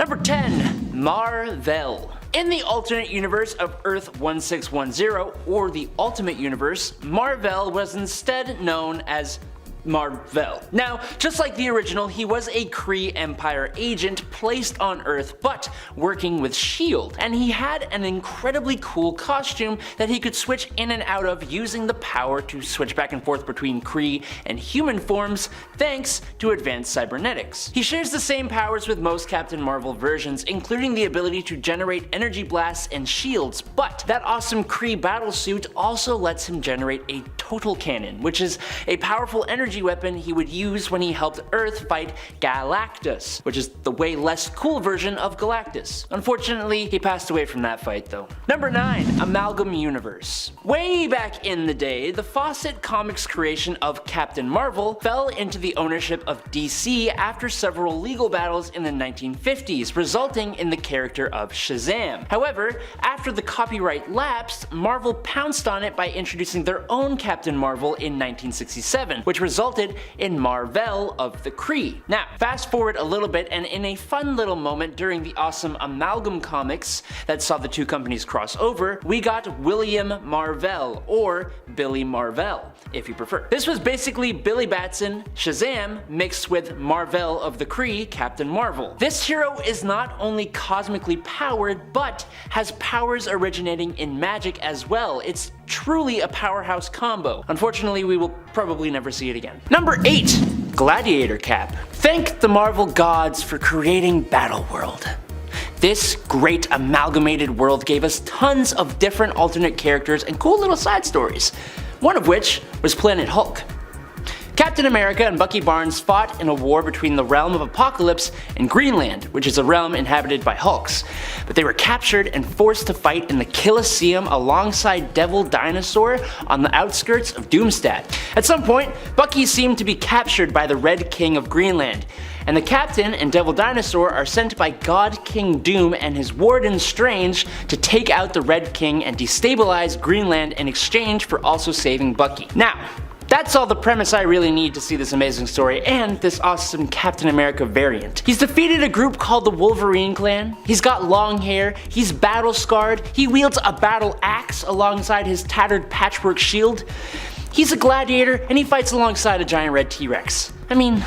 Number 10. Mar-Vell. In the alternate universe of Earth 1610, or the Ultimate Universe, Mar-Vell was instead known as Mar-Vell. Now, just like the original, he was a Kree Empire agent placed on Earth, but working with S.H.I.E.L.D. And he had an incredibly cool costume that he could switch in and out of using the power to switch back and forth between Kree and human forms thanks to advanced cybernetics. He shares the same powers with most Captain Marvel versions, including the ability to generate energy blasts and shields, but that awesome Kree battlesuit also lets him generate a total cannon, which is a powerful energy weapon he would use when he helped Earth fight Galactus, which is the way less cool version of Galactus. Unfortunately, he passed away from that fight though. Number 9. Amalgam Universe. Way back in the day, the Fawcett Comics creation of Captain Marvel fell into the ownership of DC after several legal battles in the 1950s, resulting in the character of Shazam. However, after the copyright lapsed, Marvel pounced on it by introducing their own Captain Marvel in 1967, which resulted in Mar-Vell of the Kree. Now, fast forward a little bit, and in a fun little moment during the awesome Amalgam comics that saw the two companies cross over, we got William Mar-Vell, or Billy Mar-Vell, if you prefer. This was basically Billy Batson, Shazam, mixed with Mar-Vell of the Kree, Captain Marvel. This hero is not only cosmically powered, but has powers originating in magic as well. It's truly a powerhouse combo. Unfortunately, we will probably never see it again. Number 8. Gladiator Cap. Thank the Marvel gods for creating Battleworld. This great amalgamated world gave us tons of different alternate characters and cool little side stories, one of which was Planet Hulk. Captain America and Bucky Barnes fought in a war between the realm of Apocalypse and Greenland, which is a realm inhabited by Hulks, but they were captured and forced to fight in the Colosseum alongside Devil Dinosaur on the outskirts of Doomstadt. At some point, Bucky seemed to be captured by the Red King of Greenland, and the Captain and Devil Dinosaur are sent by God King Doom and his warden Strange to take out the Red King and destabilize Greenland in exchange for also saving Bucky. Now, that's all the premise I really need to see this amazing story and this awesome Captain America variant. He's defeated a group called the Wolverine Clan, he's got long hair, he's battle scarred, he wields a battle axe alongside his tattered patchwork shield, he's a gladiator, and he fights alongside a giant red T-Rex. I mean,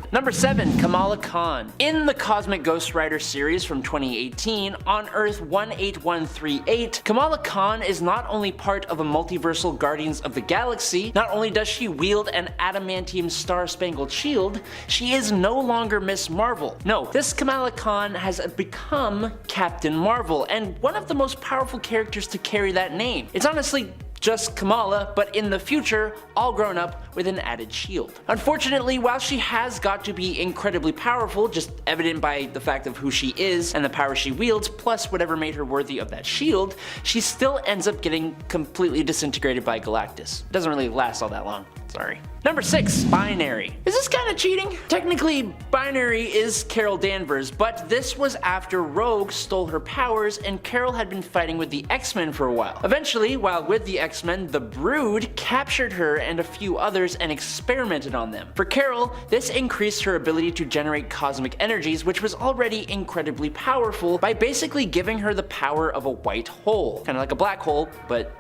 Number 7. Kamala Khan. In the Cosmic Ghost Rider series from 2018, on Earth 18138, Kamala Khan is not only part of a multiversal Guardians of the Galaxy, not only does she wield an adamantium star-spangled shield, she is no longer Miss Marvel. No, this Kamala Khan has become Captain Marvel, and one of the most powerful characters to carry that name. It's honestly just Kamala, but in the future, all grown up with an added shield. Unfortunately, while she has got to be incredibly powerful, just evident by the fact of who she is and the power she wields, plus whatever made her worthy of that shield, she still ends up getting completely disintegrated by Galactus. It doesn't really last all that long. Sorry. Number 6. Binary. Is this kind of cheating? Technically, Binary is Carol Danvers, but this was after Rogue stole her powers and Carol had been fighting with the X-Men for a while. Eventually, while with the X-Men, the Brood captured her and a few others and experimented on them. For Carol, this increased her ability to generate cosmic energies, which was already incredibly powerful, by basically giving her the power of a white hole. Kind of like a black hole, but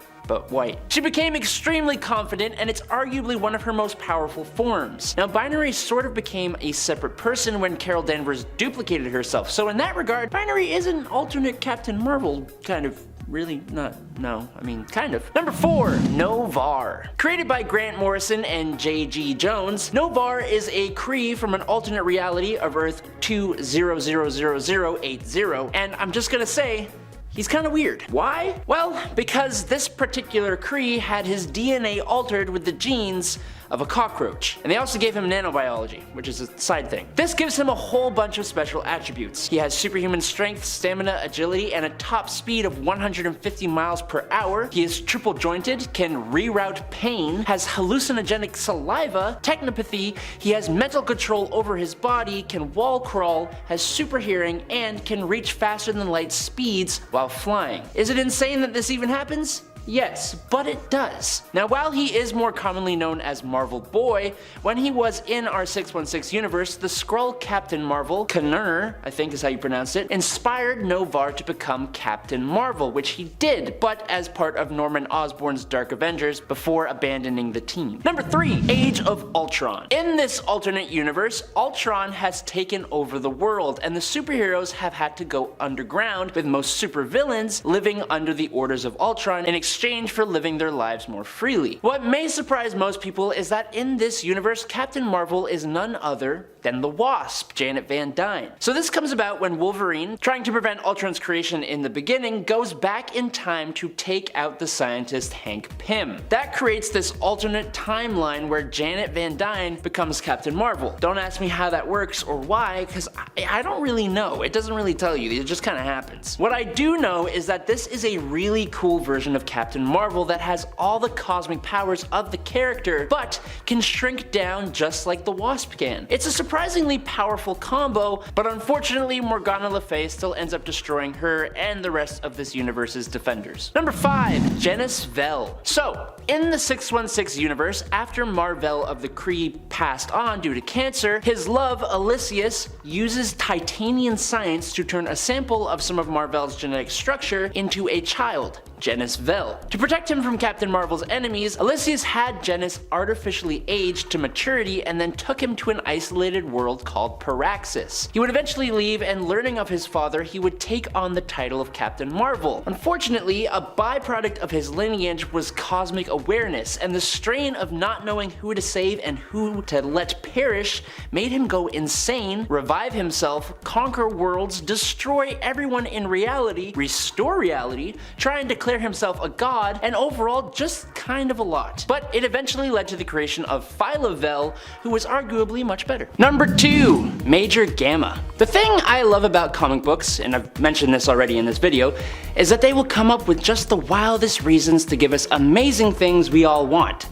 white. She became extremely confident, and it's arguably one of her most powerful forms. Now, Binary sort of became a separate person when Carol Danvers duplicated herself, so in that regard, Binary is an alternate Captain Marvel, kind of. Really? No, I mean, kind of. Number 4. Noh-Varr. Created by Grant Morrison and J.G. Jones, Noh-Varr is a Kree from an alternate reality of Earth 200080, and I'm just gonna say, he's kinda weird. Why? Well, because this particular Kree had his DNA altered with the genes of a cockroach. And they also gave him nanobiology, which is a side thing. This gives him a whole bunch of special attributes. He has superhuman strength, stamina, agility, and a top speed of 150 miles per hour. He is triple jointed, can reroute pain, has hallucinogenic saliva, technopathy, he has mental control over his body, can wall crawl, has super hearing, and can reach faster than light speeds while flying. Is it insane that this even happens? Yes, but it does. Now while he is more commonly known as Marvel Boy, when he was in our 616 universe, the Skrull Captain Marvel, Knurr, I think is how you pronounce it, inspired Noh-Varr to become Captain Marvel, which he did, but as part of Norman Osborn's Dark Avengers before abandoning the team. Number 3. Age of Ultron. In this alternate universe, Ultron has taken over the world, and the superheroes have had to go underground, with most supervillains living under the orders of Ultron in exchange for living their lives more freely. What may surprise most people is that in this universe, Captain Marvel is none other than the Wasp, Janet Van Dyne. So this comes about when Wolverine, trying to prevent Ultron's creation in the beginning, goes back in time to take out the scientist Hank Pym. That creates this alternate timeline where Janet Van Dyne becomes Captain Marvel. Don't ask me how that works or why, because I don't really know. It doesn't really tell you, it just kind of happens. What I do know is that this is a really cool version of Captain Marvel that has all the cosmic powers of the character, but can shrink down just like the Wasp can. It's a surprisingly powerful combo, but unfortunately Morgana Le Fay still ends up destroying her and the rest of this universe's defenders. Number 5. Genis Vell. So, in the 616 universe, after Mar-Vell of the Kree passed on due to cancer, his love, Elysius, uses titanium science to turn a sample of some of Mar-Vell's genetic structure into a child, Genis Vell. To protect him from Captain Marvel's enemies, Elysius had Genis artificially aged to maturity and then took him to an isolated world called Paraxis. He would eventually leave, and learning of his father, he would take on the title of Captain Marvel. Unfortunately, a byproduct of his lineage was cosmic awareness, and the strain of not knowing who to save and who to let perish made him go insane, revive himself, conquer worlds, destroy everyone in reality, restore reality, try and declare himself a god, and overall just kind of a lot. But it eventually led to the creation of Phyla Vell, who was arguably much better. Number 2. Major Gamma. The thing I love about comic books, and I've mentioned this already in this video, is that they will come up with just the wildest reasons to give us amazing things we all want.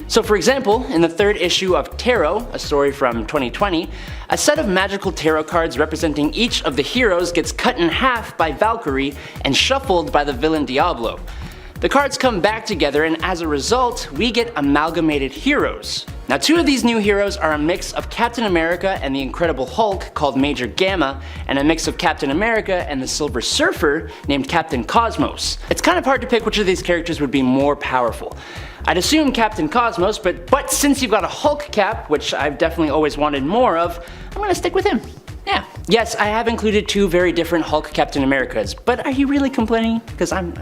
So for example, in the 3rd issue of Tarot, a story from 2020, a set of magical tarot cards representing each of the heroes gets cut in half by Valkyrie and shuffled by the villain Diablo. The cards come back together, and as a result, we get amalgamated heroes. Now 2 of these new heroes are a mix of Captain America and the Incredible Hulk called Major Gamma, and a mix of Captain America and the Silver Surfer named Captain Cosmos. It's kind of hard to pick which of these characters would be more powerful. I'd assume Captain Cosmos, but since you've got a Hulk cap, which I've definitely always wanted more of, I'm gonna stick with him. Yeah. Yes, I have included 2 very different Hulk Captain Americas, but are you really complaining? Because I'm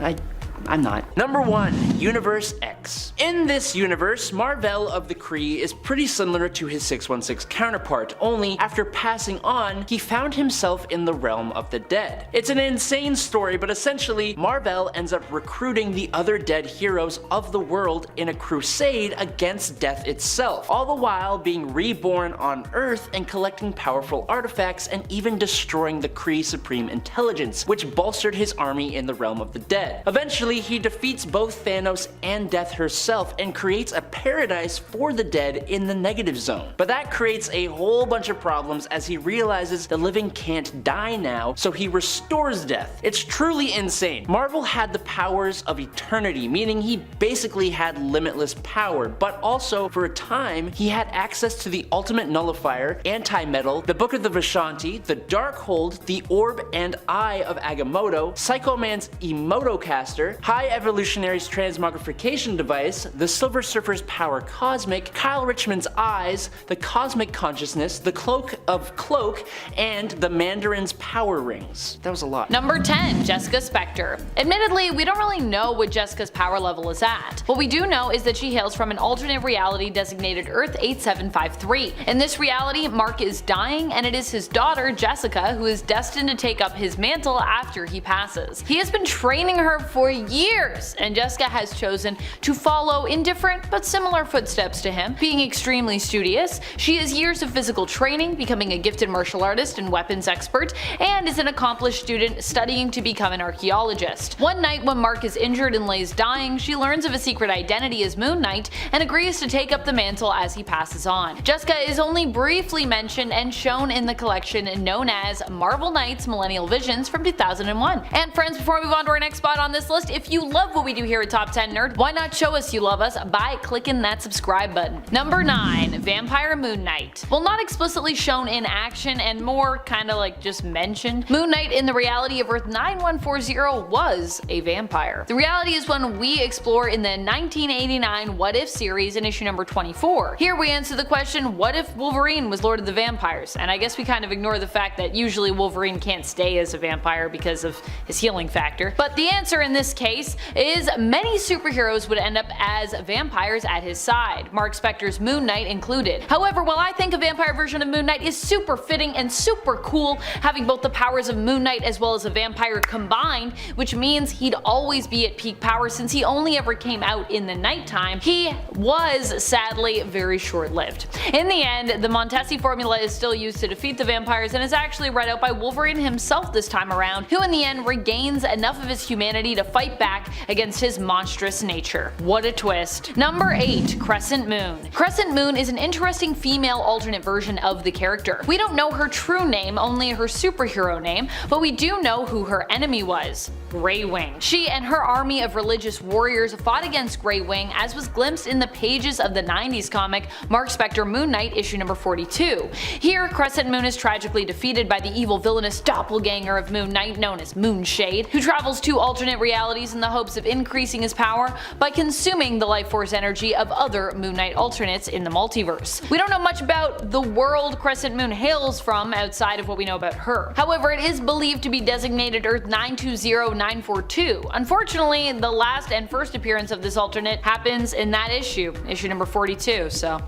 not. Number 1. Universe X. In this universe, Mar-Vell of the Kree is pretty similar to his 616 counterpart, only after passing on, he found himself in the realm of the dead. It's an insane story, but essentially, Mar-Vell ends up recruiting the other dead heroes of the world in a crusade against death itself, all the while being reborn on Earth and collecting powerful artifacts and even destroying the Kree Supreme Intelligence, which bolstered his army in the realm of the dead. Eventually, he defeats both Thanos and Death herself and creates a paradise for the dead in the negative zone. But that creates a whole bunch of problems as he realizes the living can't die now, so he restores Death. It's truly insane. Marvel had the powers of eternity, meaning he basically had limitless power, but also for a time he had access to the Ultimate Nullifier, Anti-Metal, the Book of the Vishanti, the Darkhold, the Orb and Eye of Agamotto, Psycho Man's Emotocaster, High Evolutionary's Transmogrification Device, the Silver Surfer's Power Cosmic, Kyle Richmond's Eyes, the Cosmic Consciousness, the Cloak of Cloak, and the Mandarin's Power Rings. That was a lot. Number 10. Jessica Spectre. Admittedly, we don't really know what Jessica's power level is at. What we do know is that she hails from an alternate reality designated Earth 8753. In this reality, Mark is dying, and it is his daughter, Jessica, who is destined to take up his mantle after he passes. He has been training her for years, and Jessica has chosen to follow in different but similar footsteps to him. Being extremely studious, she has years of physical training, becoming a gifted martial artist and weapons expert, and is an accomplished student studying to become an archaeologist. One night when Mark is injured and lays dying, she learns of a secret identity as Moon Knight and agrees to take up the mantle as he passes on. Jessica is only briefly mentioned and shown in the collection known as Marvel Knights Millennial Visions from 2001. And friends, before we move on to our next spot on this list, if you love what we do here at Top 10 Nerd, why not show us you love us by clicking that subscribe button. Number 9. Vampire Moon Knight. While not explicitly shown in action and more kinda like just mentioned, Moon Knight in the reality of Earth 9140 was a vampire. The reality is one we explore in the 1989 What If series in issue number 24. Here we answer the question, what if Wolverine was Lord of the Vampires? And I guess we kind of ignore the fact that usually Wolverine can't stay as a vampire because of his healing factor. But the answer in this case is many superheroes would end up as vampires at his side, Mark Spector's Moon Knight included. However, while I think a vampire version of Moon Knight is super fitting and super cool, having both the powers of Moon Knight as well as a vampire combined, which means he'd always be at peak power since he only ever came out in the nighttime, he was sadly very short-lived. In the end, the Montesi formula is still used to defeat the vampires and is actually read out by Wolverine himself this time around, who in the end regains enough of his humanity to fight back against his monstrous nature. What a twist. Number 8. Crescent Moon. Crescent Moon is an interesting female alternate version of the character. We don't know her true name, only her superhero name, but we do know who her enemy was. Grey Wing. She and her army of religious warriors fought against Grey Wing, as was glimpsed in the pages of the 90s comic Mark Spector Moon Knight issue number 42. Here, Crescent Moon is tragically defeated by the evil villainous doppelganger of Moon Knight known as Moonshade, who travels to alternate realities in the hopes of increasing his power by consuming the life force energy of other Moon Knight alternates in the multiverse. We don't know much about the world Crescent Moon hails from outside of what we know about her. However, it is believed to be designated Earth 920942. Unfortunately, the last and first appearance of this alternate happens in that issue number 42, so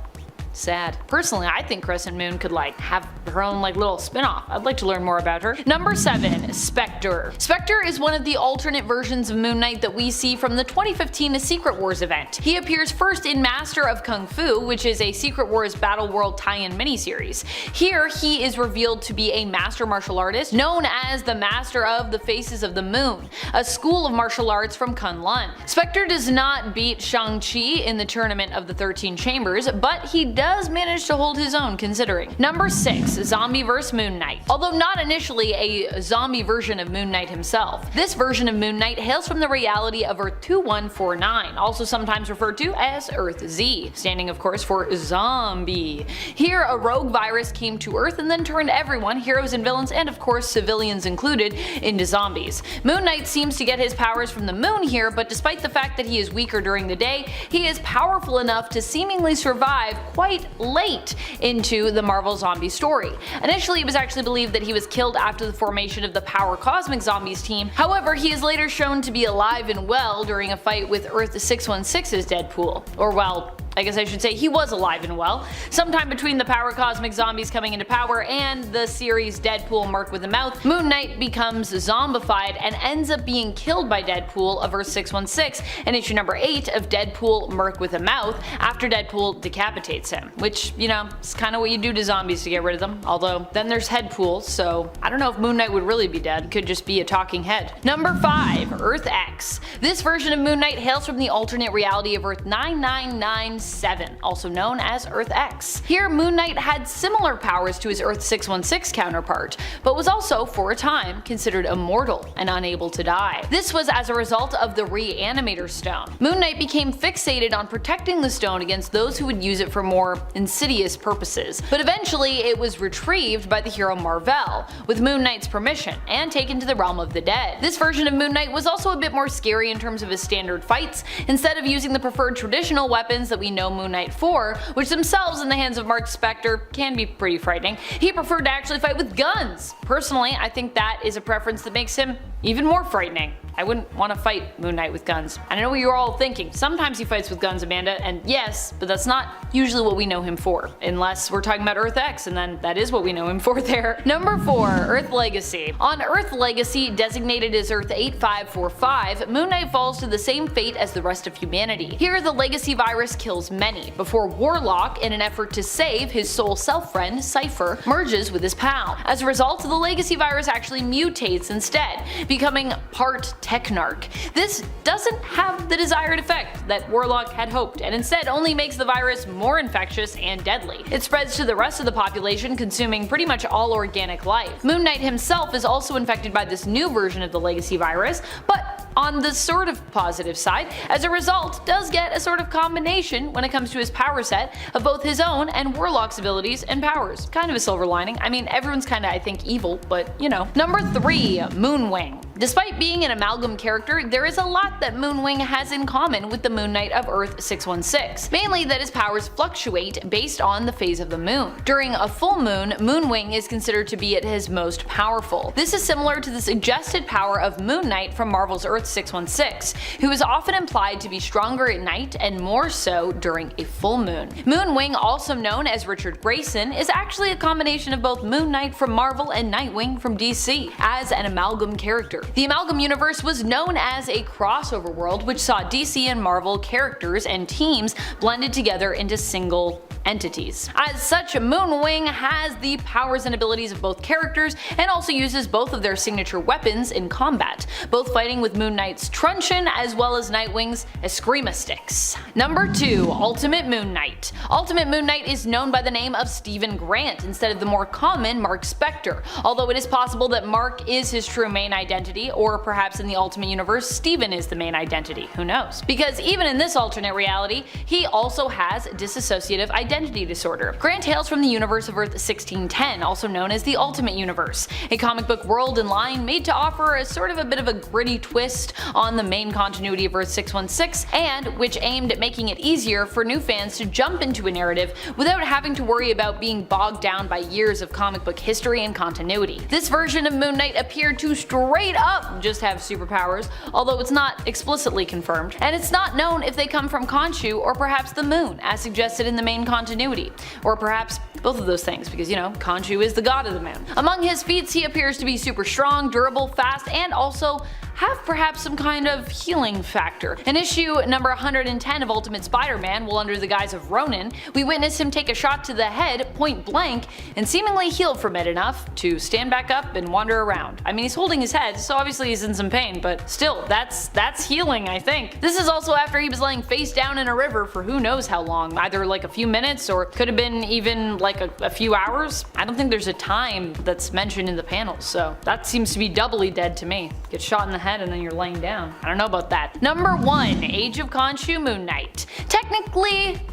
sad. Personally, I think Crescent Moon could have her own little spin-off. I'd like to learn more about her. Number 7. Spectre. Spectre is one of the alternate versions of Moon Knight that we see from the 2015 Secret Wars event. He appears first in Master of Kung Fu, which is a Secret Wars Battle World tie-in miniseries. Here, he is revealed to be a master martial artist known as the Master of the Faces of the Moon, a school of martial arts from Kunlun. Spectre does not beat Shang-Chi in the Tournament of the 13 Chambers, but he does manage to hold his own considering. Number 6. Zombieverse Moon Knight. Although not initially a zombie version of Moon Knight himself, this version of Moon Knight hails from the reality of Earth 2149, also sometimes referred to as Earth Z, standing of course for zombie. Here, a rogue virus came to Earth and then turned everyone, heroes and villains and of course civilians included, into zombies. Moon Knight seems to get his powers from the moon here, but despite the fact that he is weaker during the day, he is powerful enough to seemingly survive quite late into the Marvel zombie story. Initially, it was actually believed that he was killed after the formation of the Power Cosmic Zombies team. However, he is later shown to be alive and well during a fight with Earth 616's Deadpool. Or well, I guess I should say he was alive and well. Sometime between the Power Cosmic Zombies coming into power and the series Deadpool Mark with a Mouth, Moon Knight becomes zombified and ends up being killed by Deadpool of Earth 616 in issue number 8 of Deadpool Merc with a Mouth after Deadpool decapitates him. Which, you know, is kind of what you do to zombies to get rid of them. Although, then there's Headpool, so I don't know if Moon Knight would really be dead. Could just be a talking head. Number 5. Earth X. This version of Moon Knight hails from the alternate reality of Earth 9997, also known as Earth X. Here, Moon Knight had similar powers to his Earth 616 counterpart, but was also, for a time, considered immortal and unable to die. This was as a result of the Reanimator Stone. Moon Knight became fixated on protecting the stone against those who would use it for more insidious purposes, but eventually it was retrieved by the hero Mar-Vell, with Moon Knight's permission, and taken to the realm of the dead. This version of Moon Knight was also a bit more scary in terms of his standard fights. Instead of using the preferred traditional weapons that we know Moon Knight for, which themselves in the hands of Mark Spector can be pretty frightening, he preferred to actually fight with guns. Personally, I think that is a preference that makes him even more frightening. I wouldn't want to fight Moon Knight with guns. I know what you're all thinking. Sometimes he fights with guns, Amanda, and yes, but that's not usually what we know him for. Unless we're talking about Earth X, and then that is what we know him for there. Number 4. Earth Legacy. On Earth Legacy, designated as Earth 8545, Moon Knight falls to the same fate as the rest of humanity. Here, the Legacy virus kills many, before Warlock, in an effort to save his soul self-friend, Cypher, merges with his pal. As a result, the Legacy virus actually mutates instead, becoming part Technarch. This doesn't have the desired effect that Warlock had hoped, and instead only makes the virus more infectious and deadly. It spreads to the rest of the population, consuming pretty much all organic life. Moon Knight himself is also infected by this new version of the Legacy virus, but on the sort of positive side, as a result does get a sort of combination when it comes to his power set of both his own and Warlock's abilities and powers. Kind of a silver lining. I mean, everyone's kinda, I think, evil, but you know. Number 3. Moonwing. Despite being an amalgam character, there is a lot that Moonwing has in common with the Moon Knight of Earth 616, mainly that his powers fluctuate based on the phase of the moon. During a full moon, Moonwing is considered to be at his most powerful. This is similar to the suggested power of Moon Knight from Marvel's Earth 616, who is often implied to be stronger at night and more so during a full moon. Moonwing, also known as Richard Grayson, is actually a combination of both Moon Knight from Marvel and Nightwing from DC, as an amalgam character. The Amalgam Universe was known as a crossover world which saw DC and Marvel characters and teams blended together into single entities. As such, Moonwing has the powers and abilities of both characters and also uses both of their signature weapons in combat, both fighting with Moon Knight's truncheon as well as Nightwing's Eskrima sticks. Number 2. Ultimate Moon Knight. Ultimate Moon Knight is known by the name of Stephen Grant instead of the more common Mark Spector, although it is possible that Mark is his true main identity, or perhaps in the Ultimate Universe Stephen is the main identity, who knows. Because even in this alternate reality, he also has dissociative identity disorder. Grant hails from the universe of Earth 1610, also known as the Ultimate Universe, a comic book world and line made to offer a sort of a bit of a gritty twist on the main continuity of Earth 616, and which aimed at making it easier for new fans to jump into a narrative without having to worry about being bogged down by years of comic book history and continuity. This version of Moon Knight appeared to straight up just have superpowers, although it's not explicitly confirmed, and it's not known if they come from Khonshu or perhaps the moon, as suggested in the main continuity, or perhaps both of those things, because you know, Khonshu is the god of the moon. Among his feats, he appears to be super strong, durable, fast, and also have perhaps some kind of healing factor. In issue number 110 of Ultimate Spider-Man, while under the guise of Ronin, we witness him take a shot to the head point blank and seemingly healed from it enough to stand back up and wander around. I mean, he's holding his head, so obviously he's in some pain, but still, that's healing, I think. This is also after he was laying face down in a river for who knows how long, either like a few minutes or could have been even like a few hours. I don't think there's a time that's mentioned in the panel, so that seems to be doubly dead to me. Get shot in the head and then you're laying down. I don't know about that. Number 1. Age of Khonshu Moon Knight.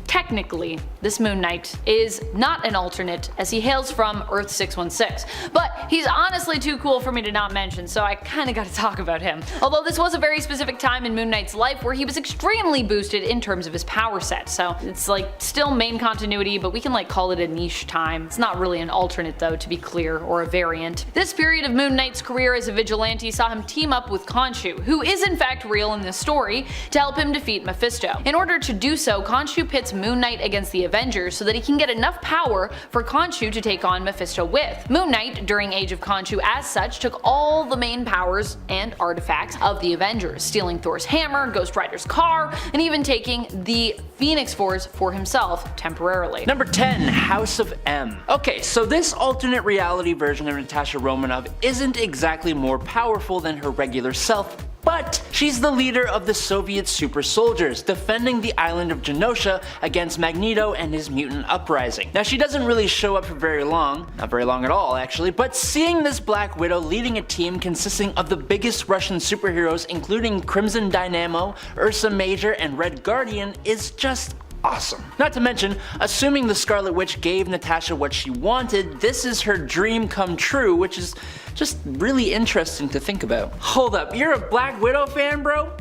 Technically, this Moon Knight is not an alternate, as he hails from Earth 616, but he's honestly too cool for me to not mention, so I kinda gotta talk about him. Although this was a very specific time in Moon Knight's life where he was extremely boosted in terms of his power set, so it's like still main continuity, but we can like call it a niche time. It's not really an alternate though, to be clear, or a variant. This period of Moon Knight's career as a vigilante saw him team up with Khonshu, who is in fact real in this story, to help him defeat Mephisto. In order to do so, Khonshu pits Moon Knight against the Avengers so that he can get enough power for Khonshu to take on Mephisto with. Moon Knight, during Age of Khonshu as such, took all the main powers and artifacts of the Avengers, stealing Thor's hammer, Ghost Rider's car, and even taking the Phoenix Force for himself temporarily. Number 10. House of M. Okay, so this alternate reality version of Natasha Romanoff isn't exactly more powerful than her regular self, but she's the leader of the Soviet super soldiers, defending the island of Genosha against Magneto and his mutant uprising. Now she doesn't really show up for very long, not very long at all actually, but seeing this Black Widow leading a team consisting of the biggest Russian superheroes including Crimson Dynamo, Ursa Major, and Red Guardian is just awesome. Not to mention, assuming the Scarlet Witch gave Natasha what she wanted, this is her dream come true, which is just really interesting to think about. Hold up, you're a Black Widow fan, bro?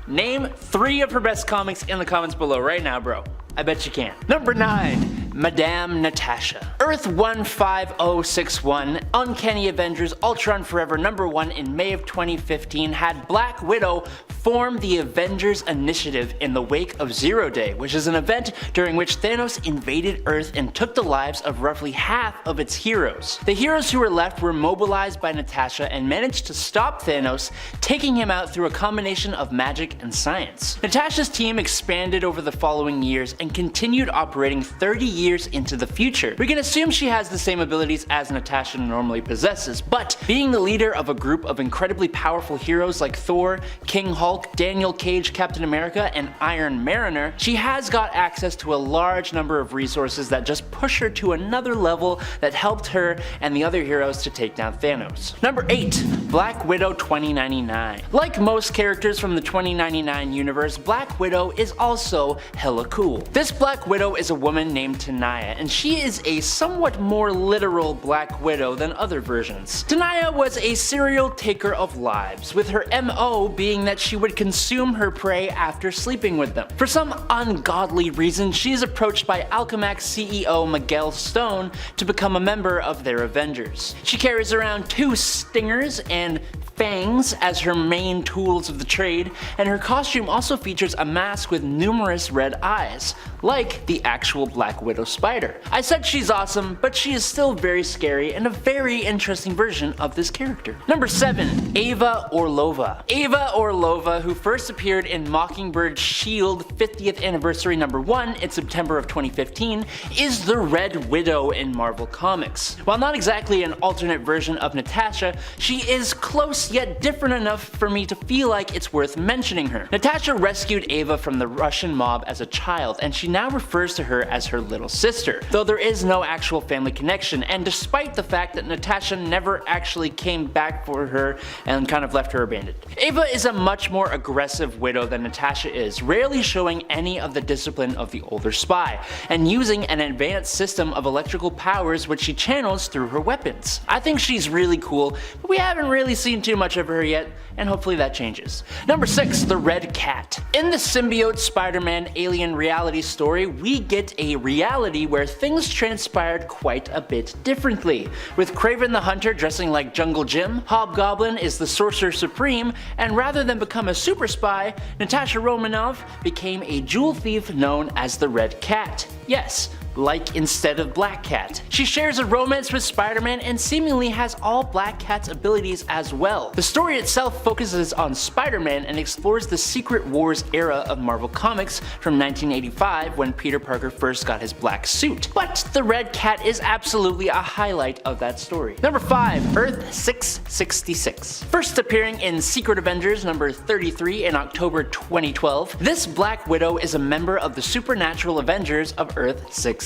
Name 3 of her best comics in the comments below right now, bro. I bet you can. Number 9. Madame Natasha. Earth 15061, Uncanny Avengers Ultron Forever #1 in May of 2015 had Black Widow form the Avengers Initiative in the wake of Zero Day, which is an event during which Thanos invaded Earth and took the lives of roughly half of its heroes. The heroes who were left were mobilized by Natasha and managed to stop Thanos, taking him out through a combination of magic and science. Natasha's team expanded over the following years and continued operating 30 years years into the future. We can assume she has the same abilities as Natasha normally possesses, but being the leader of a group of incredibly powerful heroes like Thor, King Hulk, Daniel Cage, Captain America, and Iron Mariner, she has got access to a large number of resources that just push her to another level that helped her and the other heroes to take down Thanos. Number 8. Black Widow 2099. Like most characters from the 2099 universe, Black Widow is also hella cool. This Black Widow is a woman named Tenaya, and she is a somewhat more literal Black Widow than other versions. Tenaya was a serial taker of lives, with her MO being that she would consume her prey after sleeping with them. For some ungodly reason, she is approached by Alchemax CEO Miguel Stone to become a member of their Avengers. She carries around 2 stingers and fangs as her main tools of the trade, and her costume also features a mask with numerous red eyes, like the actual Black Widow spider. I said she's awesome, but she is still very scary and a very interesting version of this character. Number 7. Ava Orlova. Ava Orlova, who first appeared in Mockingbird Shield 50th Anniversary number 1 in September of 2015, is the Red Widow in Marvel Comics. While not exactly an alternate version of Natasha, she is close yet different enough for me to feel like it's worth mentioning her. Natasha rescued Ava from the Russian mob as a child, and she now refers to her as her little sister, though there is no actual family connection, and despite the fact that Natasha never actually came back for her and kind of left her abandoned. Ava is a much more aggressive widow than Natasha is, rarely showing any of the discipline of the older spy, and using an advanced system of electrical powers which she channels through her weapons. I think she's really cool, but we haven't really seen too much of her yet, and hopefully that changes. Number 6. The Red Cat. In the symbiote Spider-Man alien reality story, we get a reality where things transpired quite a bit differently. With Kraven the Hunter dressing like Jungle Jim, Hobgoblin is the Sorcerer Supreme, and rather than become a super spy, Natasha Romanoff became a jewel thief known as the Red Cat. Yes, like instead of Black Cat. She shares a romance with Spider-Man and seemingly has all Black Cat's abilities as well. The story itself focuses on Spider-Man and explores the Secret Wars era of Marvel Comics from 1985 when Peter Parker first got his black suit. But the Red Cat is absolutely a highlight of that story. Number 5. Earth 666. First appearing in Secret Avengers number 33 in October 2012, this Black Widow is a member of the Supernatural Avengers of Earth 666.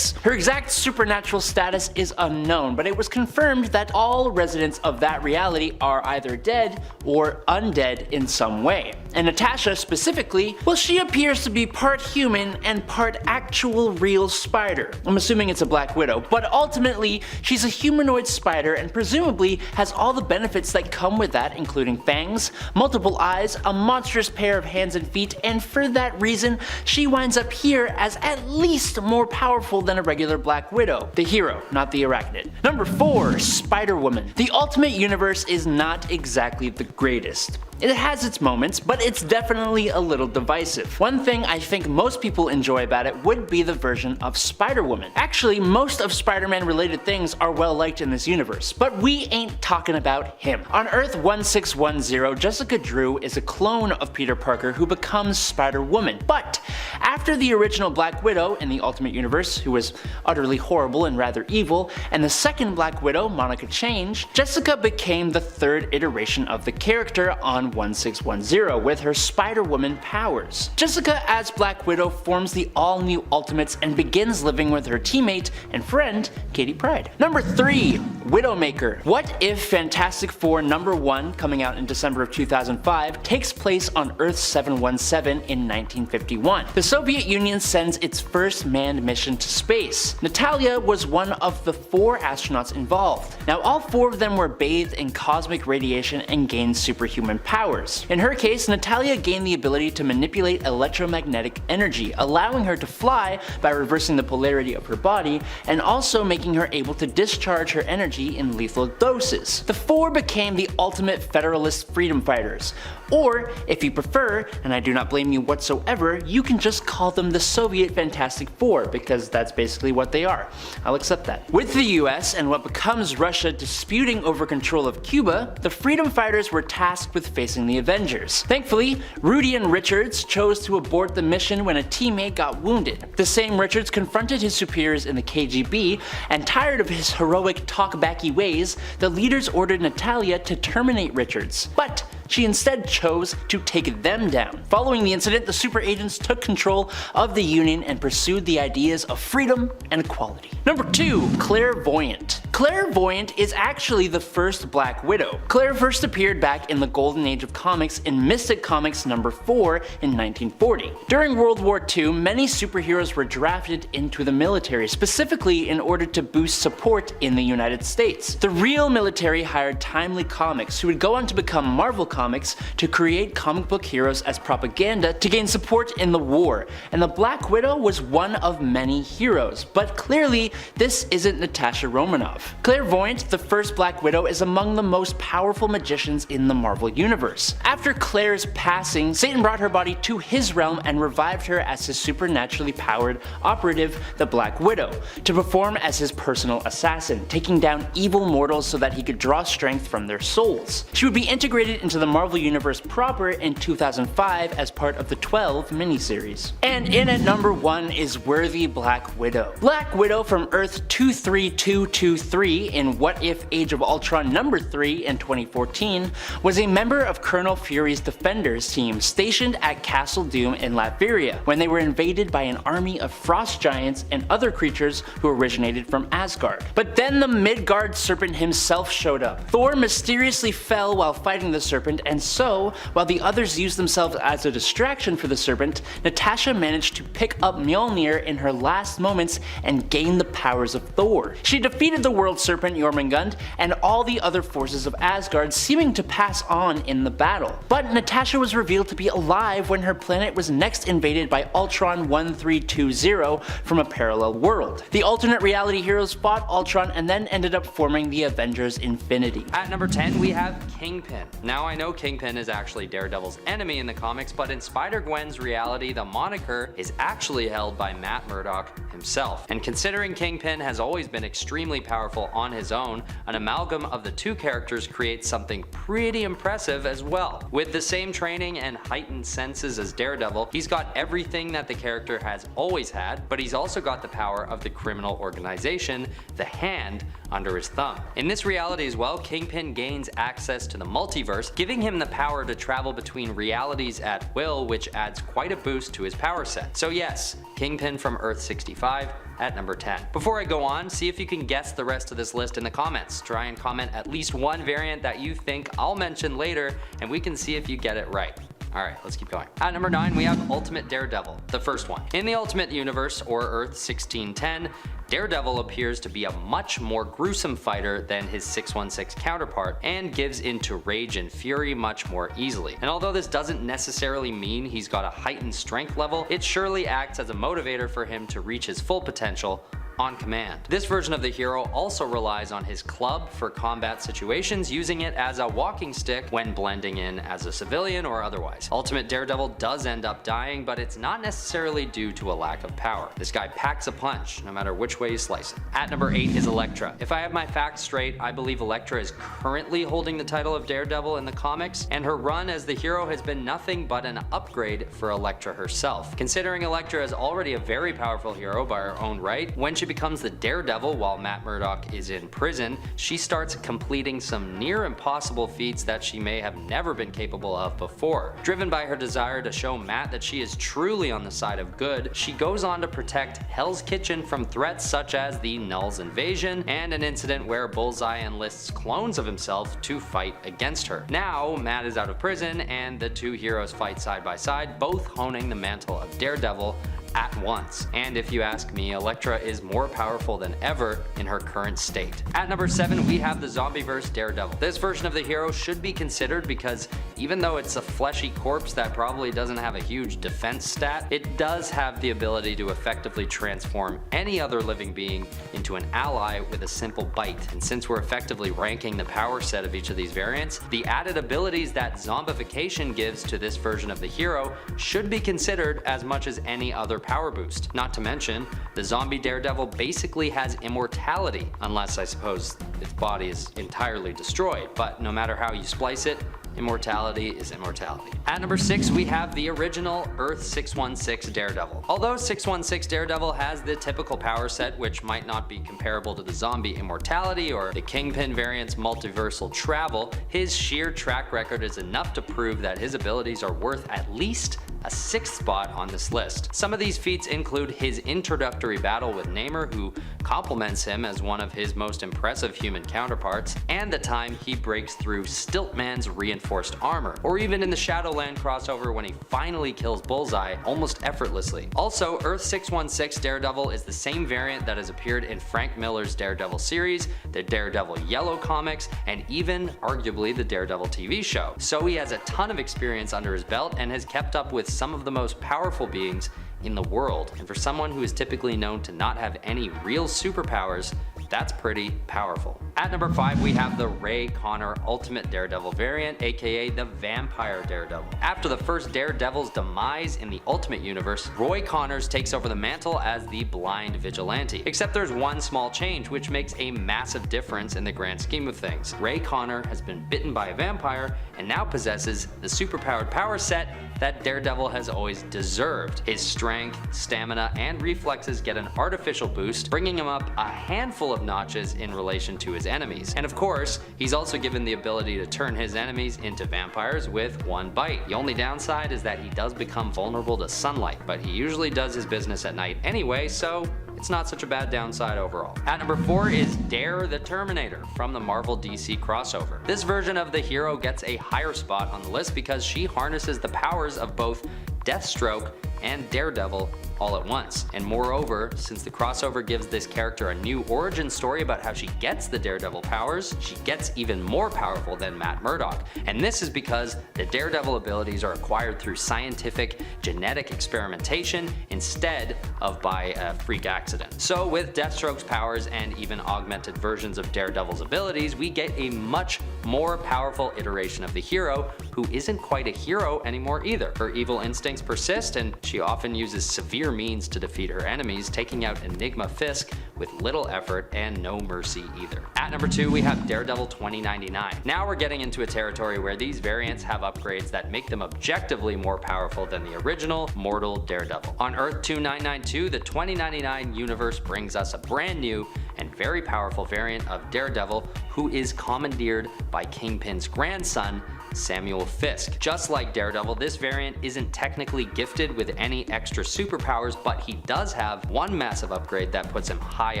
Her exact supernatural status is unknown, but it was confirmed that all residents of that reality are either dead or undead in some way. And Natasha specifically, well, she appears to be part human and part actual real spider. I'm assuming it's a Black Widow, but ultimately she's a humanoid spider and presumably has all the benefits that come with that, including fangs, multiple eyes, a monstrous pair of hands and feet, and for that reason she winds up here as at least more powerful than a regular Black Widow. The hero, not the arachnid. Number 4. Spider-Woman. The Ultimate Universe is not exactly the greatest. It has its moments, but it's definitely a little divisive. One thing I think most people enjoy about it would be the version of Spider-Woman. Actually, most of Spider-Man related things are well liked in this universe, but we ain't talking about him. On Earth 1610, Jessica Drew is a clone of Peter Parker who becomes Spider-Woman, but after the original Black Widow in the Ultimate Universe, who was utterly horrible and rather evil, and the second Black Widow, Monica Change, Jessica became the third iteration of the character on 1610 with her Spider-Woman powers. Jessica as Black Widow forms the all-new Ultimates and begins living with her teammate and friend, Kitty Pryde. Number 3. Widowmaker. What if Fantastic Four number 1, coming out in December of 2005, takes place on Earth 717 in 1951? The Soviet Union sends its first manned mission to space. Natalia was one of the 4 astronauts involved. Now all 4 of them were bathed in cosmic radiation and gained superhuman powers. In her case, Natalia gained the ability to manipulate electromagnetic energy, allowing her to fly by reversing the polarity of her body and also making her able to discharge her energy in lethal doses. The 4 became the ultimate Federalist freedom fighters, or if you prefer, and I do not blame you whatsoever, you can just call them the Soviet Fantastic Four, because that's basically what they are. I'll accept that. With the US and what becomes Russia disputing over control of Cuba, the freedom fighters were tasked with facing facing the Avengers. Thankfully, Rudy and Richards chose to abort the mission when a teammate got wounded. The same Richards confronted his superiors in the KGB, and tired of his heroic talk-backy ways, the leaders ordered Natalia to terminate Richards. But she instead chose to take them down. Following the incident, the super agents took control of the Union and pursued the ideas of freedom and equality. Number 2. Clairvoyant. Clairvoyant is actually the first Black Widow. Claire first appeared back in the Golden Age of comics in Mystic Comics number 4 in 1940. During World War II, many superheroes were drafted into the military, specifically in order to boost support in the United States. The real military hired Timely Comics, who would go on to become Marvel Comics, to create comic book heroes as propaganda to gain support in the war, and the Black Widow was one of many heroes. But clearly, this isn't Natasha Romanoff. Clairvoyant, the first Black Widow, is among the most powerful magicians in the Marvel Universe. After Claire's passing, Satan brought her body to his realm and revived her as his supernaturally powered operative, the Black Widow, to perform as his personal assassin, taking down evil mortals so that he could draw strength from their souls. She would be integrated into the Marvel Universe proper in 2005 as part of the 12 miniseries. And in at number 1 is Worthy Black Widow. Black Widow from Earth 23223 in What If Age of Ultron number 3 in 2014 was a member of Colonel Fury's Defenders team stationed at Castle Doom in Latveria when they were invaded by an army of frost giants and other creatures who originated from Asgard. But then the Midgard serpent himself showed up. Thor mysteriously fell while fighting the serpent, and so, while the others used themselves as a distraction for the serpent, Natasha managed to pick up Mjolnir in her last moments and gain the powers of Thor. She defeated the world serpent Jormungand and all the other forces of Asgard, seeming to pass on in the battle. But Natasha was revealed to be alive when her planet was next invaded by Ultron 1320 from a parallel world. The alternate reality heroes fought Ultron and then ended up forming the Avengers Infinity. At number 10 we have Kingpin. Now I know Kingpin is actually Daredevil's enemy in the comics, but in Spider-Gwen's reality the moniker is actually held by Matt Murdock himself. And considering Kingpin has always been extremely powerful on his own, an amalgam of the two characters creates something pretty impressive as well. With the same training and heightened senses as Daredevil, he's got everything that the character has always had, but he's also got the power of the criminal organization, the Hand, under his thumb. In this reality as well, Kingpin gains access to the multiverse, giving him the power to travel between realities at will, which adds quite a boost to his power set. So yes, Kingpin from Earth 65 at number 10. Before I go on, see if you can guess the rest of this list in the comments. Try and comment at least one variant that you think I'll mention later, and we can see if you get it right. Alright, let's keep going. At number 9 we have Ultimate Daredevil, the first one. In the Ultimate Universe, or Earth 1610, Daredevil appears to be a much more gruesome fighter than his 616 counterpart, and gives into rage and fury much more easily. And although this doesn't necessarily mean he's got a heightened strength level, it surely acts as a motivator for him to reach his full potential on command. This version of the hero also relies on his club for combat situations, using it as a walking stick when blending in as a civilian or otherwise. Ultimate Daredevil does end up dying, but it's not necessarily due to a lack of power. This guy packs a punch, no matter which way you slice it. At number 8 is Elektra. If I have my facts straight, I believe Elektra is currently holding the title of Daredevil in the comics, and her run as the hero has been nothing but an upgrade for Elektra herself. Considering Elektra is already a very powerful hero by her own right, when she becomes the Daredevil while Matt Murdock is in prison, she starts completing some near impossible feats that she may have never been capable of before. Driven by her desire to show Matt that she is truly on the side of good, she goes on to protect Hell's Kitchen from threats such as the Null's invasion and an incident where Bullseye enlists clones of himself to fight against her. Now Matt is out of prison and the two heroes fight side by side, both honing the mantle of Daredevil at once. And if you ask me, Elektra is more powerful than ever in her current state. At number 7 we have the Zombieverse Daredevil. This version of the hero should be considered because even though it's a fleshy corpse that probably doesn't have a huge defense stat, it does have the ability to effectively transform any other living being into an ally with a simple bite. And since we're effectively ranking the power set of each of these variants, the added abilities that zombification gives to this version of the hero should be considered as much as any other power boost. Not to mention, the zombie Daredevil basically has immortality, unless I suppose its body is entirely destroyed, but no matter how you splice it, immortality is immortality. At number 6, we have the original Earth 616 Daredevil. Although 616 Daredevil has the typical power set, which might not be comparable to the zombie immortality or the Kingpin variant's multiversal travel, his sheer track record is enough to prove that his abilities are worth at least a 6th spot on this list. Some of these feats include his introductory battle with Namor, who compliments him as one of his most impressive human counterparts, and the time he breaks through Stiltman's reinforced armor, or even in the Shadowland crossover when he finally kills Bullseye almost effortlessly. Also, Earth 616 Daredevil is the same variant that has appeared in Frank Miller's Daredevil series, the Daredevil Yellow comics, and even arguably the Daredevil TV show. So he has a ton of experience under his belt and has kept up with some of the most powerful beings in the world. And for someone who is typically known to not have any real superpowers, that's pretty powerful. At number 5, we have the Ray Connor Ultimate Daredevil variant, aka the Vampire Daredevil. After the first Daredevil's demise in the Ultimate Universe, Roy Connors takes over the mantle as the Blind Vigilante. Except there's one small change which makes a massive difference in the grand scheme of things. Ray Connor has been bitten by a vampire and now possesses the superpowered power set that Daredevil has always deserved. His strength, stamina, and reflexes get an artificial boost, bringing him up a handful of notches in relation to his enemies. And of course, he's also given the ability to turn his enemies into vampires with one bite. The only downside is that he does become vulnerable to sunlight, but he usually does his business at night anyway, so it's not such a bad downside overall. At number 4 is Dare the Terminator from the Marvel DC crossover. This version of the hero gets a higher spot on the list because she harnesses the powers of both Deathstroke and Daredevil all at once. And moreover, since the crossover gives this character a new origin story about how she gets the Daredevil powers, she gets even more powerful than Matt Murdock. And this is because the Daredevil abilities are acquired through scientific genetic experimentation instead of by a freak accident. So with Deathstroke's powers and even augmented versions of Daredevil's abilities, we get a much more powerful iteration of the hero, who isn't quite a hero anymore either. Her evil instincts persist, and she often uses severe means to defeat her enemies, taking out Enigma Fisk with little effort and no mercy either. At number 2, we have Daredevil 2099. Now we're getting into a territory where these variants have upgrades that make them objectively more powerful than the original mortal Daredevil. On Earth 2992, the 2099 universe brings us a brand new and very powerful variant of Daredevil who is commandeered by Kingpin's grandson, Samuel Fisk. Just like Daredevil, this variant isn't technically gifted with any extra superpowers, but he does have one massive upgrade that puts him high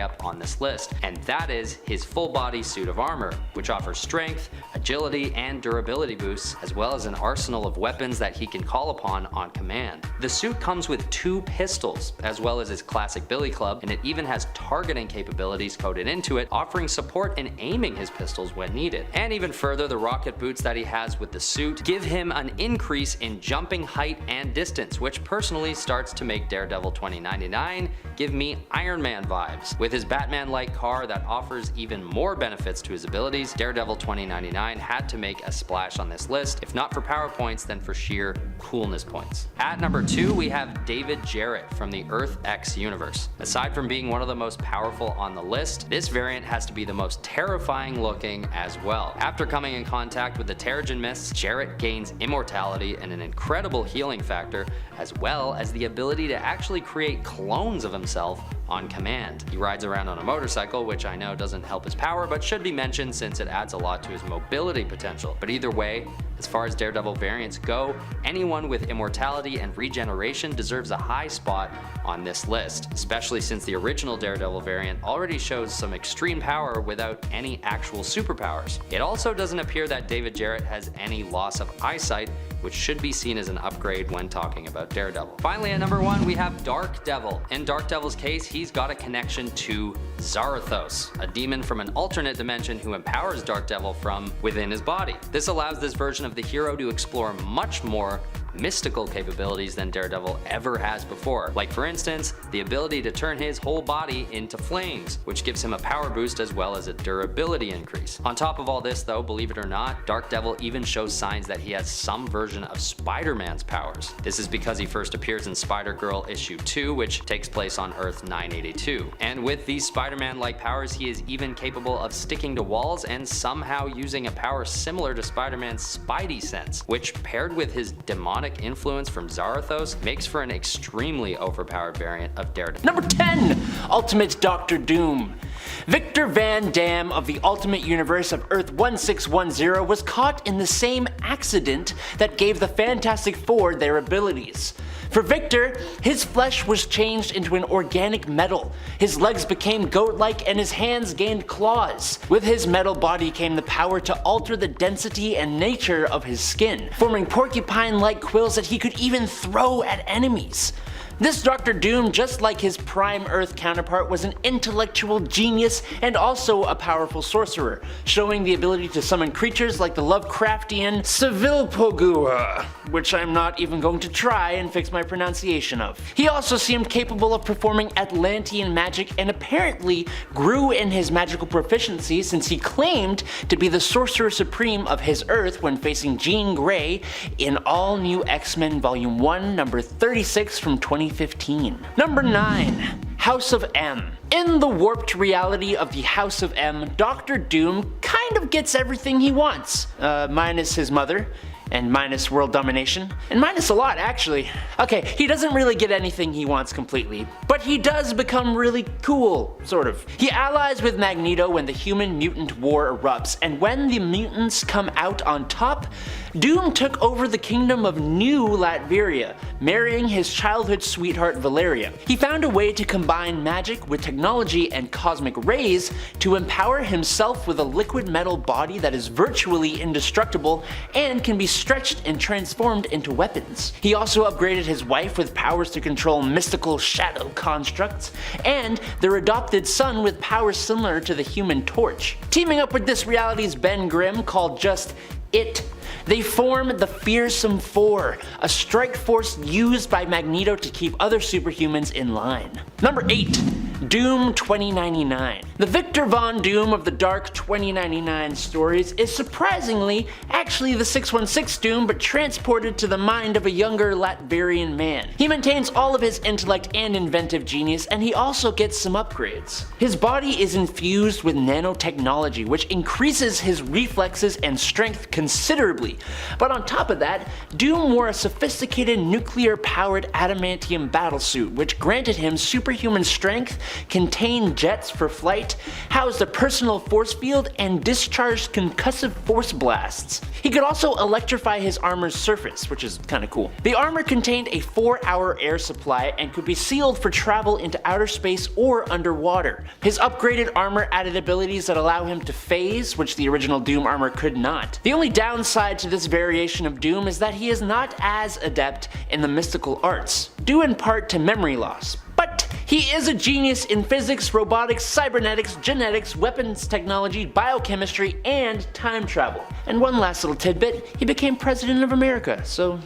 up on this list, and that is his full body suit of armor, which offers strength, agility, and durability boosts, as well as an arsenal of weapons that he can call upon on command. The suit comes with 2 pistols, as well as his classic billy club, and it even has targeting capabilities coded into it, offering support in aiming his pistols when needed. And even further, the rocket boots that he has with the suit give him an increase in jumping height and distance, which personally starts to make Daredevil 2099 give me Iron Man vibes. With his Batman-like car that offers even more benefits to his abilities, Daredevil 2099 had to make a splash on this list, if not for power points, then for sheer coolness points. At number 2, we have David Jarrett from the Earth X universe. Aside from being one of the most powerful on the list, this variant has to be the most terrifying looking as well. After coming in contact with the Terrigen Mists, Jarrett gains immortality and an incredible healing factor, as well as the ability to actually create clones of himself on command. He rides around on a motorcycle, which I know doesn't help his power, but should be mentioned since it adds a lot to his mobility potential. But either way, as far as Daredevil variants go, anyone with immortality and regeneration deserves a high spot on this list, especially since the original Daredevil variant already shows some extreme power without any actual superpowers. It also doesn't appear that David Jarrett has any loss of eyesight, which should be seen as an upgrade when talking about Daredevil. Finally, at number 1, we have Dark Devil. In Dark Devil's case, he's got a connection to Zarathos, a demon from an alternate dimension who empowers Dark Devil from within his body. This allows this version of the hero to explore much more mystical capabilities than Daredevil ever has before. Like for instance, the ability to turn his whole body into flames, which gives him a power boost as well as a durability increase. On top of all this though, believe it or not, Dark Devil even shows signs that he has some version of Spider-Man's powers. This is because he first appears in Spider-Girl issue 2, which takes place on Earth 982. And with these Spider-Man-like powers, he is even capable of sticking to walls and somehow using a power similar to Spider-Man's Spidey sense, which paired with his demonic influence from Zarathos makes for an extremely overpowered variant of Daredevil. Number 10, Ultimate Doctor Doom. Victor Van Dam of the Ultimate Universe of Earth 1610 was caught in the same accident that gave the Fantastic Four their abilities. For Victor, his flesh was changed into an organic metal, his legs became goat-like and his hands gained claws. With his metal body came the power to alter the density and nature of his skin, forming porcupine-like quills that he could even throw at enemies. This Doctor Doom, just like his Prime Earth counterpart, was an intellectual genius and also a powerful sorcerer, showing the ability to summon creatures like the Lovecraftian Civilpogua, which I'm not even going to try and fix my pronunciation of. He also seemed capable of performing Atlantean magic and apparently grew in his magical proficiency since he claimed to be the Sorcerer Supreme of his Earth when facing Jean Grey in All New X-Men Volume 1, number 36 from 2015. Number 9. House of M. In the warped reality of the House of M, Doctor Doom kind of gets everything he wants, minus his mother, and minus world domination, and minus a lot actually. Okay, he doesn't really get anything he wants completely, but he does become really cool, sort of. He allies with Magneto when the Human-Mutant War erupts, and when the mutants come out on top, Doom took over the kingdom of New Latveria, marrying his childhood sweetheart Valeria. He found a way to combine magic with technology and cosmic rays to empower himself with a liquid metal body that is virtually indestructible and can be stretched and transformed into weapons. He also upgraded his wife with powers to control mystical shadow constructs, and their adopted son with powers similar to the Human Torch. Teaming up with this reality's Ben Grimm, called just IT, they form the Fearsome Four, a strike force used by Magneto to keep other superhumans in line. Number 8. Doom 2099. The Victor Von Doom of the Dark 2099 stories is surprisingly actually the 616 Doom, but transported to the mind of a younger Latvian man. He maintains all of his intellect and inventive genius, and he also gets some upgrades. His body is infused with nanotechnology, which increases his reflexes and strength considerably. But on top of that, Doom wore a sophisticated nuclear-powered adamantium battlesuit, which granted him superhuman strength, contained jets for flight, housed a personal force field, and discharged concussive force blasts. He could also electrify his armor's surface, which is kinda cool. The armor contained a 4-hour air supply and could be sealed for travel into outer space or underwater. His upgraded armor added abilities that allow him to phase, which the original Doom armor could not. The only downside to this variation of Doom is that he is not as adept in the mystical arts, due in part to memory loss. But he is a genius in physics, robotics, cybernetics, genetics, weapons technology, biochemistry, and time travel. And one last little tidbit, he became President of America, so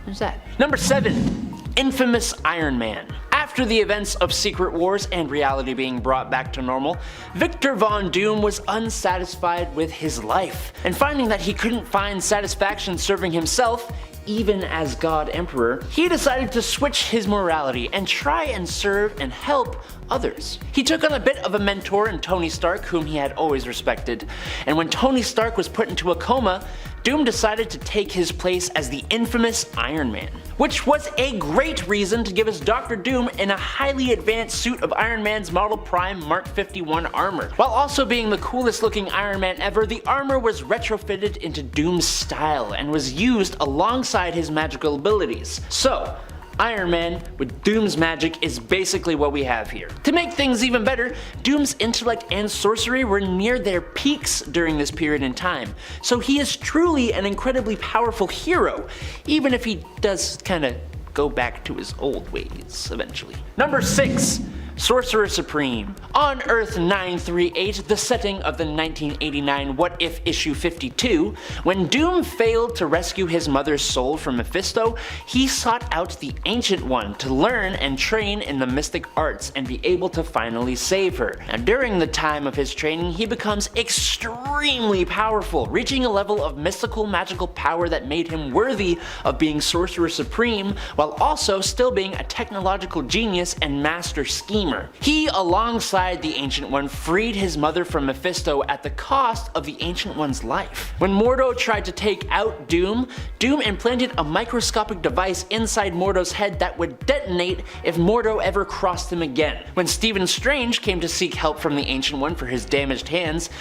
there's that. Number 7. Infamous Iron Man. After the events of Secret Wars and reality being brought back to normal, Victor Von Doom was unsatisfied with his life, and finding that he couldn't find satisfaction serving himself, even as God Emperor, he decided to switch his morality and try and serve and help others. He took on a bit of a mentor in Tony Stark, whom he had always respected, and when Tony Stark was put into a coma, Doom decided to take his place as the infamous Iron Man, which was a great reason to give us Doctor Doom in a highly advanced suit of Iron Man's Model Prime Mark 51 armor. While also being the coolest looking Iron Man ever, the armor was retrofitted into Doom's style and was used alongside his magical abilities. So, Iron Man with Doom's magic is basically what we have here. To make things even better, Doom's intellect and sorcery were near their peaks during this period in time, so he is truly an incredibly powerful hero, even if he does kinda go back to his old ways eventually. Number 6. Sorcerer Supreme. On Earth 938, the setting of the 1989 What If issue 52, when Doom failed to rescue his mother's soul from Mephisto, he sought out the Ancient One to learn and train in the mystic arts and be able to finally save her. Now, during the time of his training, he becomes extremely powerful, reaching a level of mystical magical power that made him worthy of being Sorcerer Supreme, while also still being a technological genius and master schemer. He, alongside the Ancient One, freed his mother from Mephisto at the cost of the Ancient One's life. When Mordo tried to take out Doom, Doom implanted a microscopic device inside Mordo's head that would detonate if Mordo ever crossed him again. When Stephen Strange came to seek help from the Ancient One for his damaged hands,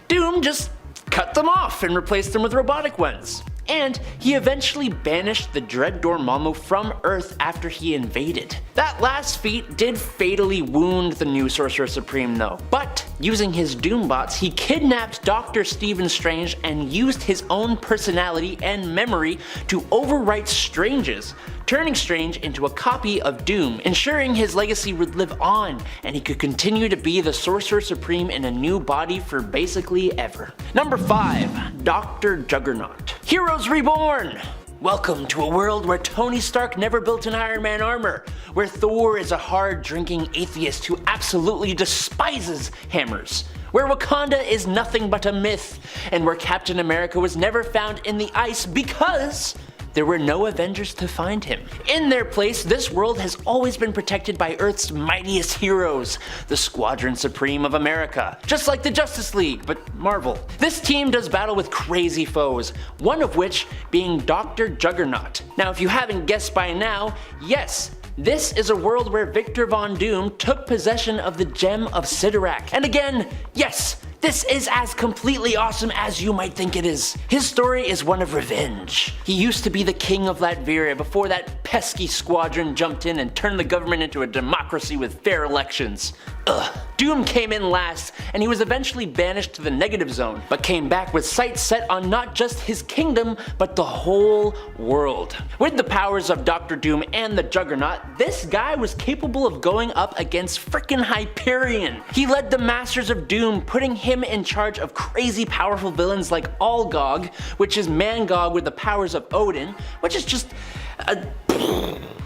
Doom just cut them off and replaced them with robotic ones. And he eventually banished the Dread Dormammu from Earth after he invaded. That last feat did fatally wound the new Sorcerer Supreme though, but using his Doombots, he kidnapped Dr. Stephen Strange and used his own personality and memory to overwrite Strange's, turning Strange into a copy of Doom, ensuring his legacy would live on and he could continue to be the Sorcerer Supreme in a new body for basically ever. Number 5. Dr. Juggernaut. Heroes Reborn! Welcome to a world where Tony Stark never built an Iron Man armor, where Thor is a hard-drinking atheist who absolutely despises hammers, where Wakanda is nothing but a myth, and where Captain America was never found in the ice because there were no Avengers to find him. In their place, this world has always been protected by Earth's mightiest heroes, the Squadron Supreme of America. Just like the Justice League, but Marvel. This team does battle with crazy foes, one of which being Dr. Juggernaut. Now, if you haven't guessed by now, yes, this is a world where Victor Von Doom took possession of the Gem of Sidorak. And again, yes, this is as completely awesome as you might think it is. His story is one of revenge. He used to be the king of Latveria before that pesky squadron jumped in and turned the government into a democracy with fair elections. Ugh. Doom came in last, and he was eventually banished to the negative zone, but came back with sights set on not just his kingdom, but the whole world. With the powers of Dr. Doom and the Juggernaut, this guy was capable of going up against frickin' Hyperion. He led the Masters of Doom, putting him in charge of crazy powerful villains like Algog, which is Mangog with the powers of Odin, which is just a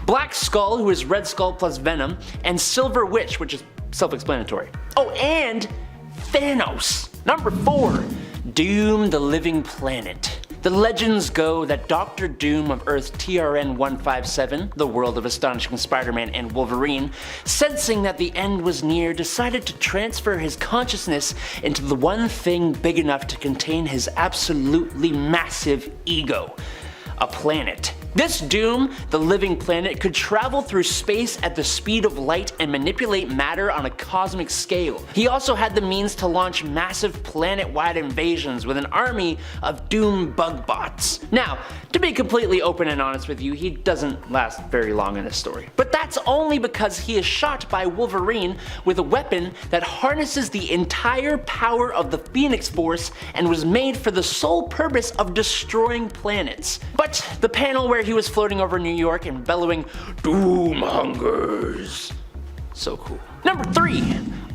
Black Skull, who is Red Skull plus Venom, and Silver Witch, which is self-explanatory. Oh, and Thanos. Number 4. Doom the Living Planet. The legends go that Dr. Doom of Earth TRN-157, the world of Astonishing Spider-Man and Wolverine, sensing that the end was near, decided to transfer his consciousness into the one thing big enough to contain his absolutely massive ego: a planet. This Doom, the Living Planet, could travel through space at the speed of light and manipulate matter on a cosmic scale. He also had the means to launch massive planet-wide invasions with an army of Doom bug bots. Now, to be completely open and honest with you, he doesn't last very long in this story. But that's only because he is shot by Wolverine with a weapon that harnesses the entire power of the Phoenix Force and was made for the sole purpose of destroying planets. But the panel where he was floating over New York and bellowing, "Doom hungers." So cool. Number 3.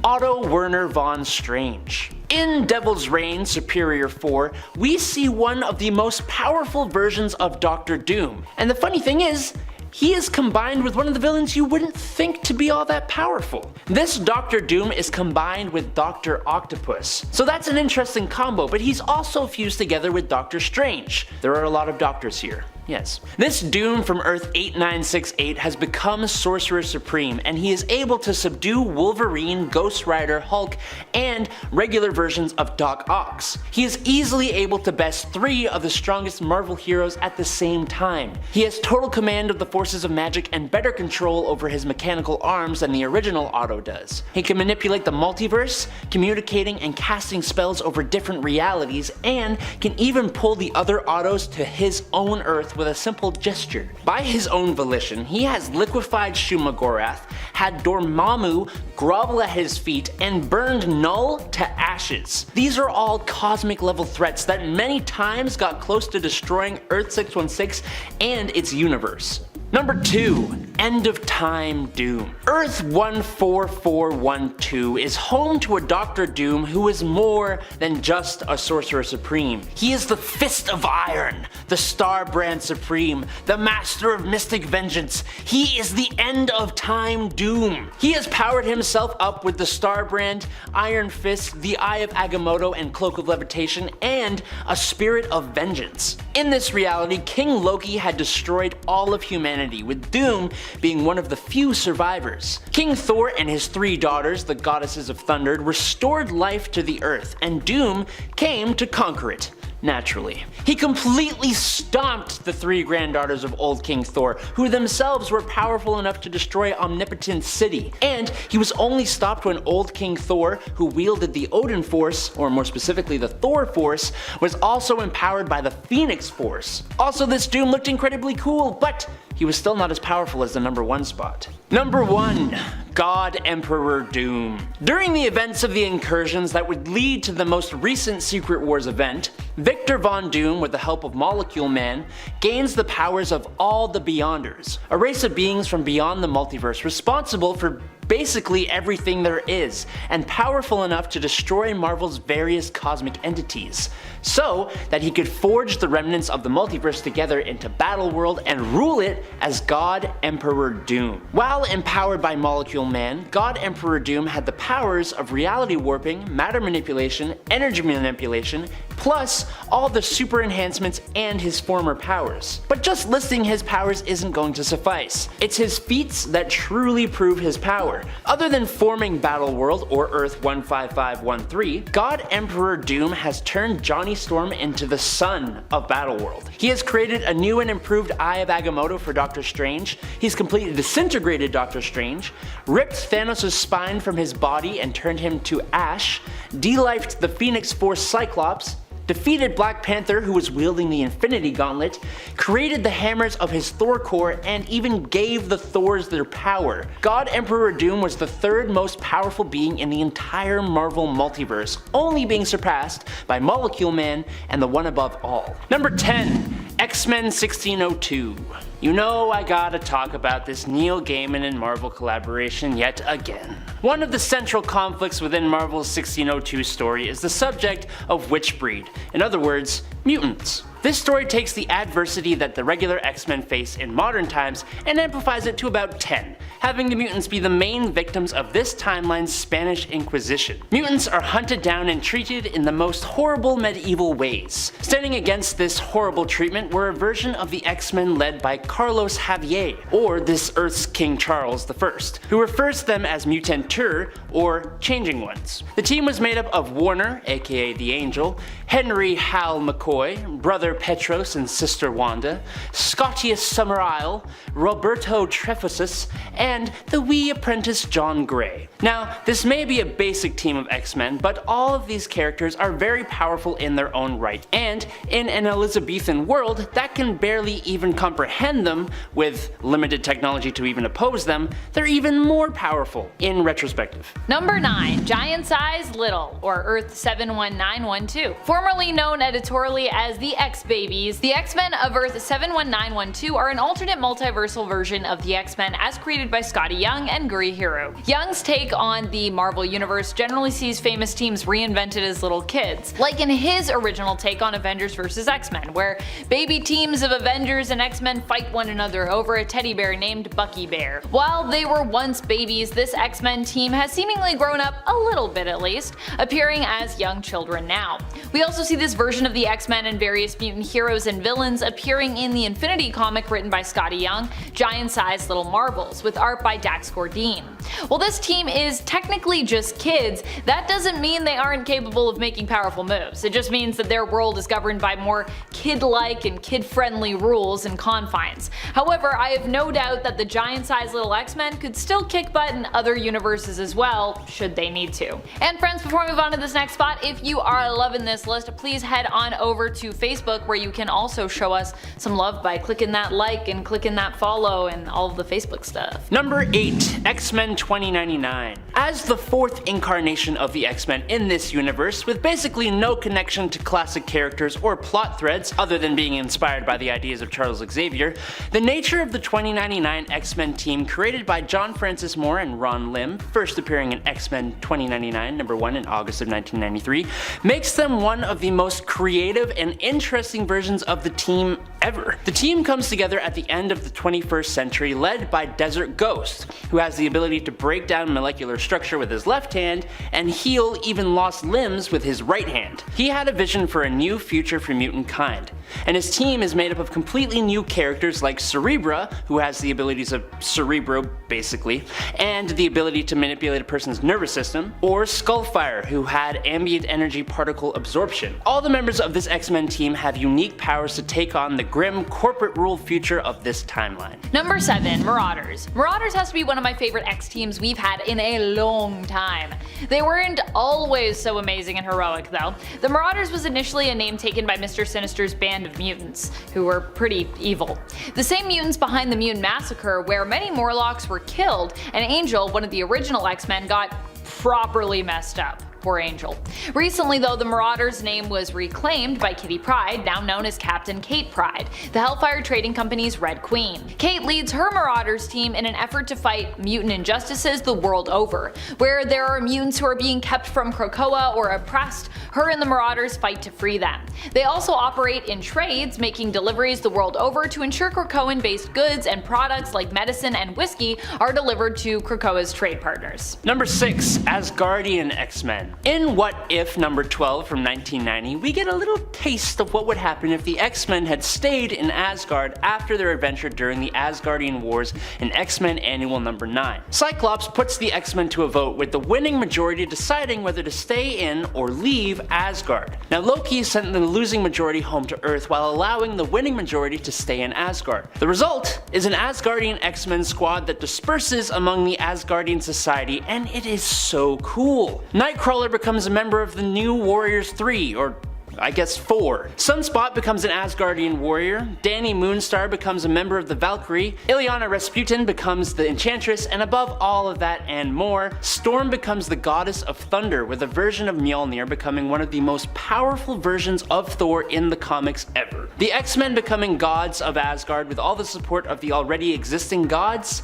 Otto Werner von Strange. In Devil's Reign Superior 4, we see one of the most powerful versions of Dr. Doom. And the funny thing is, he is combined with one of the villains you wouldn't think to be all that powerful. This Dr. Doom is combined with Dr. Octopus. So that's an interesting combo, but he's also fused together with Dr. Strange. There are a lot of doctors here. Yes. This Doom from Earth 8968 has become Sorcerer Supreme, and he is able to subdue Wolverine, Ghost Rider, Hulk, and regular versions of Doc Ock. He is easily able to best 3 of the strongest Marvel heroes at the same time. He has total command of the forces of magic and better control over his mechanical arms than the original Otto does. He can manipulate the multiverse, communicating and casting spells over different realities, and can even pull the other Ottos to his own Earth with a simple gesture. By his own volition, he has liquefied Shumagorath, had Dormammu grovel at his feet, and burned Null to ashes. These are all cosmic level threats that many times got close to destroying Earth 616 and its universe. Number 2. End of Time Doom. Earth 14412 is home to a Doctor Doom who is more than just a Sorcerer Supreme. He is the Fist of Iron, the Starbrand Supreme, the Master of Mystic Vengeance. He is the End of Time Doom. He has powered himself up with the Starbrand, Iron Fist, the Eye of Agamotto and Cloak of Levitation, and a Spirit of Vengeance. In this reality, King Loki had destroyed all of humanity, with Doom being one of the few survivors. King Thor and his 3 daughters, the Goddesses of Thunder, restored life to the earth, and Doom came to conquer it. Naturally. He completely stomped the 3 granddaughters of old King Thor, who themselves were powerful enough to destroy Omnipotence City. And he was only stopped when old King Thor, who wielded the Odin Force, or more specifically the Thor Force, was also empowered by the Phoenix Force. Also, this Doom looked incredibly cool, but he was still not as powerful as the number 1 spot. Number 1. God Emperor Doom. During the events of the incursions that would lead to the most recent Secret Wars event, Victor Von Doom, with the help of Molecule Man, gains the powers of all the Beyonders, a race of beings from beyond the multiverse responsible for basically everything there is, and powerful enough to destroy Marvel's various cosmic entities, so that he could forge the remnants of the multiverse together into Battleworld and rule it as God Emperor Doom. While empowered by Molecule Man, God Emperor Doom had the powers of reality warping, matter manipulation, energy manipulation, plus all the super enhancements and his former powers. But just listing his powers isn't going to suffice. It's his feats that truly prove his power. Other than forming Battleworld or Earth 15513, God Emperor Doom has turned Johnny Storm into the son of Battleworld. He has created a new and improved Eye of Agamotto for Doctor Strange, he's completely disintegrated Doctor Strange, ripped Thanos' spine from his body and turned him to ash, de-lifed the Phoenix Force Cyclops, defeated Black Panther, who was wielding the Infinity Gauntlet, created the hammers of his Thor core, and even gave the Thors their power. God Emperor Doom was the 3rd most powerful being in the entire Marvel multiverse, only being surpassed by Molecule Man and the one above all. Number 10. X-Men 1602. You know I gotta talk about this Neil Gaiman and Marvel collaboration yet again. One of the central conflicts within Marvel's 1602 story is the subject of Witchbreed, in other words, mutants. This story takes the adversity that the regular X-Men face in modern times and amplifies it to about 10, having the mutants be the main victims of this timeline's Spanish Inquisition. Mutants are hunted down and treated in the most horrible medieval ways. Standing against this horrible treatment were a version of the X-Men led by Carlos Javier, or this Earth's King Charles I, who refers to them as Mutantur, or Changing Ones. The team was made up of Warner, aka the Angel, Henry Hal McCoy, Brother Petros and Sister Wanda, Scotius Summerisle, Roberto Trefusis, and the wee apprentice John Grey. Now, this may be a basic team of X-Men, but all of these characters are very powerful in their own right, and in an Elizabethan world that can barely even comprehend them, with limited technology to even oppose them, they're even more powerful in retrospective. Number 9. Giant Size Little, or Earth 71912. Formerly known editorially as the X-Babies, the X-Men of Earth 71912 are an alternate multiversal version of the X-Men as created by Scotty Young and Guri Hiro. Young's take on the Marvel Universe generally sees famous teams reinvented as little kids, like in his original take on Avengers vs. X-Men, where baby teams of Avengers and X-Men fight one another over a teddy bear named Bucky Bear. While they were once babies, this X-Men team has seemingly grown up a little bit at least, appearing as young children now. We also see this version of the X-Men and various mutant heroes and villains appearing in the Infinity comic written by Scotty Young, Giant Size Little Marvels, with art by Dax Gordine. While this team is technically just kids, that doesn't mean they aren't capable of making powerful moves. It just means that their world is governed by more kid-like and kid-friendly rules and confines. However, I have no doubt that the giant-sized little X-Men could still kick butt in other universes as well, should they need to. And friends, before we move on to this next spot, if you are loving this list, please head on over to Facebook Facebook, where you can also show us some love by clicking that like and clicking that follow and all of the Facebook stuff. Number 8. X-Men 2099. As the 4th incarnation of the X-Men in this universe, with basically no connection to classic characters or plot threads other than being inspired by the ideas of Charles Xavier, the nature of the 2099 X-Men team created by John Francis Moore and Ron Lim, first appearing in X-Men 2099 #1 in August of 1993, makes them one of the most creative and interesting versions of the team ever. The team comes together at the end of the 21st century, led by Desert Ghost, who has the ability to break down molecular structure with his left hand and heal even lost limbs with his right hand. He had a vision for a new future for mutant kind, and his team is made up of completely new characters like Cerebra, who has the abilities of Cerebro basically, and the ability to manipulate a person's nervous system, or Skullfire, who had ambient energy particle absorption. All the members of this X-Men team have unique powers to take on the grim corporate rule future of this timeline. Number 7. Marauders. Marauders has to be one of my favorite X teams we've had in a long time. They weren't always so amazing and heroic though. The Marauders was initially a name taken by Mr. Sinister's band of mutants, who were pretty evil. The same mutants behind the Mutant Massacre, where many Morlocks were killed, and Angel, one of the original X-Men, got properly messed up. Poor Angel. Recently though, the Marauders' name was reclaimed by Kitty Pryde, now known as Captain Kate Pryde, the Hellfire Trading Company's Red Queen. Kate leads her Marauders team in an effort to fight mutant injustices the world over. Where there are mutants who are being kept from Krakoa or oppressed, her and the Marauders fight to free them. They also operate in trades, making deliveries the world over to ensure Krakoan-based goods and products like medicine and whiskey are delivered to Krakoa's trade partners. Number 6. Asgardian X-Men. In What If number 12 from 1990, we get a little taste of what would happen if the X-Men had stayed in Asgard after their adventure during the Asgardian Wars in X-Men Annual number 9. Cyclops puts the X-Men to a vote, with the winning majority deciding whether to stay in or leave Asgard. Now Loki sent the losing majority home to Earth while allowing the winning majority to stay in Asgard. The result is an Asgardian X-Men squad that disperses among the Asgardian society, and it is so cool. Nightcrawler becomes a member of the New Warriors 3, or I guess 4. Sunspot becomes an Asgardian warrior, Danny Moonstar becomes a member of the Valkyrie, Ilyana Rasputin becomes the Enchantress, and above all of that and more, Storm becomes the goddess of thunder, with a version of Mjolnir becoming one of the most powerful versions of Thor in the comics ever. The X-Men becoming gods of Asgard with all the support of the already existing gods?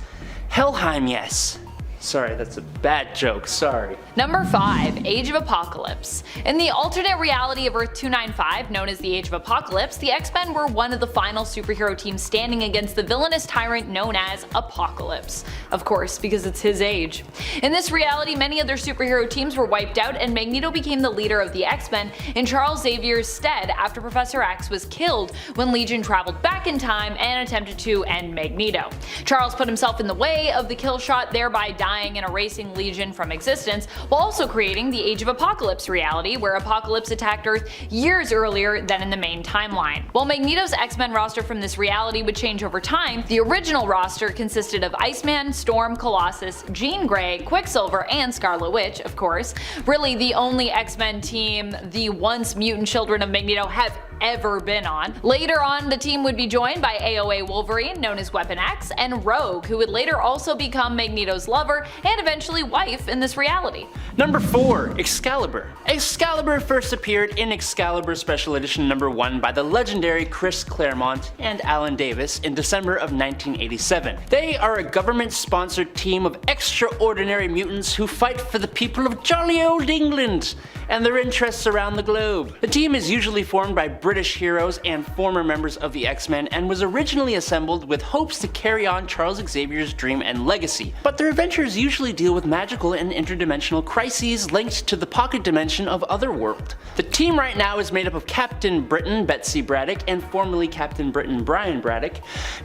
Helheim, yes. Sorry, that's a bad joke, sorry. Number 5. Age of Apocalypse. In the alternate reality of Earth 295, known as the Age of Apocalypse, the X-Men were one of the final superhero teams standing against the villainous tyrant known as Apocalypse. Of course, because it's his age. In this reality, many other superhero teams were wiped out, and Magneto became the leader of the X-Men in Charles Xavier's stead after Professor X was killed when Legion traveled back in time and attempted to end Magneto. Charles put himself in the way of the kill shot, thereby dying and erasing Legion from existence, while also creating the Age of Apocalypse reality, where Apocalypse attacked Earth years earlier than in the main timeline. While Magneto's X-Men roster from this reality would change over time, the original roster consisted of Iceman, Storm, Colossus, Jean Grey, Quicksilver, and Scarlet Witch, of course. Really the only X-Men team the once mutant children of Magneto have ever been on. Later on, the team would be joined by AOA Wolverine, known as Weapon X, and Rogue, who would later also become Magneto's lover and eventually wife in this reality. Number 4. Excalibur. Excalibur first appeared in Excalibur Special Edition number 1 by the legendary Chris Claremont and Alan Davis in December of 1987. They are a government-sponsored team of extraordinary mutants who fight for the people of jolly old England and their interests around the globe. The team is usually formed by British heroes and former members of the X-Men, and was originally assembled with hopes to carry on Charles Xavier's dream and legacy, but their adventures usually deal with magical and interdimensional crises linked to the pocket dimension of Otherworld. The team right now is made up of Captain Britain Betsy Braddock and formerly Captain Britain Brian Braddock,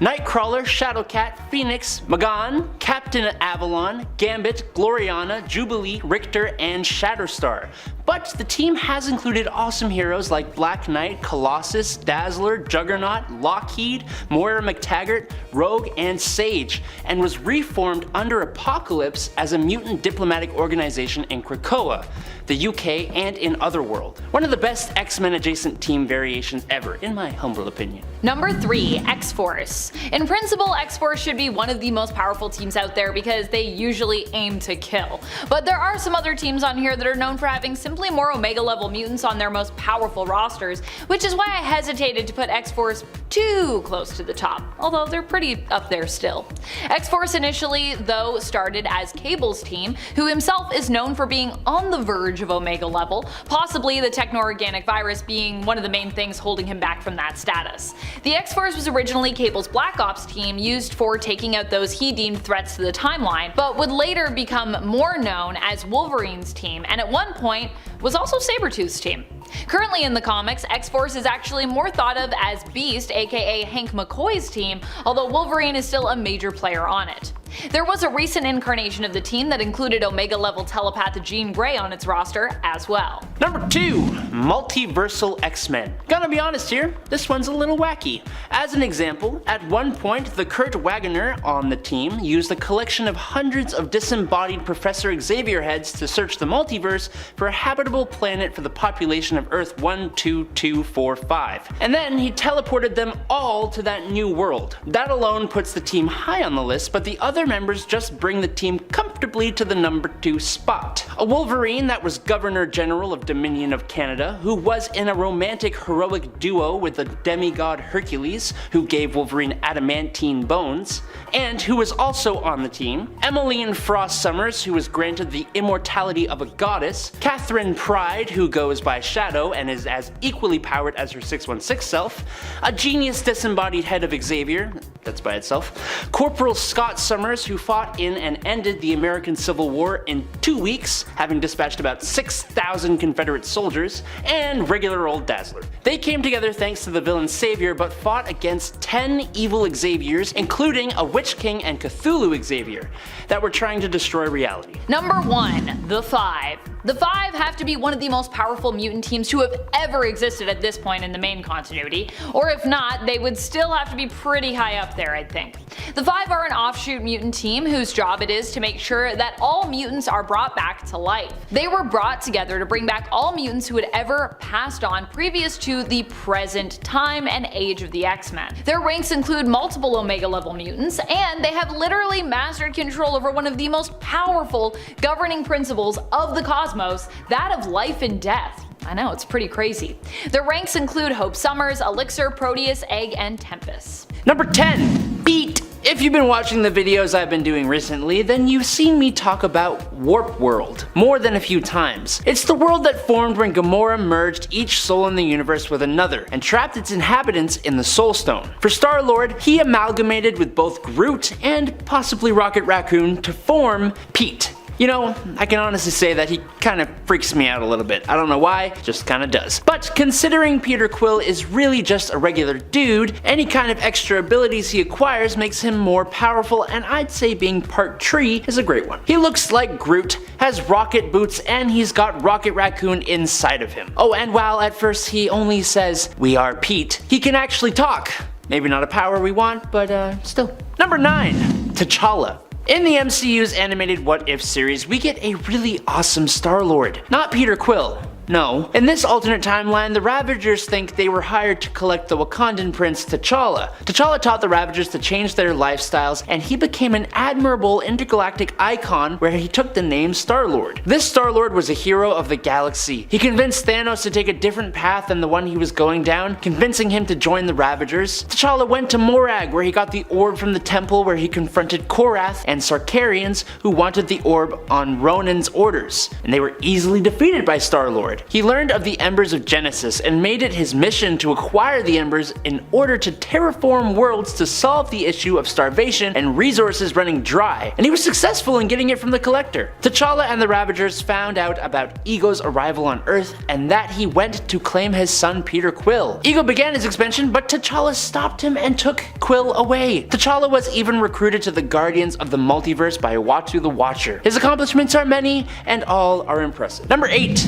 Nightcrawler, Shadowcat, Phoenix, Magan, Captain Avalon, Gambit, Gloriana, Jubilee, Richter, and Shatterstar. But the team has included awesome heroes like Black Knight, Colossus, Dazzler, Juggernaut, Lockheed, Moira McTaggart, Rogue, and Sage, and was reformed under Apocalypse as a mutant diplomatic organization in Krakoa. the UK, and in Otherworld. One of the best X-Men adjacent team variations ever, in my humble opinion. Number 3. X-Force. In principle, X-Force should be one of the most powerful teams out there because they usually aim to kill. But there are some other teams on here that are known for having simply more Omega level mutants on their most powerful rosters, which is why I hesitated to put X-Force too close to the top, although they're pretty up there still. X-Force initially, though, started as Cable's team, who himself is known for being on the verge of Omega level, possibly the techno-organic virus being one of the main things holding him back from that status. The X-Force was originally Cable's Black Ops team, used for taking out those he deemed threats to the timeline, but would later become more known as Wolverine's team, and at one point was also Sabretooth's team. Currently in the comics, X-Force is actually more thought of as Beast, aka Hank McCoy's team, although Wolverine is still a major player on it. There was a recent incarnation of the team that included Omega level telepath Jean Grey on its roster as well. Number 2. Multiversal X-Men. Gonna be honest here, this one's a little wacky. As an example, at one point the Kurt Wagoner on the team used a collection of hundreds of disembodied Professor Xavier heads to search the multiverse for a habitable planet for the population of Earth 12245. And then he teleported them all to that new world. That alone puts the team high on the list, but the other members just bring the team comfortably to the number 2 spot. A Wolverine that was Governor General of Dominion of Canada, who was in a romantic heroic duo with the demigod Hercules, who gave Wolverine adamantine bones, and who was also on the team. Emmeline Frost Summers, who was granted the immortality of a goddess. Catherine Pride, who goes by Shadow and is as equally powered as her 616 self. A genius disembodied head of Xavier, that's by itself. Corporal Scott Summers, who fought in and ended the American Civil War in 2 weeks, having dispatched about 6,000 Confederate soldiers, and regular old Dazzler. They came together thanks to the villain Savior, but fought against 10 evil Xaviers, including a Witch King and Cthulhu Xavier, that were trying to destroy reality. Number 1. The Five. The Five have to be one of the most powerful mutant teams to have ever existed at this point in the main continuity, or if not, they would still have to be pretty high up there, I'd think. The Five are an offshoot mutant team whose job it is to make sure that all mutants are brought back to life. They were brought together to bring back all mutants who had ever passed on previous to the present time and age of the X-Men. Their ranks include multiple Omega level mutants, and they have literally mastered control over one of the most powerful governing principles of the cosmos, that of life and death. I know, it's pretty crazy. Their ranks include Hope Summers, Elixir, Proteus, Egg, and Tempest. Number 10. Beat. If you've been watching the videos I've been doing recently, then you've seen me talk about Warp World more than a few times. It's the world that formed when Gamora merged each soul in the universe with another and trapped its inhabitants in the Soul Stone. For Star-Lord, he amalgamated with both Groot and possibly Rocket Raccoon to form Pete. You know, I can honestly say that he kind of freaks me out a little bit. I don't know why, just kind of does. But considering Peter Quill is really just a regular dude, any kind of extra abilities he acquires makes him more powerful, and I'd say being part tree is a great one. He looks like Groot, has rocket boots, and he's got Rocket Raccoon inside of him. Oh, and while at first he only says, "We are Pete," he can actually talk. Maybe not a power we want, but still. Number 9. T'Challa. In the MCU's animated What If series, we get a really awesome Star-Lord. Not Peter Quill. No. In this alternate timeline, the Ravagers think they were hired to collect the Wakandan prince T'Challa. T'Challa taught the Ravagers to change their lifestyles, and he became an admirable intergalactic icon where he took the name Star-Lord. This Star-Lord was a hero of the galaxy. He convinced Thanos to take a different path than the one he was going down, convincing him to join the Ravagers. T'Challa went to Morag, where he got the orb from the temple, where he confronted Korath and Sarkarians, who wanted the orb on Ronan's orders, and they were easily defeated by Star-Lord. He learned of the Embers of Genesis and made it his mission to acquire the Embers in order to terraform worlds to solve the issue of starvation and resources running dry, and he was successful in getting it from the Collector. T'Challa and the Ravagers found out about Ego's arrival on Earth and that he went to claim his son Peter Quill. Ego began his expansion, but T'Challa stopped him and took Quill away. T'Challa was even recruited to the Guardians of the Multiverse by Uatu the Watcher. His accomplishments are many, and all are impressive. Number 8.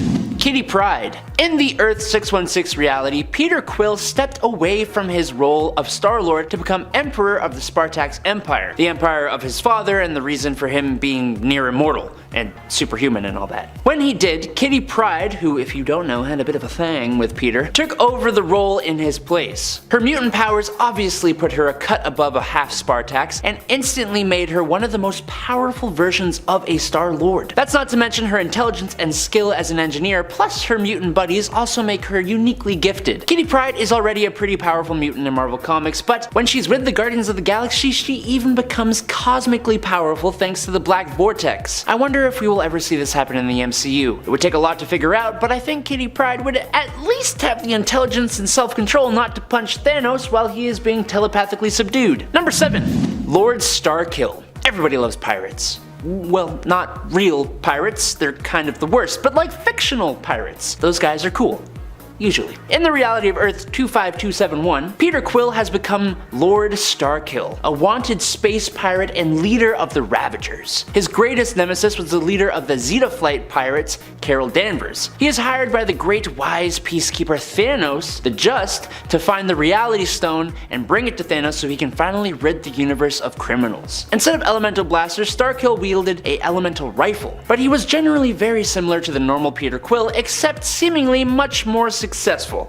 Kitty Pryde. In the Earth 616 reality, Peter Quill stepped away from his role of Star-Lord to become Emperor of the Spartax Empire, the empire of his father and the reason for him being near immortal and superhuman and all that. When he did, Kitty Pryde, who if you don't know had a bit of a thing with Peter, took over the role in his place. Her mutant powers obviously put her a cut above a half Spartax and instantly made her one of the most powerful versions of a Star-Lord. That's not to mention her intelligence and skill as an engineer, plus her mutant buddies also make her uniquely gifted. Kitty Pryde is already a pretty powerful mutant in Marvel Comics, but when she's with the Guardians of the Galaxy, she even becomes cosmically powerful thanks to the Black Vortex. I wonder if we will ever see this happen in the MCU. It would take a lot to figure out, but I think Kitty Pryde would at least have the intelligence and self-control not to punch Thanos while he is being telepathically subdued. Number 7. Lord Starkill. Everybody loves pirates. Well, not real pirates, they're kind of the worst, but like fictional pirates. Those guys are cool. Usually. In the reality of Earth 25271, Peter Quill has become Lord Starkill, a wanted space pirate and leader of the Ravagers. His greatest nemesis was the leader of the Zeta Flight pirates, Carol Danvers. He is hired by the great wise peacekeeper Thanos, the Just, to find the Reality Stone and bring it to Thanos so he can finally rid the universe of criminals. Instead of elemental blasters, Starkill wielded a elemental rifle, but he was generally very similar to the normal Peter Quill, except seemingly much more successful.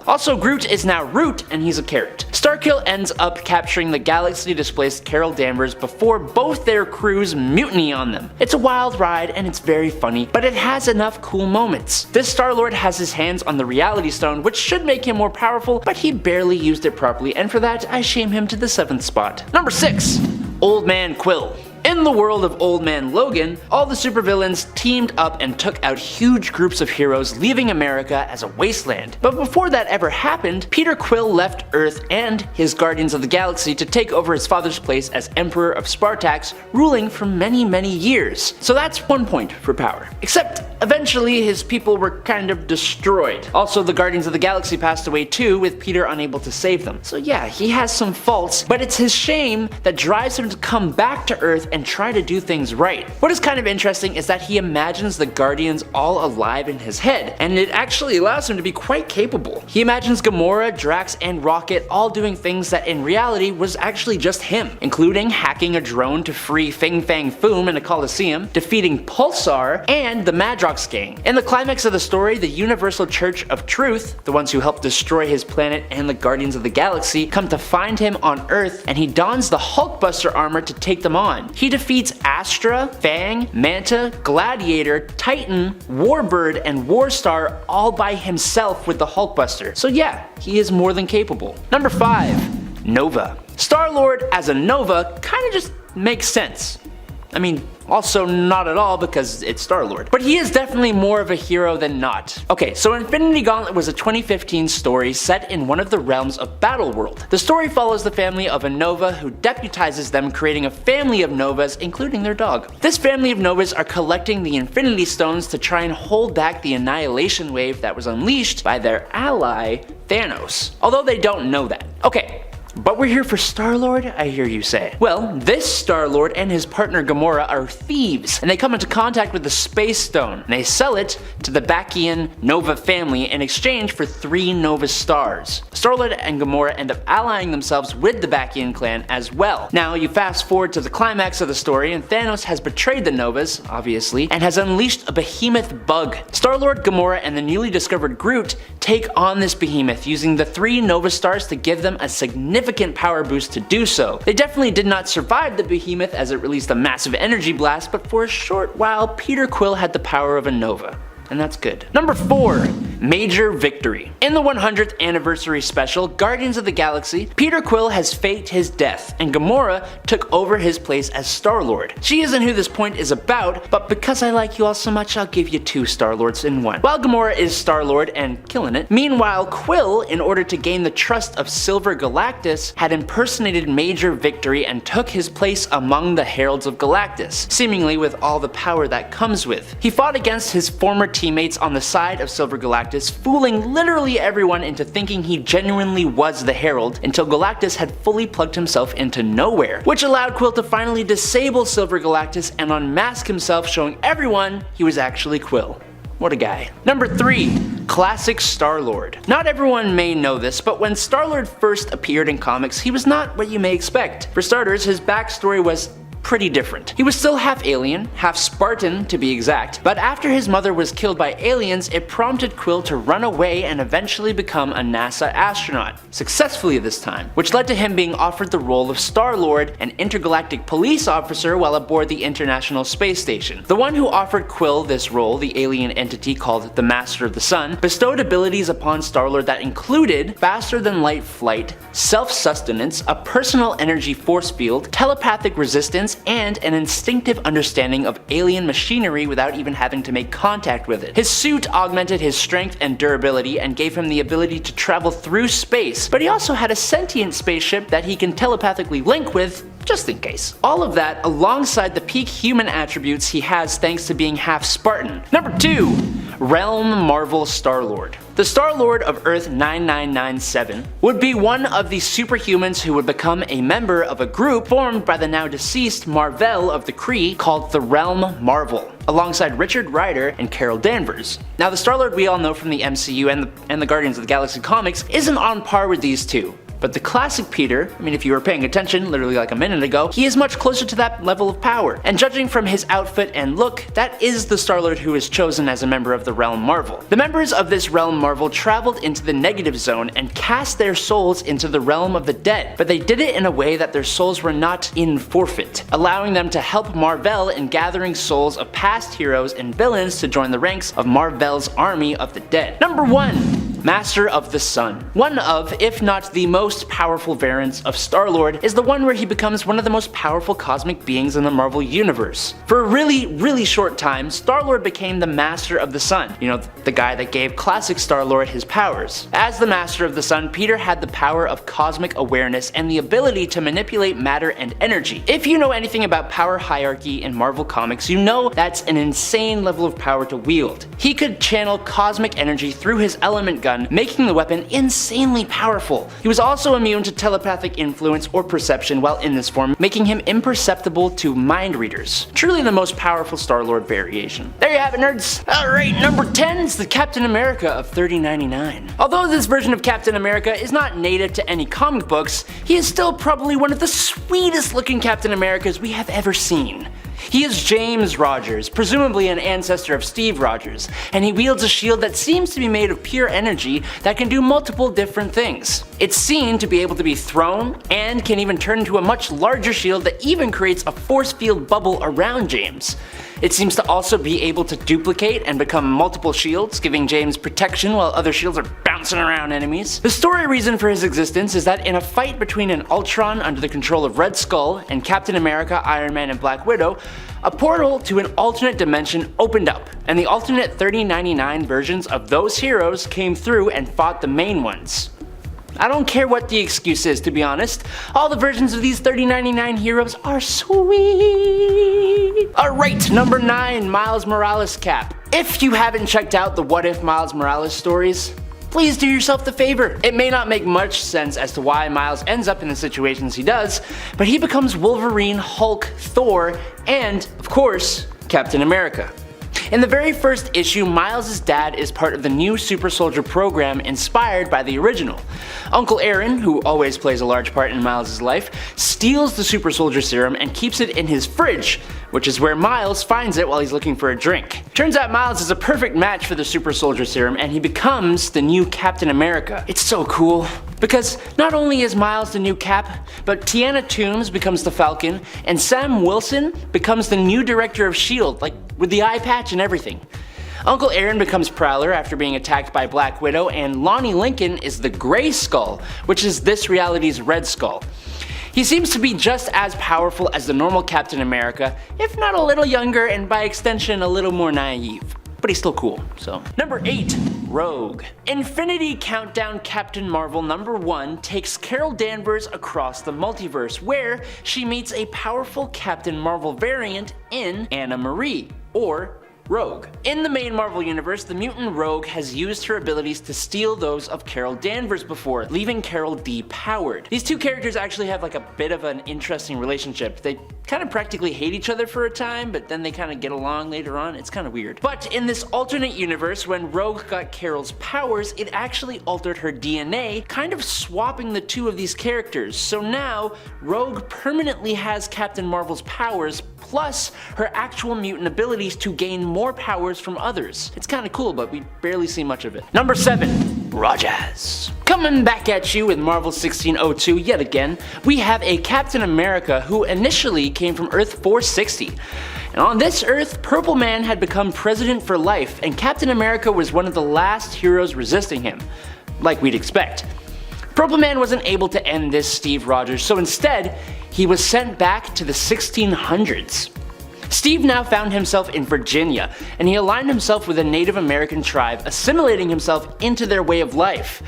Also, Groot is now Root and he's a carrot. Starkill ends up capturing the galaxy-displaced Carol Danvers before both their crews mutiny on them. It's a wild ride and it's very funny, but it has enough cool moments. This Star-Lord has his hands on the Reality Stone, which should make him more powerful, but he barely used it properly, and for that I shame him to the 7th spot. Number 6. Old Man Quill. In the world of Old Man Logan, all the supervillains teamed up and took out huge groups of heroes, leaving America as a wasteland. But before that ever happened, Peter Quill left Earth and his Guardians of the Galaxy to take over his father's place as Emperor of Spartax, ruling for many years. So that's 1 point for power. Except, eventually his people were kind of destroyed. Also, the Guardians of the Galaxy passed away too, with Peter unable to save them. So yeah, he has some faults, but it's his shame that drives him to come back to Earth and try to do things right. What is kind of interesting is that he imagines the Guardians all alive in his head, and it actually allows him to be quite capable. He imagines Gamora, Drax, and Rocket all doing things that in reality was actually just him, including hacking a drone to free Fin Fang Foom in a coliseum, defeating Pulsar, and the Madrox gang. In the climax of the story, the Universal Church of Truth, the ones who helped destroy his planet and the Guardians of the Galaxy, come to find him on Earth, and he dons the Hulkbuster armor to take them on. He defeats Astra, Fang, Manta, Gladiator, Titan, Warbird, and Warstar all by himself with the Hulkbuster. So yeah, he is more than capable. Number 5. Nova. Star-Lord as a Nova kinda just makes sense. I mean, also not at all because it's Star-Lord. But he is definitely more of a hero than not. Okay, so Infinity Gauntlet was a 2015 story set in one of the realms of Battleworld. The story follows the family of a Nova who deputizes them, creating a family of Novas, including their dog. This family of Novas are collecting the Infinity Stones to try and hold back the annihilation wave that was unleashed by their ally, Thanos. Although they don't know that. Okay. But we're here for Star-Lord, I hear you say. Well, this Star-Lord and his partner Gamora are thieves, and they come into contact with the Space Stone, and they sell it to the Bakian Nova family in exchange for 3 Nova stars. Star-Lord and Gamora end up allying themselves with the Bakian clan as well. Now, you fast forward to the climax of the story, and Thanos has betrayed the Novas, obviously, and has unleashed a behemoth bug. Star-Lord, Gamora, and the newly discovered Groot take on this behemoth, using the 3 Nova stars to give them a significant power boost to do so. They definitely did not survive the behemoth as it released a massive energy blast, but for a short while, Peter Quill had the power of a Nova. And that's good. Number 4. Major Victory. In the 100th anniversary special, Guardians of the Galaxy, Peter Quill has faked his death, and Gamora took over his place as Star-Lord. She isn't who this point is about, but because I like you all so much, I'll give you 2 Star-Lords in one. While Gamora is Star-Lord and killing it, meanwhile Quill, in order to gain the trust of Silver Galactus, had impersonated Major Victory and took his place among the Heralds of Galactus, seemingly with all the power that comes with. He fought against his former teammates on the side of Silver Galactus, fooling literally everyone into thinking he genuinely was the Herald until Galactus had fully plugged himself into nowhere, which allowed Quill to finally disable Silver Galactus and unmask himself, showing everyone he was actually Quill. What a guy. Number 3. Classic Star-Lord. Not everyone may know this, but when Star-Lord first appeared in comics, he was not what you may expect. For starters, his backstory was pretty different. He was still half alien, half Spartan to be exact, but after his mother was killed by aliens, it prompted Quill to run away and eventually become a NASA astronaut, successfully this time, which led to him being offered the role of Star-Lord, an intergalactic police officer while aboard the International Space Station. The one who offered Quill this role, the alien entity called the Master of the Sun, bestowed abilities upon Star-Lord that included faster-than-light flight, self-sustenance, a personal energy force field, telepathic resistance, and an instinctive understanding of alien machinery without even having to make contact with it. His suit augmented his strength and durability and gave him the ability to travel through space, but he also had a sentient spaceship that he can telepathically link with, just in case. All of that alongside the peak human attributes he has thanks to being half Spartan. Number 2. Realm Marvel Star-Lord. The Star-Lord of Earth 9997 would be one of the superhumans who would become a member of a group formed by the now deceased Mar-Vell of the Kree called the Realm Marvel, alongside Richard Rider and Carol Danvers. Now the Star-Lord we all know from the MCU and the Guardians of the Galaxy comics isn't on par with these two. But the classic Peter, if you were paying attention literally like a minute ago, he is much closer to that level of power. And judging from his outfit and look, that is the Star-Lord who is chosen as a member of the Realm Marvel. The members of this Realm Marvel traveled into the negative zone and cast their souls into the realm of the dead, but they did it in a way that their souls were not in forfeit, allowing them to help Mar-Vell in gathering souls of past heroes and villains to join the ranks of Mar-Vell's army of the dead. Number 1. Master of the Sun. One of, if not the most powerful variants of Star-Lord, is the one where he becomes one of the most powerful cosmic beings in the Marvel Universe. For a really short time, Star-Lord became the Master of the Sun, the guy that gave classic Star-Lord his powers. As the Master of the Sun, Peter had the power of cosmic awareness and the ability to manipulate matter and energy. If you know anything about power hierarchy in Marvel Comics, you know that's an insane level of power to wield. He could channel cosmic energy through his element gun, making the weapon insanely powerful. He was also immune to telepathic influence or perception while in this form, making him imperceptible to mind readers. Truly the most powerful Star-Lord variation. There you have it, nerds! Alright, number 10 is the Captain America of 3099. Although this version of Captain America is not native to any comic books, he is still probably one of the sweetest looking Captain Americas we have ever seen. He is James Rogers, presumably an ancestor of Steve Rogers, and he wields a shield that seems to be made of pure energy that can do multiple different things. It's seen to be able to be thrown, and can even turn into a much larger shield that even creates a force field bubble around James. It seems to also be able to duplicate and become multiple shields, giving James protection while other shields are bouncing around enemies. The story reason for his existence is that in a fight between an Ultron under the control of Red Skull and Captain America, Iron Man, and Black Widow, a portal to an alternate dimension opened up, and the alternate 3099 versions of those heroes came through and fought the main ones. I don't care what the excuse is, to be honest. All the versions of these 3099 heroes are sweet. Alright, number 9, Miles Morales Cap. If you haven't checked out the What If Miles Morales stories, please do yourself the favor. It may not make much sense as to why Miles ends up in the situations he does, but he becomes Wolverine, Hulk, Thor, and, of course, Captain America. In the very first issue, Miles' dad is part of the new Super Soldier program inspired by the original. Uncle Aaron, who always plays a large part in Miles' life, steals the Super Soldier serum and keeps it in his fridge, which is where Miles finds it while he's looking for a drink. Turns out Miles is a perfect match for the Super Soldier serum, and he becomes the new Captain America. It's so cool. Because not only is Miles the new Cap, but Tiana Toombs becomes the Falcon, and Sam Wilson becomes the new director of S.H.I.E.L.D., like with the eye patch and everything. Uncle Aaron becomes Prowler after being attacked by Black Widow, and Lonnie Lincoln is the Grey Skull, which is this reality's Red Skull. He seems to be just as powerful as the normal Captain America, if not a little younger and by extension a little more naive. But he's still cool, so. Number 8, Rogue. Infinity Countdown Captain Marvel #1 takes Carol Danvers across the multiverse, where she meets a powerful Captain Marvel variant in Anna Marie, or Rogue. In the main Marvel universe, the mutant Rogue has used her abilities to steal those of Carol Danvers before, leaving Carol depowered. These two characters actually have like a bit of an interesting relationship. They kind of practically hate each other for a time, but then they kind of get along later on. It's kind of weird. But in this alternate universe, when Rogue got Carol's powers, it actually altered her DNA, kind of swapping the two of these characters. So now, Rogue permanently has Captain Marvel's powers, plus her actual mutant abilities to gain more powers from others. It's kinda cool, but we barely see much of it. Number 7. Rogers. Coming back at you with Marvel 1602 yet again, we have a Captain America who initially came from Earth 460. And on this Earth, Purple Man had become president for life, and Captain America was one of the last heroes resisting him, like we'd expect. Purple Man wasn't able to end this Steve Rogers, so instead, he was sent back to the 1600s. Steve now found himself in Virginia, and he aligned himself with a Native American tribe, assimilating himself into their way of life.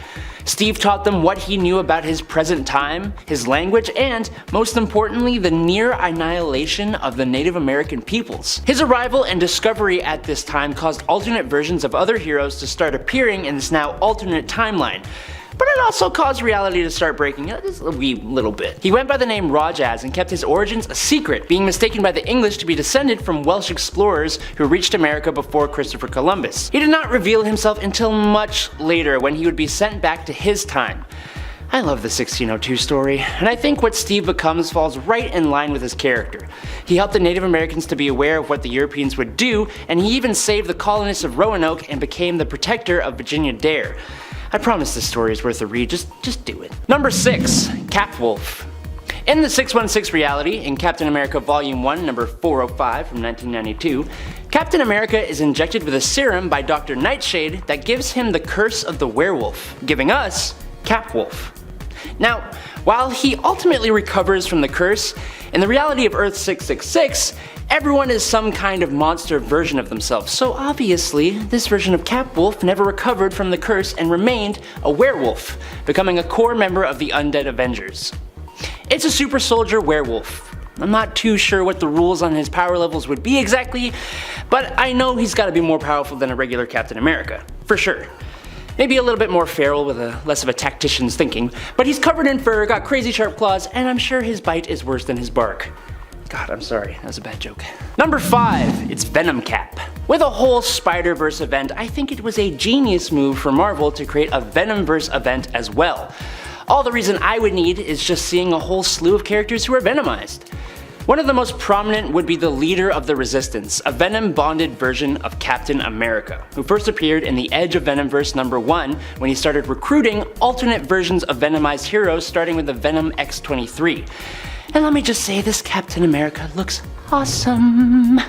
Steve taught them what he knew about his present time, his language, and, most importantly, the near annihilation of the Native American peoples. His arrival and discovery at this time caused alternate versions of other heroes to start appearing in this now alternate timeline. But it also caused reality to start breaking just a wee little bit. He went by the name Rogers and kept his origins a secret, being mistaken by the English to be descended from Welsh explorers who reached America before Christopher Columbus. He did not reveal himself until much later, when he would be sent back to his time. I love the 1602 story, and I think what Steve becomes falls right in line with his character. He helped the Native Americans to be aware of what the Europeans would do, and he even saved the colonists of Roanoke and became the protector of Virginia Dare. I promise this story is worth a read, just do it. Number 6. Cap Wolf. In the 616 reality, in Captain America Volume 1, number 405 from 1992, Captain America is injected with a serum by Dr. Nightshade that gives him the curse of the werewolf, giving us Cap Wolf. Now, while he ultimately recovers from the curse, in the reality of Earth 666, everyone is some kind of monster version of themselves, so obviously, this version of Cap Wolf never recovered from the curse and remained a werewolf, becoming a core member of the Undead Avengers. It's a super soldier werewolf. I'm not too sure what the rules on his power levels would be exactly, but I know he's gotta be more powerful than a regular Captain America, for sure. Maybe a little bit more feral with less of a tactician's thinking, but he's covered in fur, got crazy sharp claws, and I'm sure his bite is worse than his bark. God, I'm sorry, that was a bad joke. Number 5, it's Venom Cap. With a whole Spider-Verse event, I think it was a genius move for Marvel to create a Venomverse event as well. All the reason I would need is just seeing a whole slew of characters who are Venomized. One of the most prominent would be the leader of the Resistance, a Venom-bonded version of Captain America, who first appeared in the Edge of Venomverse number 1 when he started recruiting alternate versions of Venomized heroes, starting with the Venom X-23. And let me just say, this Captain America looks awesome.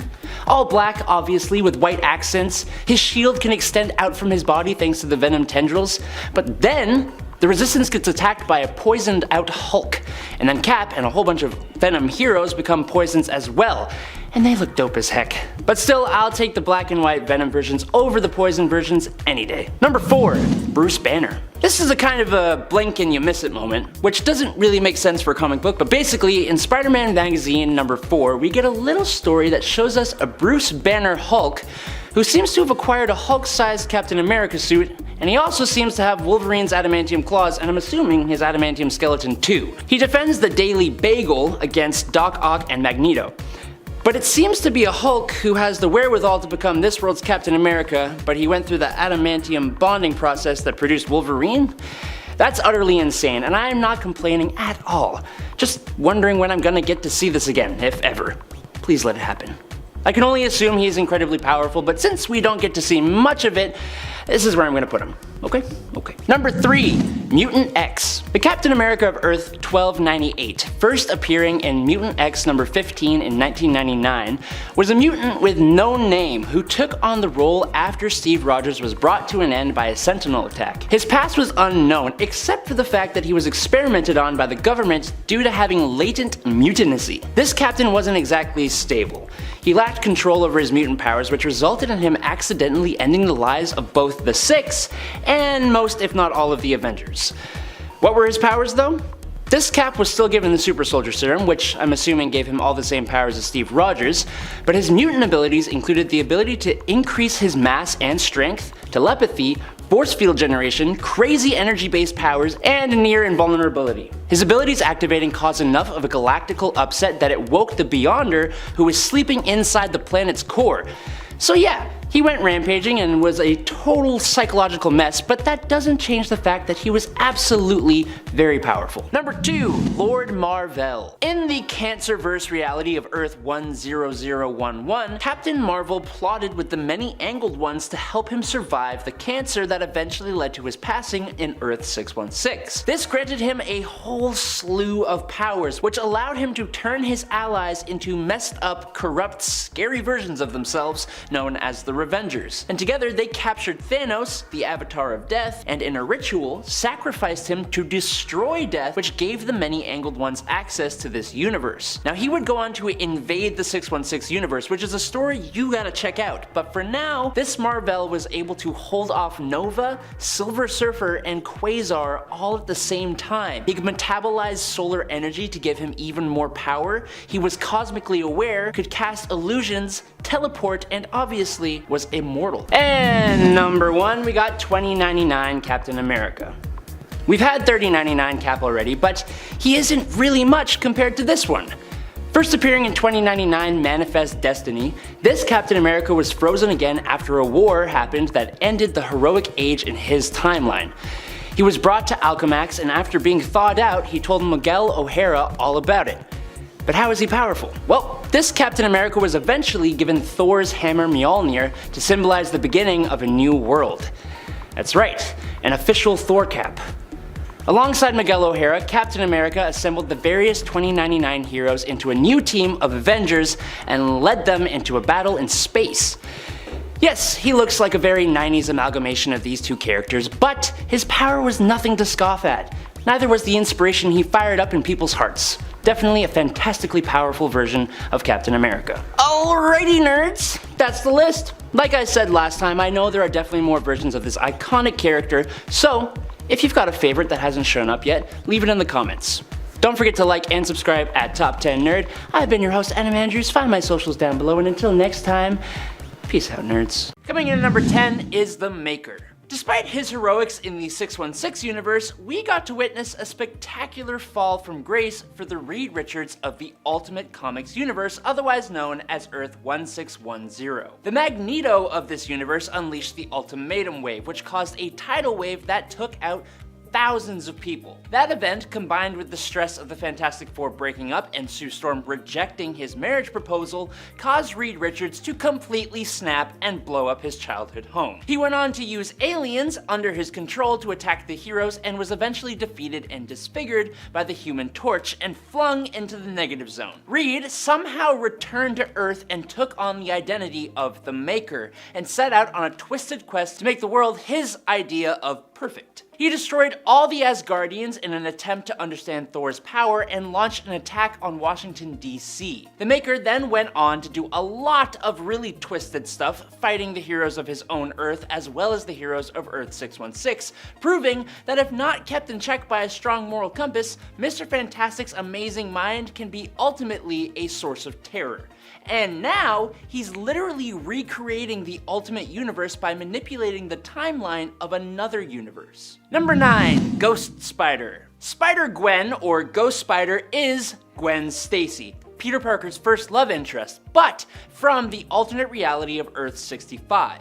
All black, obviously, with white accents. His shield can extend out from his body thanks to the Venom tendrils. But then, the Resistance gets attacked by a poisoned out Hulk. And then Cap and a whole bunch of Venom heroes become poisons as well. And they look dope as heck. But still, I'll take the black and white Venom versions over the poison versions any day. Number 4, Bruce Banner. This is a kind of a blink and you miss it moment, which doesn't really make sense for a comic book, but basically in Spider-Man Magazine number 4, we get a little story that shows us a Bruce Banner Hulk who seems to have acquired a Hulk-sized Captain America suit, and he also seems to have Wolverine's adamantium claws, and I'm assuming his adamantium skeleton too. He defends the Daily Bagel against Doc Ock and Magneto. But it seems to be a Hulk who has the wherewithal to become this world's Captain America, but he went through the adamantium bonding process that produced Wolverine? That's utterly insane, and I am not complaining at all. Just wondering when I'm gonna get to see this again, if ever. Please let it happen. I can only assume he's incredibly powerful, but since we don't get to see much of it, this is where I'm gonna put him. Okay? Okay. Number 3, Mutant X. The Captain America of Earth 1298, first appearing in Mutant X number 15 in 1999, was a mutant with no name who took on the role after Steve Rogers was brought to an end by a Sentinel attack. His past was unknown, except for the fact that he was experimented on by the government due to having latent mutanacy. This captain wasn't exactly stable. He lacked control over his mutant powers, which resulted in him accidentally ending the lives of both the Six and most, if not all, of the Avengers. What were his powers though? This Cap was still given the Super Soldier Serum, which I'm assuming gave him all the same powers as Steve Rogers, but his mutant abilities included the ability to increase his mass and strength, telepathy, force field generation, crazy energy-based powers, and near invulnerability. His abilities activating caused enough of a galactical upset that it woke the Beyonder, who was sleeping inside the planet's core. So yeah, he went rampaging and was a total psychological mess, but that doesn't change the fact that he was absolutely very powerful. Number 2, Lord Mar-Vell. In the Cancerverse reality of Earth 10011, Captain Marvel plotted with the many Angled Ones to help him survive the cancer that eventually led to his passing in Earth 616. This granted him a whole slew of powers, which allowed him to turn his allies into messed up, corrupt, scary versions of themselves known as the Revengers. And together they captured Thanos, the Avatar of Death, and in a ritual, sacrificed him to destroy Death, which gave the many Angled Ones access to this universe. Now he would go on to invade the 616 universe, which is a story you gotta check out, but for now, this Mar-Vell was able to hold off Nova, Silver Surfer, and Quasar all at the same time. He could metabolize solar energy to give him even more power, he was cosmically aware, could cast illusions, teleport, and obviously was immortal. And number 1, we got 2099 Captain America. We've had 3099 Cap already, but he isn't really much compared to this one. First appearing in 2099 Manifest Destiny, this Captain America was frozen again after a war happened that ended the heroic age in his timeline. He was brought to Alchemax, and after being thawed out, he told Miguel O'Hara all about it. But how is he powerful? Well, this Captain America was eventually given Thor's hammer Mjolnir to symbolize the beginning of a new world. That's right, an official Thor cap. Alongside Miguel O'Hara, Captain America assembled the various 2099 heroes into a new team of Avengers and led them into a battle in space. Yes, he looks like a very 90s amalgamation of these two characters, but his power was nothing to scoff at. Neither was the inspiration he fired up in people's hearts. Definitely a fantastically powerful version of Captain America. Alrighty nerds, that's the list. Like I said last time, I know there are definitely more versions of this iconic character, so if you've got a favorite that hasn't shown up yet, leave it in the comments. Don't forget to like and subscribe at Top 10 Nerd. I've been your host, Adam Andrews. Find my socials down below, and until next time, peace out, nerds. Coming in at number 10 is The Maker. Despite his heroics in the 616 universe, we got to witness a spectacular fall from grace for the Reed Richards of the Ultimate Comics universe, otherwise known as Earth 1610. The Magneto of this universe unleashed the Ultimatum Wave, which caused a tidal wave that took out thousands of people. That event, combined with the stress of the Fantastic Four breaking up and Sue Storm rejecting his marriage proposal, caused Reed Richards to completely snap and blow up his childhood home. He went on to use aliens under his control to attack the heroes and was eventually defeated and disfigured by the Human Torch and flung into the negative zone. Reed somehow returned to Earth and took on the identity of the Maker and set out on a twisted quest to make the world his idea of perfect. He destroyed all the Asgardians in an attempt to understand Thor's power and launched an attack on Washington, D.C. The Maker then went on to do a lot of really twisted stuff, fighting the heroes of his own Earth as well as the heroes of Earth 616, proving that if not kept in check by a strong moral compass, Mr. Fantastic's amazing mind can be ultimately a source of terror. And now, he's literally recreating the Ultimate Universe by manipulating the timeline of another universe. Number 9, Ghost Spider. Spider-Gwen, or Ghost Spider, is Gwen Stacy, Peter Parker's first love interest, but from the alternate reality of Earth 65.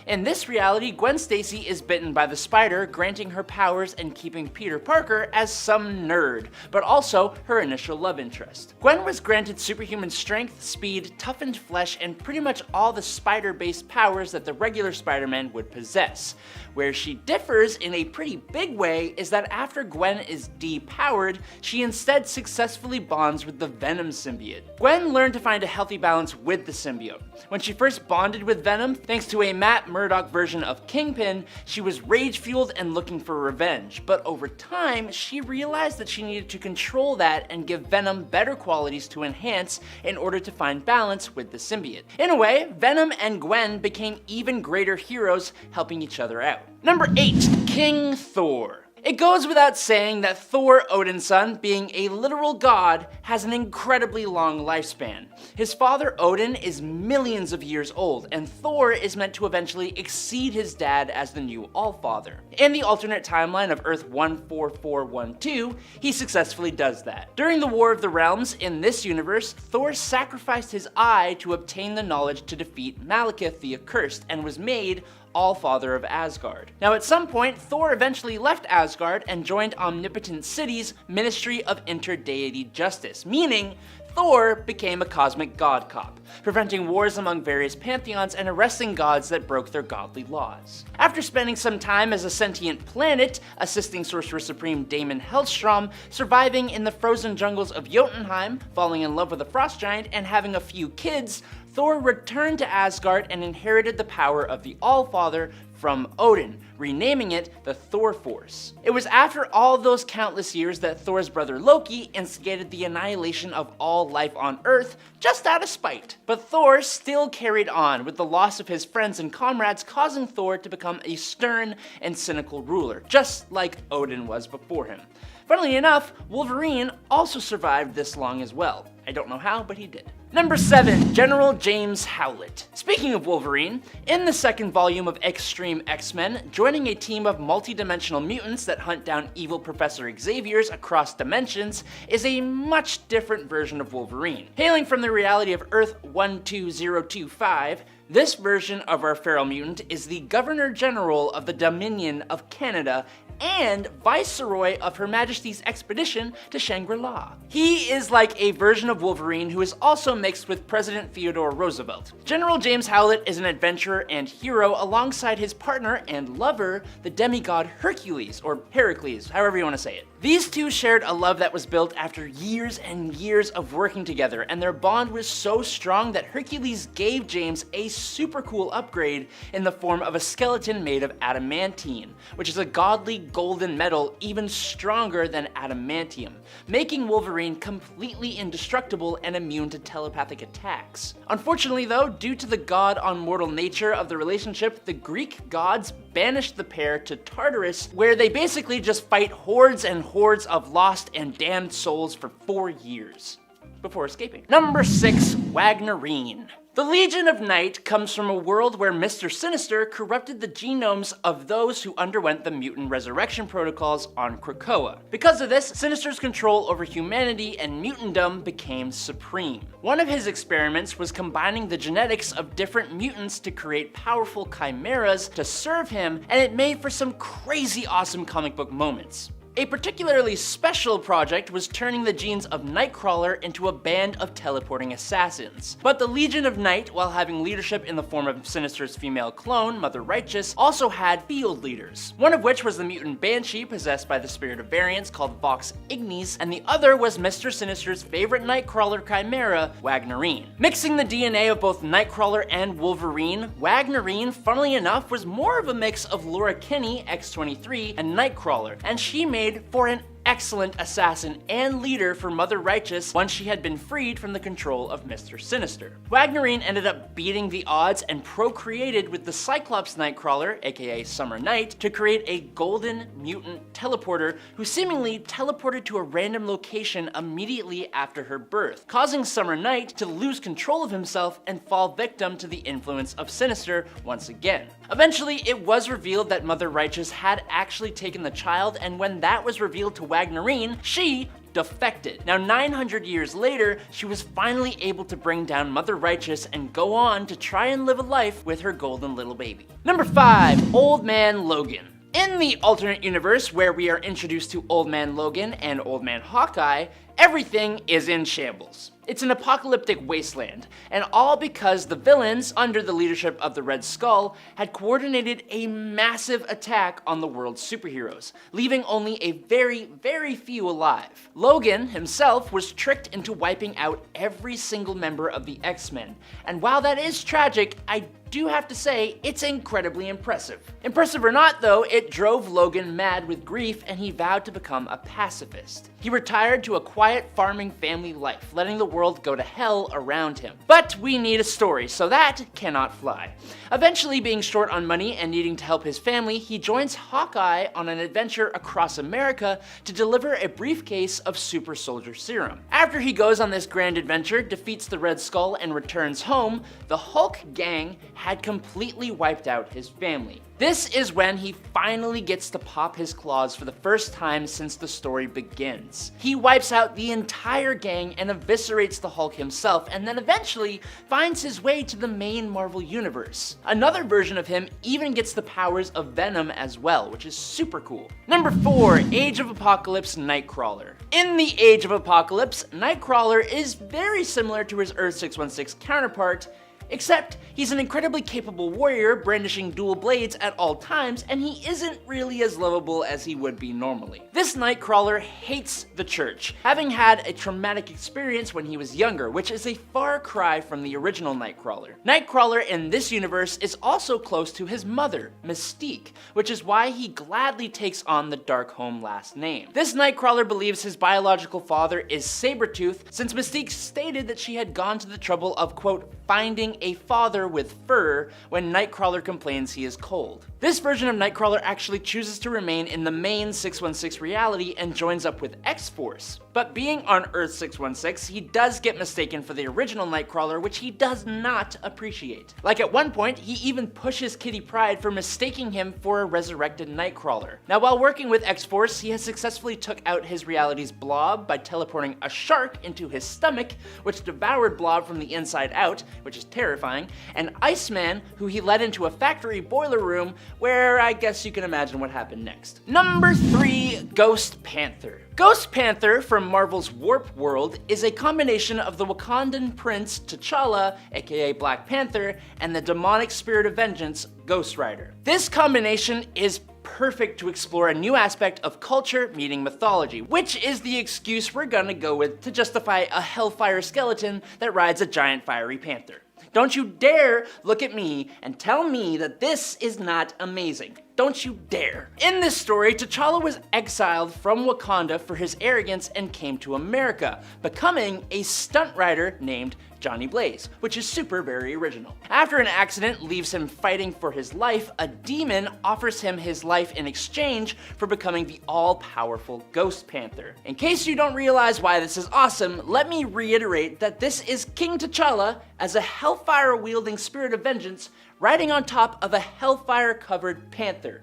In this reality, Gwen Stacy is bitten by the spider, granting her powers and keeping Peter Parker as some nerd, but also her initial love interest. Gwen was granted superhuman strength, speed, toughened flesh, and pretty much all the spider-based powers that the regular Spider-Man would possess. Where she differs in a pretty big way is that after Gwen is depowered, she instead successfully bonds with the Venom symbiote. Gwen learned to find a healthy balance with the symbiote. When she first bonded with Venom, thanks to a Matt Murdock version of Kingpin, she was rage-fueled and looking for revenge, but over time, she realized that she needed to control that and give Venom better qualities to enhance in order to find balance with the symbiote. In a way, Venom and Gwen became even greater heroes, helping each other out. Number 8, King Thor. It goes without saying that Thor Odinson, being a literal god, has an incredibly long lifespan. His father Odin is millions of years old, and Thor is meant to eventually exceed his dad as the new Allfather. In the alternate timeline of Earth 14412, he successfully does that. During the War of the Realms in this universe, Thor sacrificed his eye to obtain the knowledge to defeat Malekith the Accursed and was made Allfather of Asgard. Now at some point, Thor eventually left Asgard and joined Omnipotent City's Ministry of Interdeity Justice, meaning Thor became a cosmic god cop, preventing wars among various pantheons and arresting gods that broke their godly laws. After spending some time as a sentient planet, assisting Sorcerer Supreme Daemon Hellstrom, surviving in the frozen jungles of Jotunheim, falling in love with a frost giant, and having a few kids, Thor returned to Asgard and inherited the power of the Allfather from Odin, renaming it the Thor Force. It was after all those countless years that Thor's brother Loki instigated the annihilation of all life on Earth just out of spite. But Thor still carried on, with the loss of his friends and comrades causing Thor to become a stern and cynical ruler, just like Odin was before him. Funnily enough, Wolverine also survived this long as well. I don't know how, but he did. Number 7, General James Howlett. Speaking of Wolverine, in the second volume of Extreme X-Men, joining a team of multi-dimensional mutants that hunt down evil Professor Xaviers across dimensions is a much different version of Wolverine. Hailing from the reality of Earth 12025, this version of our feral mutant is the Governor General of the Dominion of Canada and Viceroy of Her Majesty's expedition to Shangri-La. He is like a version of Wolverine who is also mixed with President Theodore Roosevelt. General James Howlett is an adventurer and hero alongside his partner and lover, the demigod Hercules, or Heracles, however you want to say it. These two shared a love that was built after years and years of working together, and their bond was so strong that Hercules gave James a super cool upgrade in the form of a skeleton made of adamantine, which is a godly golden metal even stronger than adamantium, making Wolverine completely indestructible and immune to telepathic attacks. Unfortunately though, due to the god on mortal nature of the relationship, the Greek gods banished the pair to Tartarus, where they basically just fight hordes and hordes of lost and damned souls for 4 years before escaping. Number 6, Wagnerine. The Legion of Night comes from a world where Mr. Sinister corrupted the genomes of those who underwent the mutant resurrection protocols on Krakoa. Because of this, Sinister's control over humanity and mutantdom became supreme. One of his experiments was combining the genetics of different mutants to create powerful chimeras to serve him, and it made for some crazy awesome comic book moments. A particularly special project was turning the genes of Nightcrawler into a band of teleporting assassins. But the Legion of Night, while having leadership in the form of Sinister's female clone, Mother Righteous, also had field leaders. One of which was the mutant Banshee possessed by the spirit of variance called Vox Ignis, and the other was Mr. Sinister's favorite Nightcrawler chimera, Wagnerine. Mixing the DNA of both Nightcrawler and Wolverine, Wagnerine, funnily enough, was more of a mix of Laura Kinney, X-23, and Nightcrawler, and she made for an excellent assassin and leader for Mother Righteous once she had been freed from the control of Mr. Sinister. Wagnerine ended up beating the odds and procreated with the Cyclops Nightcrawler, aka Summer Night, to create a golden mutant teleporter who seemingly teleported to a random location immediately after her birth, causing Summer Night to lose control of himself and fall victim to the influence of Sinister once again. Eventually, it was revealed that Mother Righteous had actually taken the child, and when that was revealed to Wagnerine, she defected. Now 900 years later, she was finally able to bring down Mother Righteous and go on to try and live a life with her golden little baby. Number 5, Old Man Logan. In the alternate universe where we are introduced to Old Man Logan and Old Man Hawkeye, everything is in shambles. It's an apocalyptic wasteland, and all because the villains, under the leadership of the Red Skull, had coordinated a massive attack on the world's superheroes, leaving only a very, very few alive. Logan himself was tricked into wiping out every single member of the X-Men, and while that is tragic, I do have to say it's incredibly impressive. Impressive or not though, it drove Logan mad with grief and he vowed to become a pacifist. He retired to a quiet quiet farming family life, letting the world go to hell around him. But we need a story, so that cannot fly. Eventually being short on money and needing to help his family, he joins Hawkeye on an adventure across America to deliver a briefcase of super soldier serum. After he goes on this grand adventure, defeats the Red Skull, and returns home, the Hulk gang had completely wiped out his family. This is when he finally gets to pop his claws for the first time since the story begins. He wipes out the entire gang and eviscerates the Hulk himself, and then eventually finds his way to the main Marvel universe. Another version of him even gets the powers of Venom as well, which is super cool. Number 4, Age of Apocalypse Nightcrawler. In the Age of Apocalypse, Nightcrawler is very similar to his Earth 616 counterpart, except he's an incredibly capable warrior brandishing dual blades at all times, and he isn't really as lovable as he would be normally. This Nightcrawler hates the church, having had a traumatic experience when he was younger, which is a far cry from the original Nightcrawler. Nightcrawler in this universe is also close to his mother, Mystique, which is why he gladly takes on the Darkholme last name. This Nightcrawler believes his biological father is Sabretooth, since Mystique stated that she had gone to the trouble of, quote, finding a father with fur when Nightcrawler complains he is cold. This version of Nightcrawler actually chooses to remain in the main 616 reality and joins up with X-Force. But being on Earth 616, he does get mistaken for the original Nightcrawler, which he does not appreciate. Like at one point, he even pushes Kitty Pryde for mistaking him for a resurrected Nightcrawler. Now while working with X-Force, he has successfully took out his reality's Blob by teleporting a shark into his stomach, which devoured Blob from the inside out, which is terrifying, and Iceman, who he led into a factory boiler room, where I guess you can imagine what happened next. Number 3, Ghost Panther. Ghost Panther from Marvel's Warp World is a combination of the Wakandan prince T'Challa, aka Black Panther, and the demonic spirit of vengeance, Ghost Rider. This combination is perfect to explore a new aspect of culture meeting mythology, which is the excuse we're gonna go with to justify a hellfire skeleton that rides a giant fiery panther. Don't you dare look at me and tell me that this is not amazing. Don't you dare. In this story, T'Challa was exiled from Wakanda for his arrogance and came to America, becoming a stunt rider named Johnny Blaze, which is very original. After an accident leaves him fighting for his life, a demon offers him his life in exchange for becoming the all-powerful Ghost Panther. In case you don't realize why this is awesome, let me reiterate that this is King T'Challa as a hellfire-wielding spirit of vengeance riding on top of a hellfire-covered panther.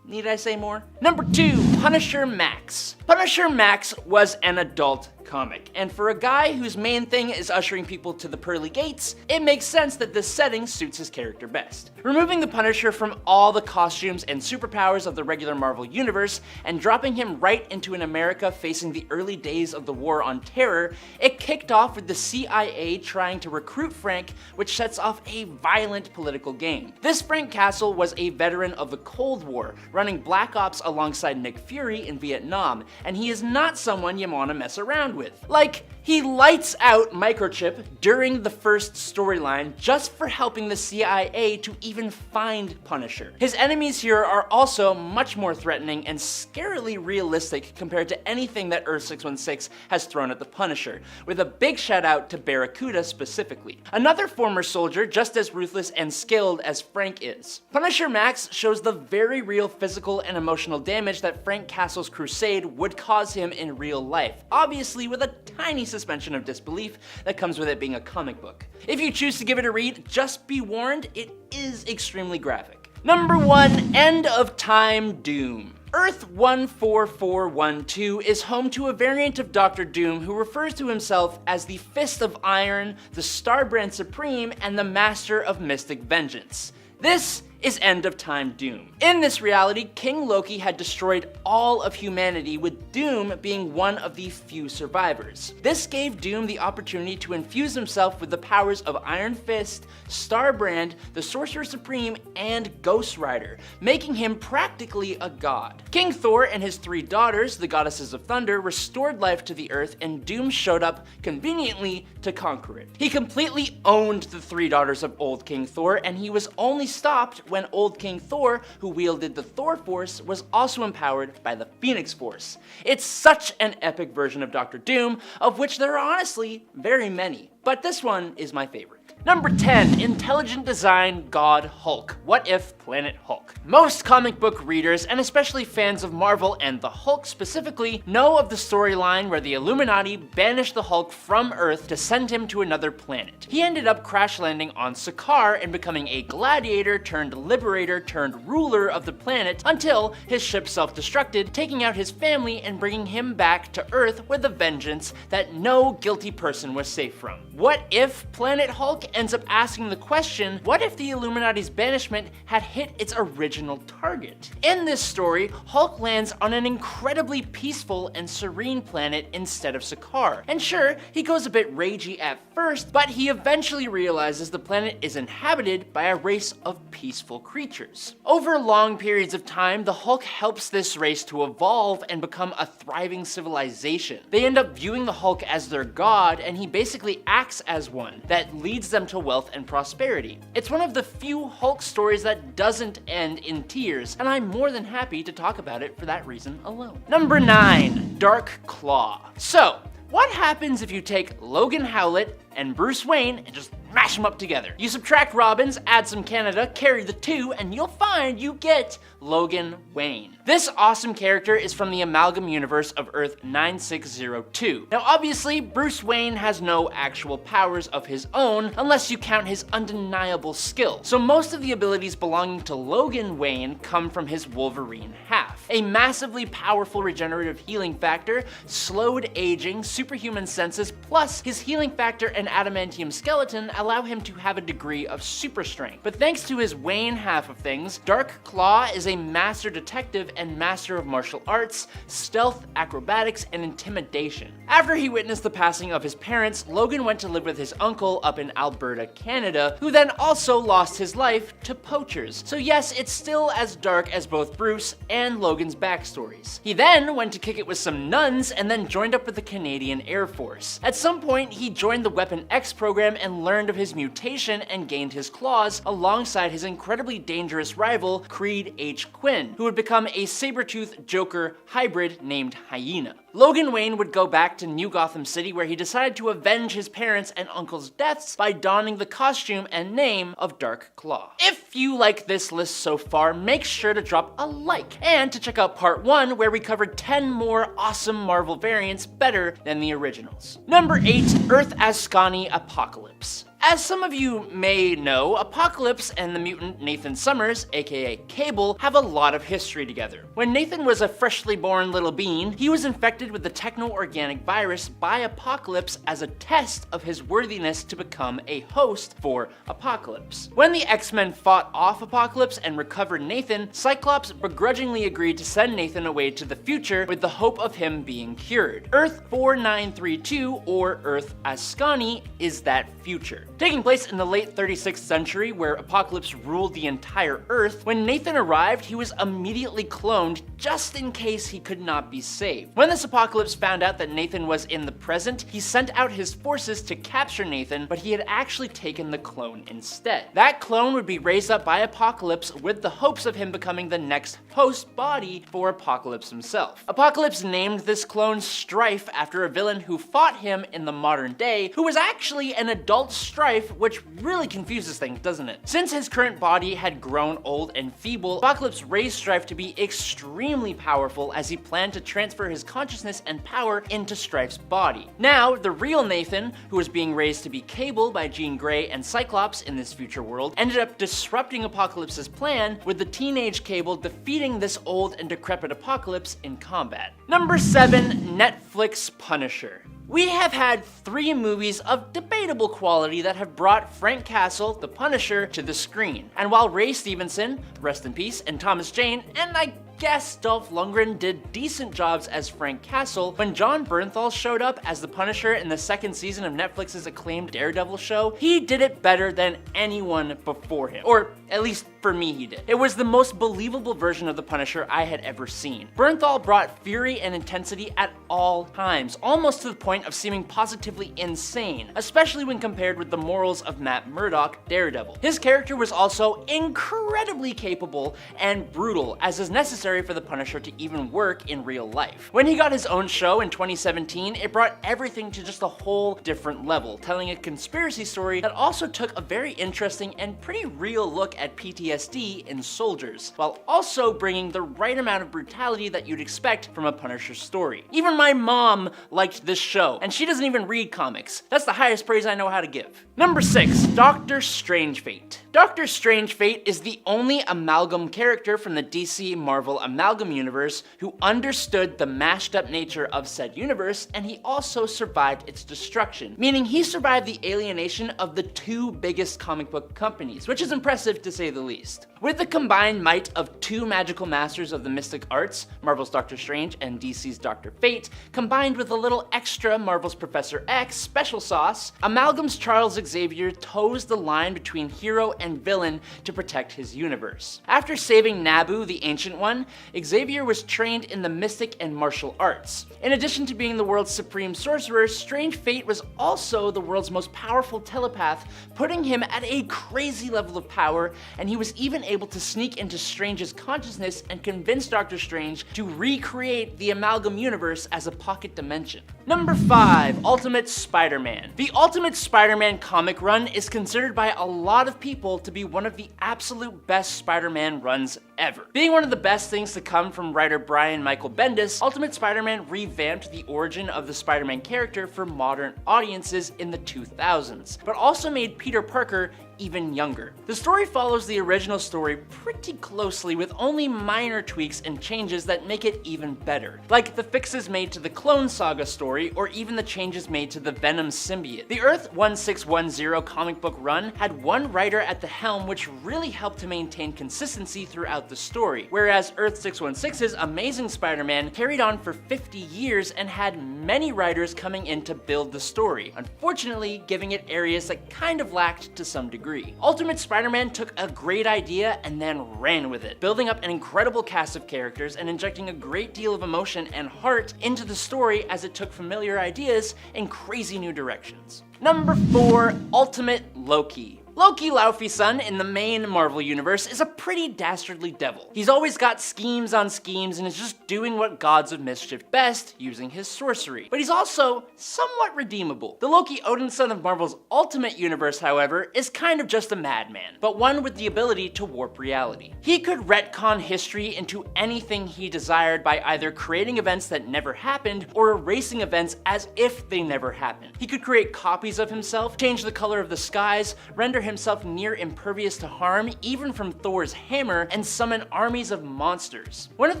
Need I say more? Number 2, Punisher Max. Punisher Max was an adult comic, and for a guy whose main thing is ushering people to the pearly gates, it makes sense that this setting suits his character best. Removing the Punisher from all the costumes and superpowers of the regular Marvel universe and dropping him right into an America facing the early days of the War on Terror, it kicked off with the CIA trying to recruit Frank, which sets off a violent political game. This Frank Castle was a veteran of the Cold War, running Black Ops alongside Nick Fury in Vietnam, and he is not someone you want to mess around with. Like, he lights out Microchip during the first storyline just for helping the CIA to even find Punisher. His enemies here are also much more threatening and scarily realistic compared to anything that Earth 616 has thrown at the Punisher, with a big shout out to Barracuda specifically. Another former soldier just as ruthless and skilled as Frank is. Punisher Max shows the very real physical and emotional damage that Frank Castle's crusade would cause him in real life, obviously with a tiny suspension of disbelief that comes with it being a comic book. If you choose to give it a read, just be warned, it is extremely graphic. Number 1, End of Time Doom. Earth 14412 is home to a variant of Doctor Doom who refers to himself as the Fist of Iron, the Starbrand Supreme, and the Master of Mystic Vengeance. This is End of Time Doom. In this reality, King Loki had destroyed all of humanity, with Doom being one of the few survivors. This gave Doom the opportunity to infuse himself with the powers of Iron Fist, Starbrand, the Sorcerer Supreme, and Ghost Rider, making him practically a god. King Thor and his 3 daughters, the Goddesses of Thunder, restored life to the Earth, and Doom showed up conveniently to conquer it. He completely owned the 3 daughters of old King Thor, and he was only stopped when old King Thor, who wielded the Thor Force, was also empowered by the Phoenix Force. It's such an epic version of Doctor Doom, of which there are honestly very many, but this one is my favorite. Number 10, Intelligent Design God Hulk. What if Planet Hulk? Most comic book readers, and especially fans of Marvel and the Hulk specifically, know of the storyline where the Illuminati banished the Hulk from Earth to send him to another planet. He ended up crash landing on Sakaar and becoming a gladiator turned liberator turned ruler of the planet until his ship self-destructed, taking out his family and bringing him back to Earth with a vengeance that no guilty person was safe from. What if Planet Hulk ends up asking the question, what if the Illuminati's banishment had hit its original target? In this story, Hulk lands on an incredibly peaceful and serene planet instead of Sakaar. And sure, he goes a bit ragey at first, but he eventually realizes the planet is inhabited by a race of peaceful creatures. Over long periods of time, the Hulk helps this race to evolve and become a thriving civilization. They end up viewing the Hulk as their god, and he basically acts as one that leads them to wealth and prosperity. It's one of the few Hulk stories that doesn't end in tears, and I'm more than happy to talk about it for that reason alone. Number 9, Dark Claw. So, what happens if you take Logan Howlett and Bruce Wayne and just mash them up together? You subtract Robbins, add some Canada, carry the two, and you'll find you get Logan Wayne. This awesome character is from the Amalgam universe of Earth 9602. Now obviously, Bruce Wayne has no actual powers of his own unless you count his undeniable skill. So most of the abilities belonging to Logan Wayne come from his Wolverine half. A massively powerful regenerative healing factor, slowed aging, superhuman senses, plus his healing factor and adamantium skeleton allow him to have a degree of super strength. But thanks to his Wayne half of things, Dark Claw is a master detective and master of martial arts, stealth, acrobatics, and intimidation. After he witnessed the passing of his parents, Logan went to live with his uncle up in Alberta, Canada, who then also lost his life to poachers. So yes, it's still as dark as both Bruce and Logan's backstories. He then went to kick it with some nuns and then joined up with the Canadian Air Force. At some point, he joined the Weapon X program and learned of his mutation and gained his claws alongside his incredibly dangerous rival, Creed H. Quinn, who would become a Sabretooth Joker hybrid named Hyena. Logan Wayne would go back to New Gotham City where he decided to avenge his parents' and uncle's deaths by donning the costume and name of Dark Claw. If you like this list so far, make sure to drop a like, and to check out part 1 where we covered 10 more awesome Marvel variants better than the originals. Number 8, Earth Ascani Apocalypse. As some of you may know, Apocalypse and the mutant Nathan Summers, aka Cable, have a lot of history together. When Nathan was a freshly born little bean, he was infected with the techno-organic virus by Apocalypse as a test of his worthiness to become a host for Apocalypse. When the X-Men fought off Apocalypse and recovered Nathan, Cyclops begrudgingly agreed to send Nathan away to the future with the hope of him being cured. Earth 4932, or Earth Ascani, is that future. Taking place in the late 36th century, where Apocalypse ruled the entire Earth, when Nathan arrived, he was immediately cloned just in case he could not be saved. When this Apocalypse found out that Nathan was in the present, he sent out his forces to capture Nathan, but he had actually taken the clone instead. That clone would be raised up by Apocalypse with the hopes of him becoming the next host body for Apocalypse himself. Apocalypse named this clone Strife after a villain who fought him in the modern day, who was actually an adult Strife, which really confuses things, doesn't it? Since his current body had grown old and feeble, Apocalypse raised Strife to be extremely powerful as he planned to transfer his consciousness and power into Strife's body. Now, the real Nathan, who was being raised to be Cable by Jean Grey and Cyclops in this future world, ended up disrupting Apocalypse's plan, with the teenage Cable defeating this old and decrepit Apocalypse in combat. Number 7, Netflix Punisher. We have had 3 movies of debatable quality that have brought Frank Castle, the Punisher, to the screen. And while Ray Stevenson, rest in peace, and Thomas Jane, and I guess Dolph Lundgren did decent jobs as Frank Castle, when Jon Bernthal showed up as the Punisher in the 2nd season of Netflix's acclaimed Daredevil show, he did it better than anyone before him. Or at least for me he did. It was the most believable version of the Punisher I had ever seen. Bernthal brought fury and intensity at all times, almost to the point of seeming positively insane, especially when compared with the morals of Matt Murdock, Daredevil. His character was also incredibly capable and brutal, as is necessary for the Punisher to even work in real life. When he got his own show in 2017, it brought everything to just a whole different level, telling a conspiracy story that also took a very interesting and pretty real look at PTSD in soldiers, while also bringing the right amount of brutality that you'd expect from a Punisher story. Even my mom liked this show, and she doesn't even read comics. That's the highest praise I know how to give. Number 6, Doctor Strange Fate. Doctor Strange Fate is the only amalgam character from the DC Marvel Amalgam universe who understood the mashed up nature of said universe, and he also survived its destruction, meaning he survived the alienation of the two biggest comic book companies, which is impressive to say the least. With the combined might of two magical masters of the mystic arts, Marvel's Doctor Strange and DC's Doctor Fate, combined with a little extra Marvel's Professor X special sauce, Amalgam's Charles Xavier toes the line between hero and villain to protect his universe. After saving Nabu, the Ancient One, Xavier was trained in the mystic and martial arts. In addition to being the world's supreme sorcerer, Strange Fate was also the world's most powerful telepath, putting him at a crazy level of power, and he was even able to sneak into Strange's consciousness and convince Doctor Strange to recreate the Amalgam universe as a pocket dimension. Number 5, Ultimate Spider-Man. The Ultimate Spider-Man comic run is considered by a lot of people to be one of the absolute best Spider-Man runs ever. Being one of the best things to come from writer Brian Michael Bendis, Ultimate Spider-Man revamped the origin of the Spider-Man character for modern audiences in the 2000s, but also made Peter Parker even younger. The story follows the original story pretty closely, with only minor tweaks and changes that make it even better, like the fixes made to the Clone Saga story, or even the changes made to the Venom symbiote. The Earth 1610 comic book run had one writer at the helm, which really helped to maintain consistency throughout the story, whereas Earth 616's Amazing Spider-Man carried on for 50 years and had many writers coming in to build the story, unfortunately giving it areas that kind of lacked to some degree. Ultimate Spider-Man took a great idea and then ran with it, building up an incredible cast of characters and injecting a great deal of emotion and heart into the story as it took familiar ideas in crazy new directions. Number 4, Ultimate Loki. Loki Laufeyson in the main Marvel universe is a pretty dastardly devil. He's always got schemes on schemes and is just doing what gods of mischief best, using his sorcery. But he's also somewhat redeemable. The Loki Odinson of Marvel's Ultimate Universe, however, is kind of just a madman, but one with the ability to warp reality. He could retcon history into anything he desired by either creating events that never happened or erasing events as if they never happened. He could create copies of himself, change the color of the skies, render himself near impervious to harm, even from Thor's hammer, and summon armies of monsters. One of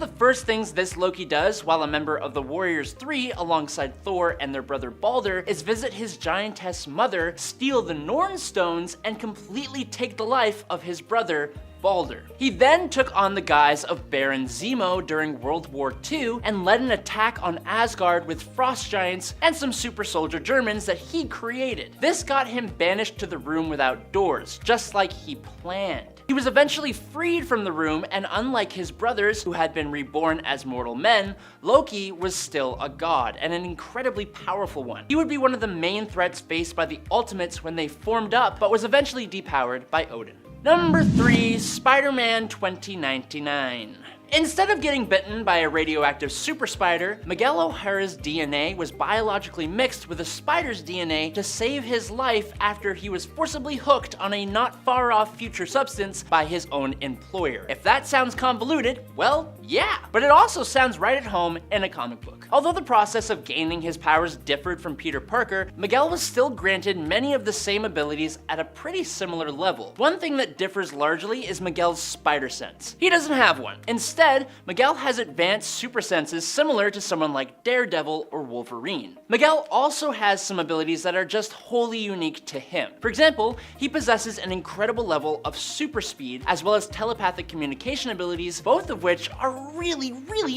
the first things this Loki does while a member of the Warriors 3 alongside Thor and their brother Balder is visit his giantess mother, steal the Norn stones, and completely take the life of his brother Balder. He then took on the guise of Baron Zemo during World War II and led an attack on Asgard with frost giants and some super soldier Germans that he created. This got him banished to the room without doors, just like he planned. He was eventually freed from the room, and unlike his brothers who had been reborn as mortal men, Loki was still a god, and an incredibly powerful one. He would be one of the main threats faced by the Ultimates when they formed up, but was eventually depowered by Odin. Number 3, Spider-Man 2099. Instead of getting bitten by a radioactive super spider, Miguel O'Hara's DNA was biologically mixed with a spider's DNA to save his life after he was forcibly hooked on a not far off future substance by his own employer. If that sounds convoluted, well, yeah, but it also sounds right at home in a comic book. Although the process of gaining his powers differed from Peter Parker, Miguel was still granted many of the same abilities at a pretty similar level. One thing that differs largely is Miguel's spider sense. He doesn't have one. Instead, Miguel has advanced super senses similar to someone like Daredevil or Wolverine. Miguel also has some abilities that are just wholly unique to him. For example, he possesses an incredible level of super speed as well as telepathic communication abilities, both of which are really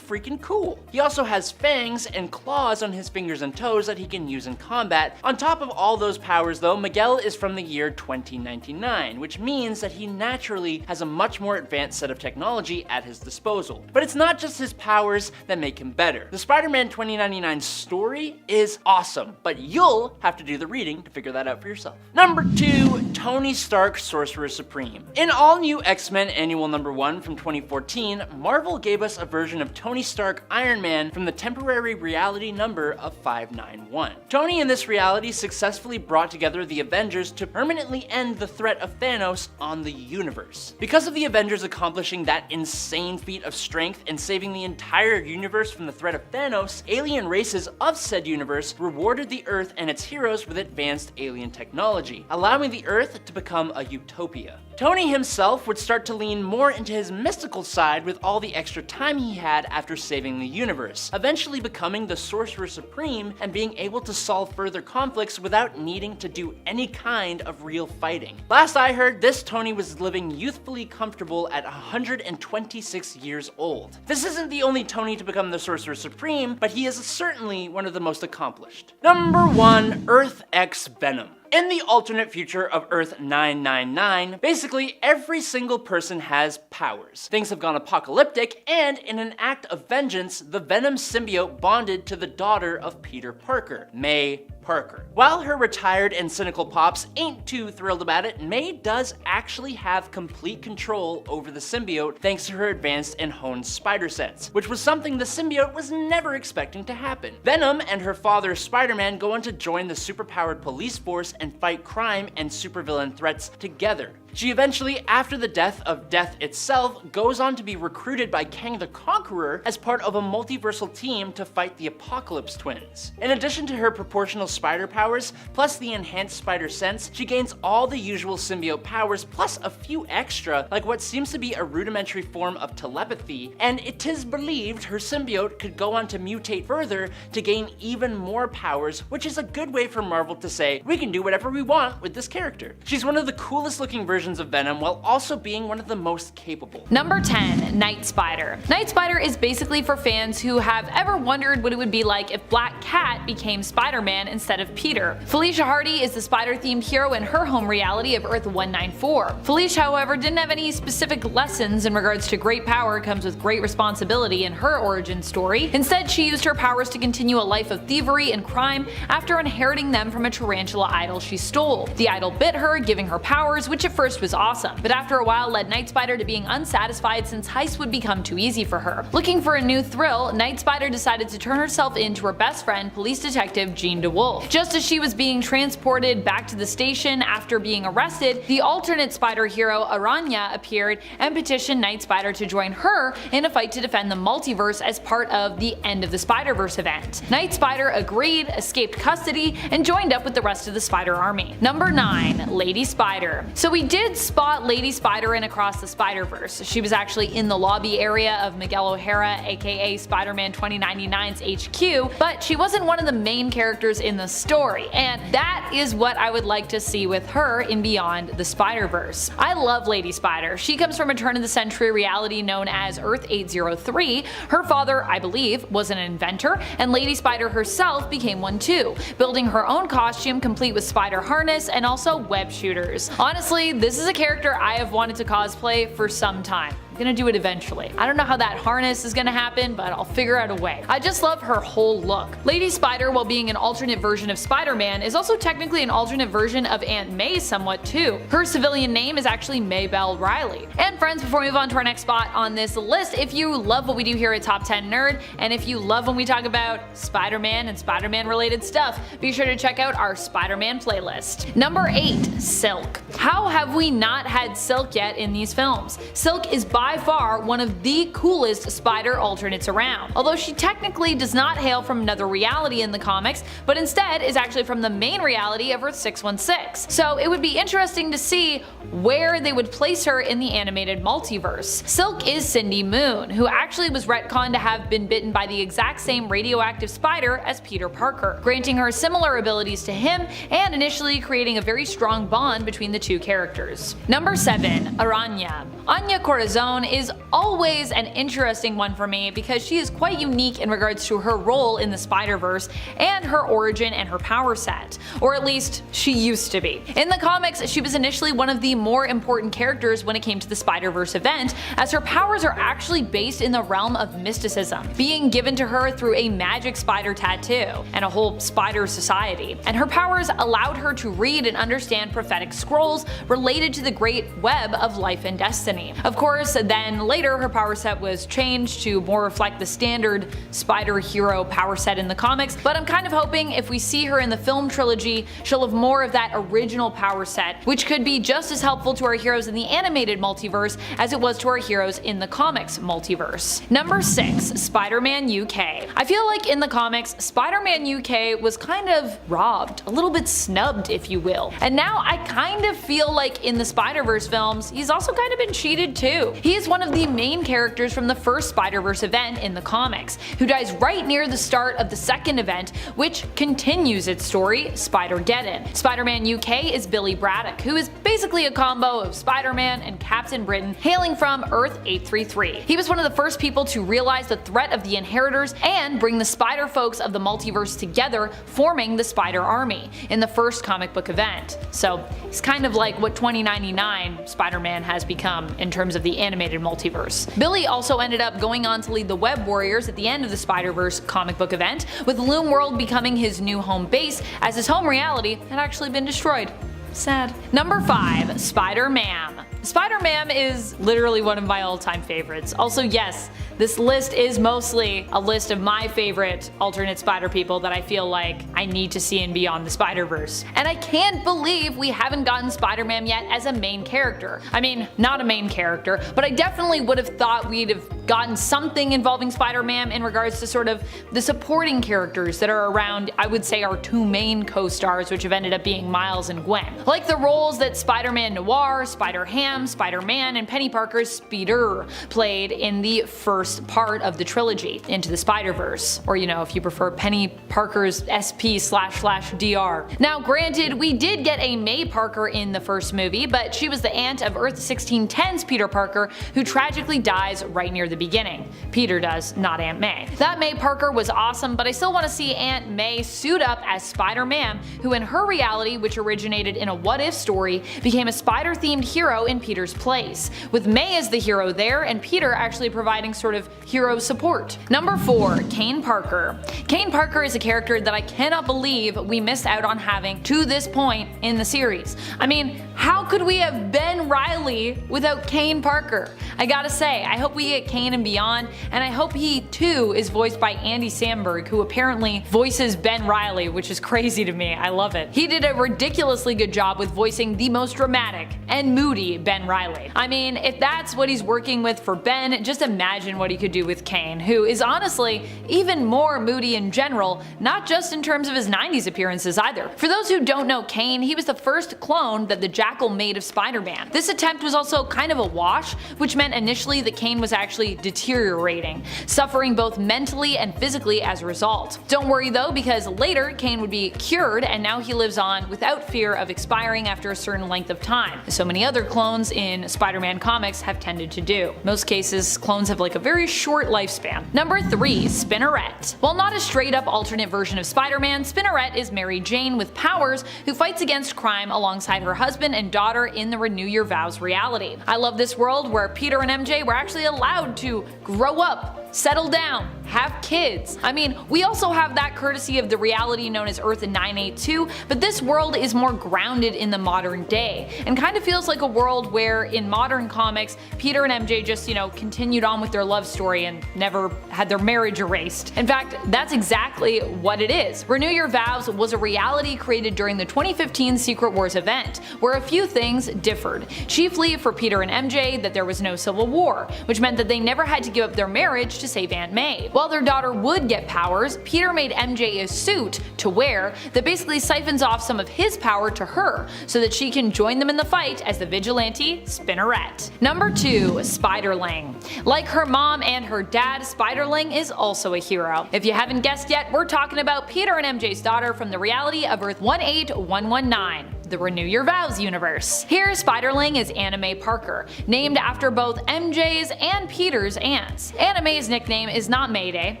freaking cool. He also has fangs and claws on his fingers and toes that he can use in combat. On top of all those powers though, Miguel is from the year 2099, which means that he naturally has a much more advanced set of technology at his disposal. But it's not just his powers that make him better. The Spider-Man 2099 story is awesome, but you'll have to do the reading to figure that out for yourself. Number 2, Tony Stark, Sorcerer Supreme. In all new X-Men Annual Number 1 from 2014, Marvel gave us a version of Tony Stark Iron Man from the temporary reality number of 591. Tony in this reality successfully brought together the Avengers to permanently end the threat of Thanos on the universe. Because of the Avengers accomplishing that insane feat of strength and saving the entire universe from the threat of Thanos, alien races of said universe rewarded the Earth and its heroes with advanced alien technology, allowing the Earth to become a utopia. Tony himself would start to lean more into his mystical side with all the extra time he had after saving the universe, eventually becoming the Sorcerer Supreme and being able to solve further conflicts without needing to do any kind of real fighting. Last I heard, this Tony was living youthfully comfortable at 126 years old. This isn't the only Tony to become the Sorcerer Supreme, but he is certainly one of the most accomplished. Number 1, Earth X Venom. In the alternate future of Earth 999, basically every single person has powers. Things have gone apocalyptic, and in an act of vengeance, the Venom symbiote bonded to the daughter of Peter Parker, May Parker. While her retired and cynical pops ain't too thrilled about it, May does actually have complete control over the symbiote thanks to her advanced and honed spider sense, which was something the symbiote was never expecting to happen. Venom and her father Spider-Man go on to join the superpowered police force and fight crime and supervillain threats together. She eventually, after the death of Death itself, goes on to be recruited by Kang the Conqueror as part of a multiversal team to fight the Apocalypse Twins. In addition to her proportional spider powers, plus the enhanced spider sense, she gains all the usual symbiote powers, plus a few extra, like what seems to be a rudimentary form of telepathy, and it is believed her symbiote could go on to mutate further to gain even more powers, which is a good way for Marvel to say, we can do whatever we want with this character. She's one of the coolest looking versions of Venom while also being one of the most capable. Number 10, Night Spider. Night Spider is basically for fans who have ever wondered what it would be like if Black Cat became Spider-Man instead of Peter. Felicia Hardy is the spider-themed hero in her home reality of Earth 194. Felicia, however, didn't have any specific lessons in regards to great power comes with great responsibility in her origin story. Instead, she used her powers to continue a life of thievery and crime after inheriting them from a tarantula idol she stole. The idol bit her, giving her powers, which at first was awesome, but after a while led Night Spider to being unsatisfied since heists would become too easy for her. Looking for a new thrill, Night Spider decided to turn herself in to her best friend, police detective Jean DeWolf. Just as she was being transported back to the station after being arrested, the alternate spider hero Aranya appeared and petitioned Night Spider to join her in a fight to defend the multiverse as part of the End of the Spider-Verse event. Night Spider agreed, escaped custody, and joined up with the rest of the Spider Army. Number 9, Lady Spider. So we did spot Lady Spider in Across the Spider-Verse. She was actually in the lobby area of Miguel O'Hara, aka Spider-Man 2099's HQ, but she wasn't one of the main characters in the story, and that is what I would like to see with her in Beyond the Spider-Verse. I love Lady Spider. She comes from a turn-of-the-century reality known as Earth 803. Her father, I believe, was an inventor, and Lady Spider herself became one too, building her own costume complete with spider harness and also web shooters. Honestly, this is a character I have wanted to cosplay for some time. I'm gonna do it eventually. I don't know how that harness is gonna happen, but I'll figure out a way. I just love her whole look. Lady Spider, while being an alternate version of Spider-Man, is also technically an alternate version of Aunt May somewhat too. Her civilian name is actually Maybelle Riley. And friends, before we move on to our next spot on this list, if you love what we do here at Top 10 Nerd, and if you love when we talk about Spider-Man and Spider-Man related stuff, be sure to check out our Spider-Man playlist. Number 8, Silk. How have we not had Silk yet in these films? Silk is by far one of the coolest spider alternates around, although she technically does not hail from another reality in the comics, but instead is actually from the main reality of Earth 616. So it would be interesting to see where they would place her in the animated multiverse. Silk is Cindy Moon, who actually was retconned to have been bitten by the exact same radioactive spider as Peter Parker, granting her similar abilities to him and initially creating a very strong bond between the two characters. Number 7, Aranya. Anya Corazon is always an interesting one for me because she is quite unique in regards to her role in the Spider-Verse and her origin and her power set, or at least she used to be. In the comics, she was initially one of the more important characters when it came to the Spider-Verse event, as her powers are actually based in the realm of mysticism, being given to her through a magic spider tattoo and a whole spider society. And her powers allowed her to read and understand prophetic scrolls related to the great web of life and destiny. Of course, then later her power set was changed to more reflect the standard spider hero power set in the comics, but I'm kind of hoping if we see her in the film trilogy, she'll have more of that original power set, which could be just as helpful to our heroes in the animated multiverse as it was to our heroes in the comics multiverse. Number 6. Spider-Man UK. I feel like in the comics, Spider-Man UK was kind of robbed, a little bit snubbed if you will. And now I kind of feel like in the Spider-Verse films, he's also kind of been cheated too. He is one of the main characters from the first Spider-Verse event in the comics, who dies right near the start of the second event, which continues its story, Spider-Geddon. Spider-Man UK is Billy Braddock, who is basically a combo of Spider-Man and Captain Britain, hailing from Earth 833. He was one of the first people to realize the threat of the Inheritors and bring the Spider folks of the multiverse together, forming the Spider Army in the first comic book event. So he's kind of like what 2099 Spider-Man has become in terms of the animated multiverse. Billy also ended up going on to lead the Web Warriors at the end of the Spider-Verse comic book event, with Loom World becoming his new home base, as his home reality had actually been destroyed. Sad. Number 5. Spider-Man. Spider-Man is literally one of my all-time favorites. Also, yes, this list is mostly a list of my favorite alternate Spider people that I feel like I need to see in Beyond the Spider-Verse. And I can't believe we haven't gotten Spider-Man yet as a main character. I mean, not a main character, but I definitely would have thought we'd have gotten something involving Spider-Man in regards to sort of the supporting characters that are around, I would say, our two main co-stars, which have ended up being Miles and Gwen. Like the roles that Spider-Man Noir, Spider-Ham, Spider-Man, and Penny Parker's Speeder played in the first part of the trilogy, Into the Spider-Verse, or you know, if you prefer, Penny Parker's SP//DR. Now granted, we did get a May Parker in the first movie, but she was the aunt of Earth 1610's Peter Parker, who tragically dies right near the beginning. Peter does, not Aunt May. That May Parker was awesome, but I still want to see Aunt May suit up as Spider-Man, who in her reality, which originated in a what-if story, became a spider-themed hero in Peter's place, with May as the hero there and Peter actually providing sort of hero support. Number 4. Kane Parker. Kane Parker is a character that I cannot believe we missed out on having to this point in the series. I mean, how could we have Ben Reilly without Kane Parker? I gotta say, I hope we get Kane and Beyond, and I hope he too is voiced by Andy Samberg, who apparently voices Ben Reilly, which is crazy to me. I love it. He did a ridiculously good job with voicing the most dramatic and moody Ben Reilly. I mean, if that's what he's working with for Ben, just imagine what he could do with Kane, who is honestly even more moody in general, not just in terms of his 90s appearances either. For those who don't know Kane, he was the first clone that the Jackal made of Spider-Man. This attempt was also kind of a wash, which meant initially that Kane was actually deteriorating, suffering both mentally and physically as a result. Don't worry though, because later Kane would be cured and now he lives on without fear of expiring after a certain length of time, as so many other clones in Spider-Man comics have tended to do. Most cases, clones have like a very short lifespan. Number 3. Spinneret. While not a straight up alternate version of Spider-Man, Spinneret is Mary Jane with powers who fights against crime alongside her husband and daughter in the Renew Your Vows reality. I love this world where Peter and MJ were actually allowed to grow up, settle down, have kids. I mean, we also have that courtesy of the reality known as Earth 982, but this world is more grounded in the modern day, and kind of feels like a world where in modern comics, Peter and MJ just, you know, continued on with their love story and never had their marriage erased. In fact, that's exactly what it is. Renew Your Vows was a reality created during the 2015 Secret Wars event, where a few things differed. Chiefly for Peter and MJ, that there was no civil war, which meant that they never had to give up their marriage to save Aunt May. While their daughter would get powers, Peter made MJ a suit to wear that basically siphons off some of his power to her, so that she can join them in the fight as the vigilante Spinneret. Number 2. Spiderling. Like her mom and her dad, Spiderling is also a hero. If you haven't guessed yet, we're talking about Peter and MJ's daughter from the reality of Earth 18119. the Renew Your Vows universe. Here, Spiderling is Anna May Parker, named after both MJ's and Peter's aunts. Anna May's nickname is not Mayday,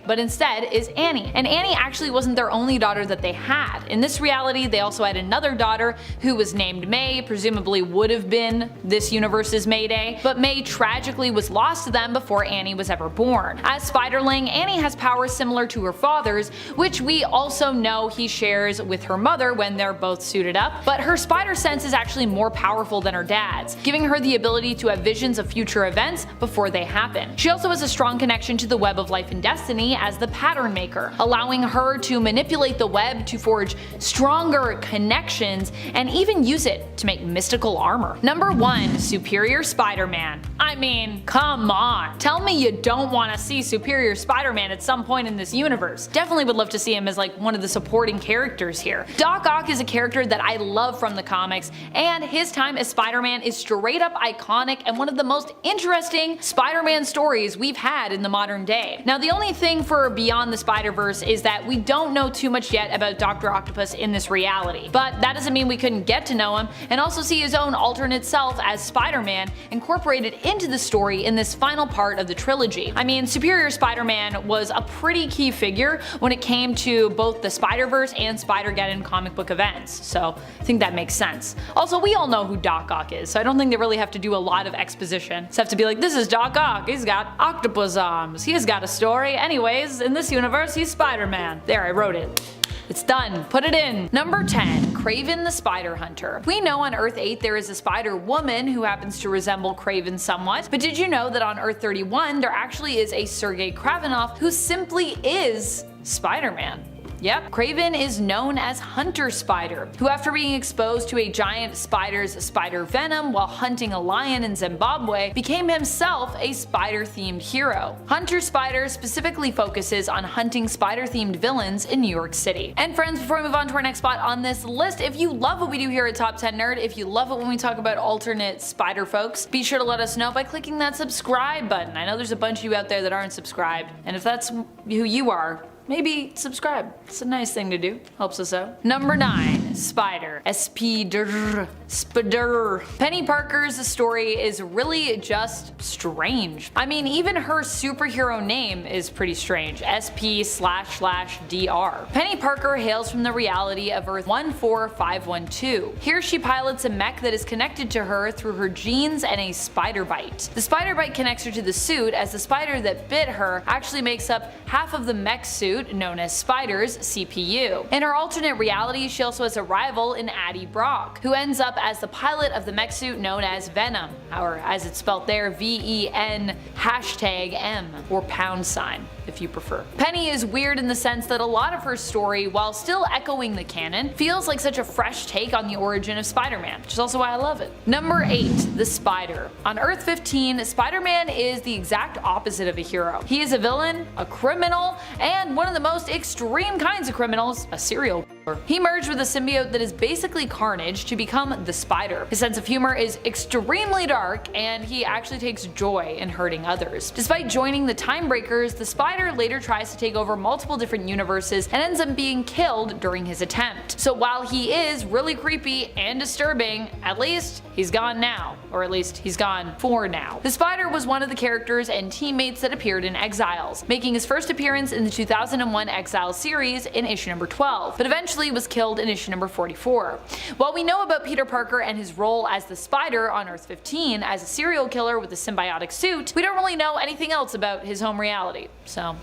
but instead is Annie. And Annie actually wasn't their only daughter that they had. In this reality, they also had another daughter who was named May, presumably would have been this universe's Mayday, but May tragically was lost to them before Annie was ever born. As Spiderling, Annie has powers similar to her father's, which we also know he shares with her mother when they're both suited up, but her spider sense is actually more powerful than her dad's, giving her the ability to have visions of future events before they happen. She also has a strong connection to the web of life and destiny as the pattern maker, allowing her to manipulate the web to forge stronger connections and even use it to make mystical armor. Number 1. Superior Spider-Man. I mean, come on. Tell me you don't want to see Superior Spider-Man at some point in this universe. Definitely would love to see him as like one of the supporting characters here. Doc Ock is a character that I love from the comics, and his time as Spider-Man is straight up iconic and one of the most interesting Spider-Man stories we've had in the modern day. Now, the only thing for Beyond the Spider-Verse is that we don't know too much yet about Dr. Octopus in this reality, but that doesn't mean we couldn't get to know him and also see his own alternate self as Spider-Man incorporated into the story in this final part of the trilogy. I mean, Superior Spider-Man was a pretty key figure when it came to both the Spider-Verse and Spider-Geddon comic book events, so I think that makes sense. Also, we all know who Doc Ock is, so I don't think they really have to do a lot of exposition. Just have to be like, this is Doc Ock, he's got octopus arms, he's got a story, anyways, in this universe he's Spider-Man. There, I wrote it. It's done. Put it in. Number 10. Kraven the Spider Hunter. We know on Earth 8 there is a Spider Woman who happens to resemble Kraven somewhat, but did you know that on Earth 31 there actually is a Sergei Kravinoff who simply is Spider-Man? Yep, Kraven is known as Hunter Spider, who after being exposed to a giant spider's spider venom while hunting a lion in Zimbabwe, became himself a spider-themed hero. Hunter Spider specifically focuses on hunting spider-themed villains in New York City. And friends, before we move on to our next spot on this list, if you love what we do here at Top 10 Nerd, if you love it when we talk about alternate spider folks, be sure to let us know by clicking that subscribe button. I know there's a bunch of you out there that aren't subscribed, and if that's who you are, maybe subscribe. It's a nice thing to do. Helps us out. Number 9. Spider. Spider. Penny Parker's story is really just strange. I mean, even her superhero name is pretty strange. SP//DR. Penny Parker hails from the reality of Earth 14512. Here she pilots a mech that is connected to her through her genes and a spider bite. The spider bite connects her to the suit, as the spider that bit her actually makes up half of the mech suit known as Spider's CPU. In her alternate reality, she also has a rival in Addie Brock, who ends up as the pilot of the mech suit known as Venom, or as it's spelled there, VEN #M, or £, if you prefer. Penny is weird in the sense that a lot of her story, while still echoing the canon, feels like such a fresh take on the origin of Spider-Man, which is also why I love it. Number 8. The Spider. On Earth 15, Spider-Man is the exact opposite of a hero. He is a villain, a criminal, and one of the most extreme kinds of criminals, a serial killer. He merged with a symbiote that is basically Carnage to become the Spider. His sense of humor is extremely dark, and he actually takes joy in hurting others. Despite joining the Timebreakers, the Spider later tries to take over multiple different universes and ends up being killed during his attempt. So while he is really creepy and disturbing, at least he's gone now. Or at least he's gone for now. The Spider was one of the characters and teammates that appeared in Exiles, making his first appearance in the 2001 Exiles series in issue number 12, but eventually was killed in issue number 44. While we know about Peter Parker and his role as the Spider on Earth 15 as a serial killer with a symbiotic suit, we don't really know anything else about his home reality, so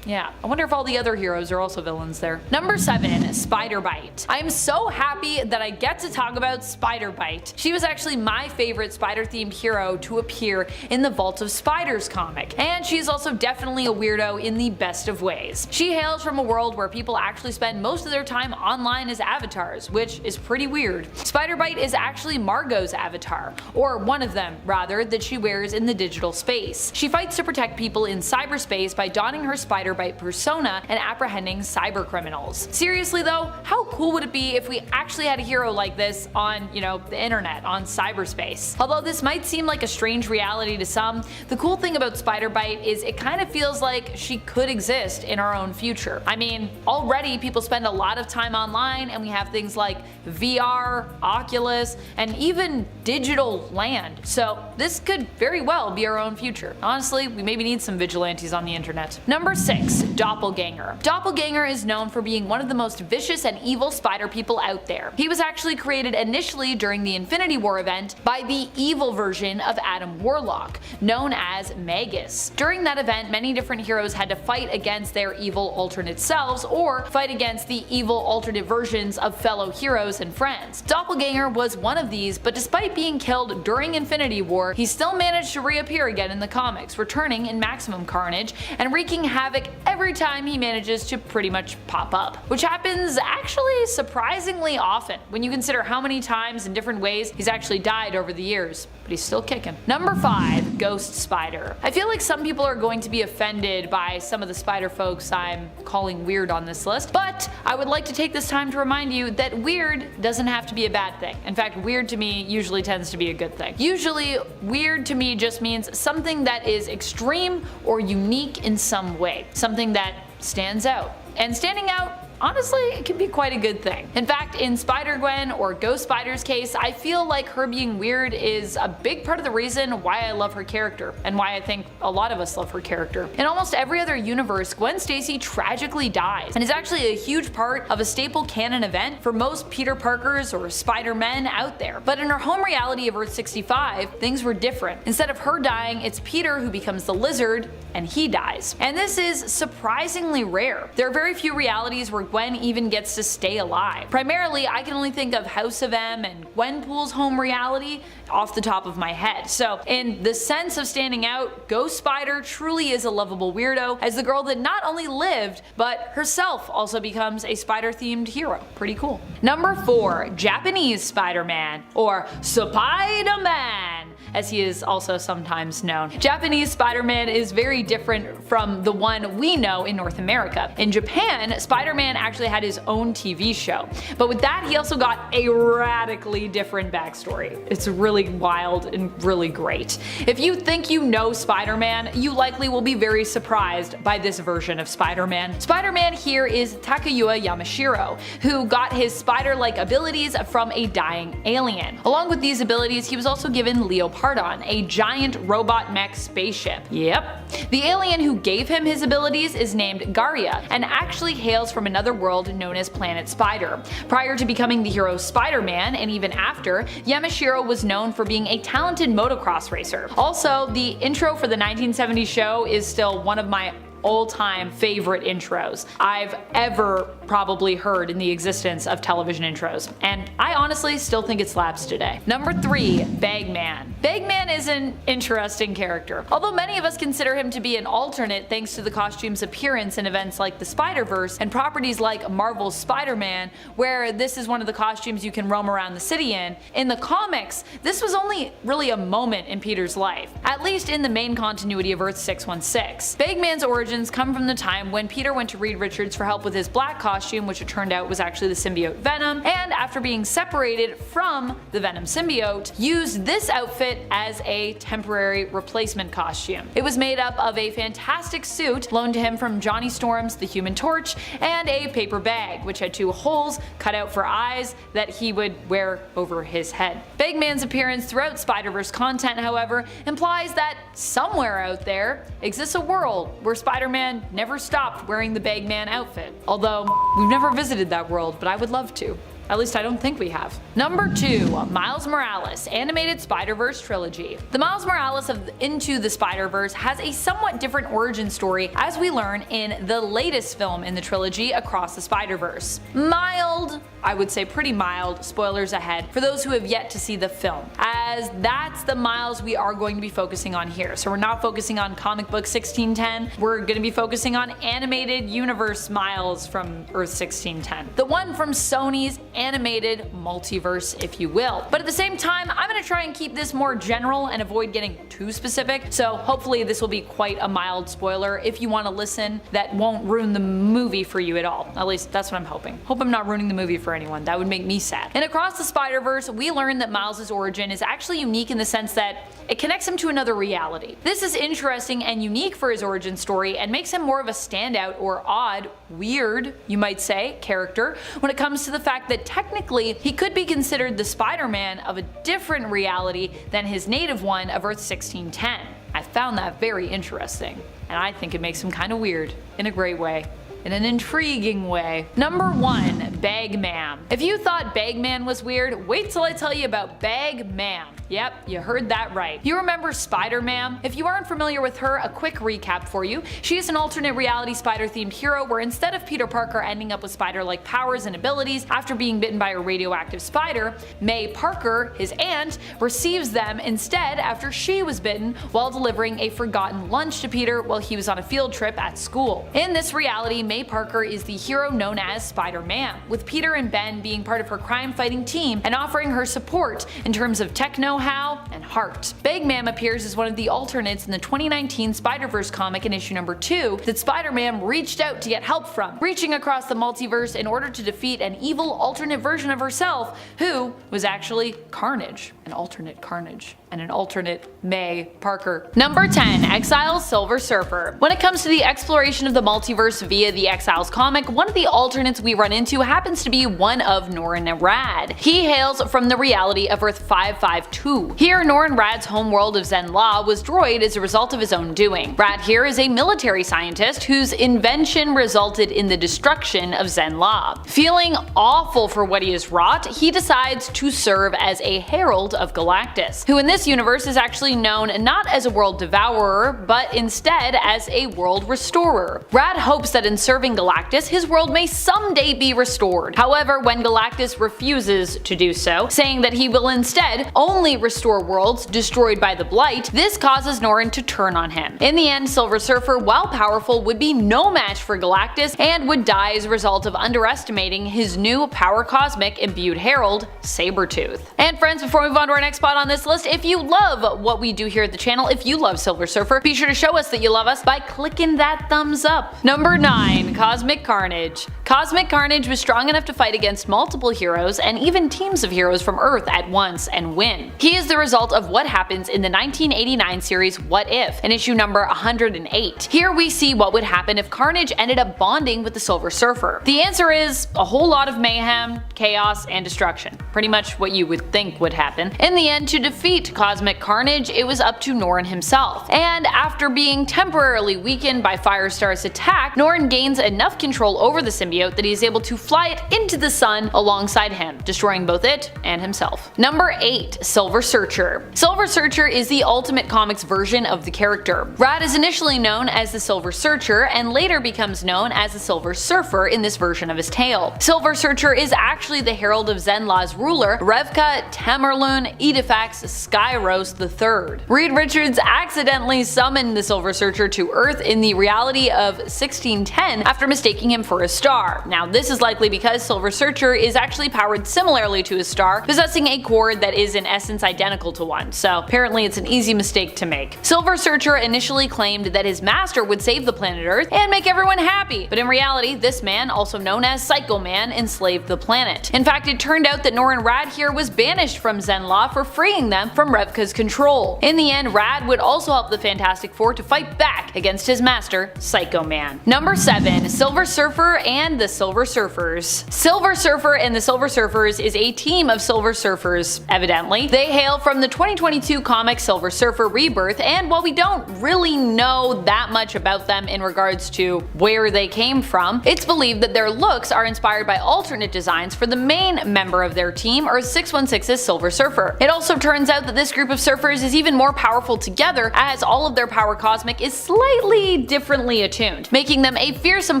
yeah, I wonder if all the other heroes are also villains there. Number 7. Spider Bite. I am so happy that I get to talk about Spider Bite. She was actually my favorite spider-themed hero to appear in the Vault of Spiders comic, and she's also definitely a weirdo in the best of ways. She hails from a world where people actually spend most of their time online as avatars, which is pretty weird. Spider Bite is actually Margot's avatar, or one of them, rather, that she wears in the digital space. She fights to protect people in cyberspace by donning her spider Spider-Bite persona and apprehending cyber criminals. Seriously though, how cool would it be if we actually had a hero like this on, the internet, on cyberspace? Although this might seem like a strange reality to some, the cool thing about Spider-Bite is it kind of feels like she could exist in our own future. I mean, already people spend a lot of time online and we have things like VR, Oculus, and even digital land. So this could very well be our own future. Honestly, we maybe need some vigilantes on the internet. Number 6. Doppelganger. Doppelganger is known for being one of the most vicious and evil spider people out there. He was actually created initially during the Infinity War event by the evil version of Adam Warlock, known as Magus. During that event, many different heroes had to fight against their evil alternate selves or fight against the evil alternate versions of fellow heroes and friends. Doppelganger was one of these, but despite being killed during Infinity War, he still managed to reappear again in the comics, returning in Maximum Carnage and wreaking havoc every time he manages to pretty much pop up. Which happens actually surprisingly often when you consider how many times in different ways he's actually died over the years. But he's still kicking. Number 5. Ghost Spider. I feel like some people are going to be offended by some of the spider folks I'm calling weird on this list, but I would like to take this time to remind you that weird doesn't have to be a bad thing. In fact, weird to me usually tends to be a good thing. Usually, weird to me just means something that is extreme or unique in some way. Something that stands out. And standing out, honestly, it can be quite a good thing. In fact, in Spider-Gwen or Ghost Spider's case, I feel like her being weird is a big part of the reason why I love her character, and why I think a lot of us love her character. In almost every other universe, Gwen Stacy tragically dies, and is actually a huge part of a staple canon event for most Peter Parkers or Spider-Men out there. But in her home reality of Earth 65, things were different. Instead of her dying, it's Peter who becomes the Lizard, and he dies. And this is surprisingly rare. There are very few realities where Gwen even gets to stay alive. Primarily, I can only think of House of M and Gwenpool's home reality off the top of my head. So in the sense of standing out, Ghost Spider truly is a lovable weirdo, as the girl that not only lived, but herself also becomes a spider-themed hero. Pretty cool. Number 4. Japanese Spider-Man, or Spider-Man, as he is also sometimes known. Japanese Spider-Man is very different from the one we know in North America. In Japan, Spider-Man actually had his own TV show, but with that he also got a radically different backstory. It's really wild and really great. If you think you know Spider-Man, you likely will be very surprised by this version of Spider-Man. Spider-Man here is Takayuya Yamashiro, who got his spider-like abilities from a dying alien. Along with these abilities, he was also given Leopardon, a giant robot mech spaceship. Yep. The alien who gave him his abilities is named Garia, and actually hails from another world known as Planet Spider. Prior to becoming the hero Spider-Man, and even after, Yamashiro was known for being a talented motocross racer. Also, the intro for the 1970s show is still one of my all-time favorite intros I've ever probably heard in the existence of television intros, and I honestly still think it slaps today. Number 3. Bagman. Bagman is an interesting character. Although many of us consider him to be an alternate thanks to the costume's appearance in events like the Spider-Verse and properties like Marvel's Spider-Man, where this is one of the costumes you can roam around the city in the comics, this was only really a moment in Peter's life, at least in the main continuity of Earth 616. Bagman's origin come from the time when Peter went to Reed Richards for help with his black costume, which it turned out was actually the symbiote Venom, and after being separated from the Venom symbiote, used this outfit as a temporary replacement costume. It was made up of a fantastic suit loaned to him from Johnny Storm's The Human Torch, and a paper bag, which had 2 holes cut out for eyes that he would wear over his head. Bagman's appearance throughout Spider-Verse content, however, implies that somewhere out there exists a world where Spider-Man never stopped wearing the Bagman outfit. Although, we've never visited that world, but I would love to. At least I don't think we have. Number 2. Miles Morales Animated Spider-Verse Trilogy. The Miles Morales of Into the Spider-Verse has a somewhat different origin story, as we learn in the latest film in the trilogy, Across the Spider-Verse. Mild, I would say pretty mild, spoilers ahead for those who have yet to see the film, as that's the Miles we are going to be focusing on here. So we're not focusing on comic book 1610, we're going to be focusing on animated universe Miles from Earth 1610. The one from Sony's animated multiverse, if you will. But at the same time, I'm going to try and keep this more general and avoid getting too specific, so hopefully this will be quite a mild spoiler if you want to listen that won't ruin the movie for you at all. At least that's what I'm hoping. Hope I'm not ruining the movie for anyone. That would make me sad. And across the Spider-Verse, we learn that Miles' origin is actually unique in the sense that it connects him to another reality. This is interesting and unique for his origin story and makes him more of a standout or odd, weird, you might say, character when it comes to the fact that technically he could be considered the Spider-Man of a different reality than his native one of Earth 1610. I found that very interesting, and I think it makes him kind of weird in a great way. In an intriguing way. Number 1, Bagman. If you thought Bagman was weird, wait till I tell you about Bagman. Yep, you heard that right. You remember Spider-Man? If you aren't familiar with her, a quick recap for you. She is an alternate reality spider-themed hero where instead of Peter Parker ending up with spider-like powers and abilities after being bitten by a radioactive spider, May Parker, his aunt, receives them instead after she was bitten while delivering a forgotten lunch to Peter while he was on a field trip at school. In this reality, May Parker is the hero known as Spider-Man, with Peter and Ben being part of her crime-fighting team and offering her support in terms of tech know-how and heart. Bagman appears as one of the alternates in the 2019 Spider-Verse comic in issue number 2 that Spider-Man reached out to get help from, reaching across the multiverse in order to defeat an evil alternate version of herself who was actually Carnage, an alternate Carnage, and an alternate May Parker. Number 10, Exiles Silver Surfer. When it comes to the exploration of the multiverse via the Exiles comic, one of the alternates we run into happens to be one of Norrin Radd. He hails from the reality of Earth 552. Here, Norrin Radd's homeworld of Zenn-La was destroyed as a result of his own doing. Radd here is a military scientist whose invention resulted in the destruction of Zenn-La. Feeling awful for what he has wrought, he decides to serve as a herald of Galactus, who in this universe is actually known not as a world devourer, but instead as a world restorer. Radd hopes that in serving Galactus, his world may someday be restored. However, when Galactus refuses to do so, saying that he will instead only restore worlds destroyed by the Blight, this causes Norrin to turn on him. In the end, Silver Surfer, while powerful, would be no match for Galactus and would die as a result of underestimating his new power cosmic imbued herald, Sabretooth. And friends, before we move on to our next spot on this list, if you love what we do here at the channel, if you love Silver Surfer, be sure to show us that you love us by clicking that thumbs up. Number 9, Cosmic Carnage. Cosmic Carnage was strong enough to fight against multiple heroes and even teams of heroes from Earth at once and win. He is the result of what happens in the 1989 series What If, in issue number 108. Here we see what would happen if Carnage ended up bonding with the Silver Surfer. The answer is a whole lot of mayhem, chaos, and destruction. Pretty much what you would think would happen. In the end, to defeat Cosmic Carnage, it was up to Norrin himself. And after being temporarily weakened by Firestar's attack, Norrin gains enough control over the symbiote that he is able to fly it into the sun alongside him, destroying both it and himself. Number 8, Silver Searcher. Silver Searcher is the Ultimate Comics version of the character. Radd is initially known as the Silver Searcher and later becomes known as the Silver Surfer in this version of his tale. Silver Searcher is actually the herald of Zenn-La's ruler, Revka Tamerlune Edifax Skyros III. Reed Richards accidentally summoned the Silver Searcher to Earth in the reality of 1610 after mistaking him for a star. Now this is likely because Silver Searcher is actually powered similarly to a star, possessing a core that is in essence identical to one, so apparently it's an easy mistake to make. Silver Searcher initially claimed that his master would save the planet Earth and make everyone happy, but in reality this man, also known as Psycho Man, enslaved the planet. In fact, it turned out that Norrin Radd here was banished from Zenn-La for freeing them from Revka's control. In the end, Radd would also help the Fantastic Four to fight back against his master, Psycho Man. Number 7, Silver Surfer and the Silver Surfers. Silver Surfer and the Silver Surfers is a team of Silver Surfers, evidently. They hail from the 2022 comic Silver Surfer Rebirth, and while we don't really know that much about them in regards to where they came from, it's believed that their looks are inspired by alternate designs for the main member of their team, Earth 616's Silver Surfer. It also turns out that this group of surfers is even more powerful together, as all of their power cosmic is slightly differently attuned, making them a fierce here's some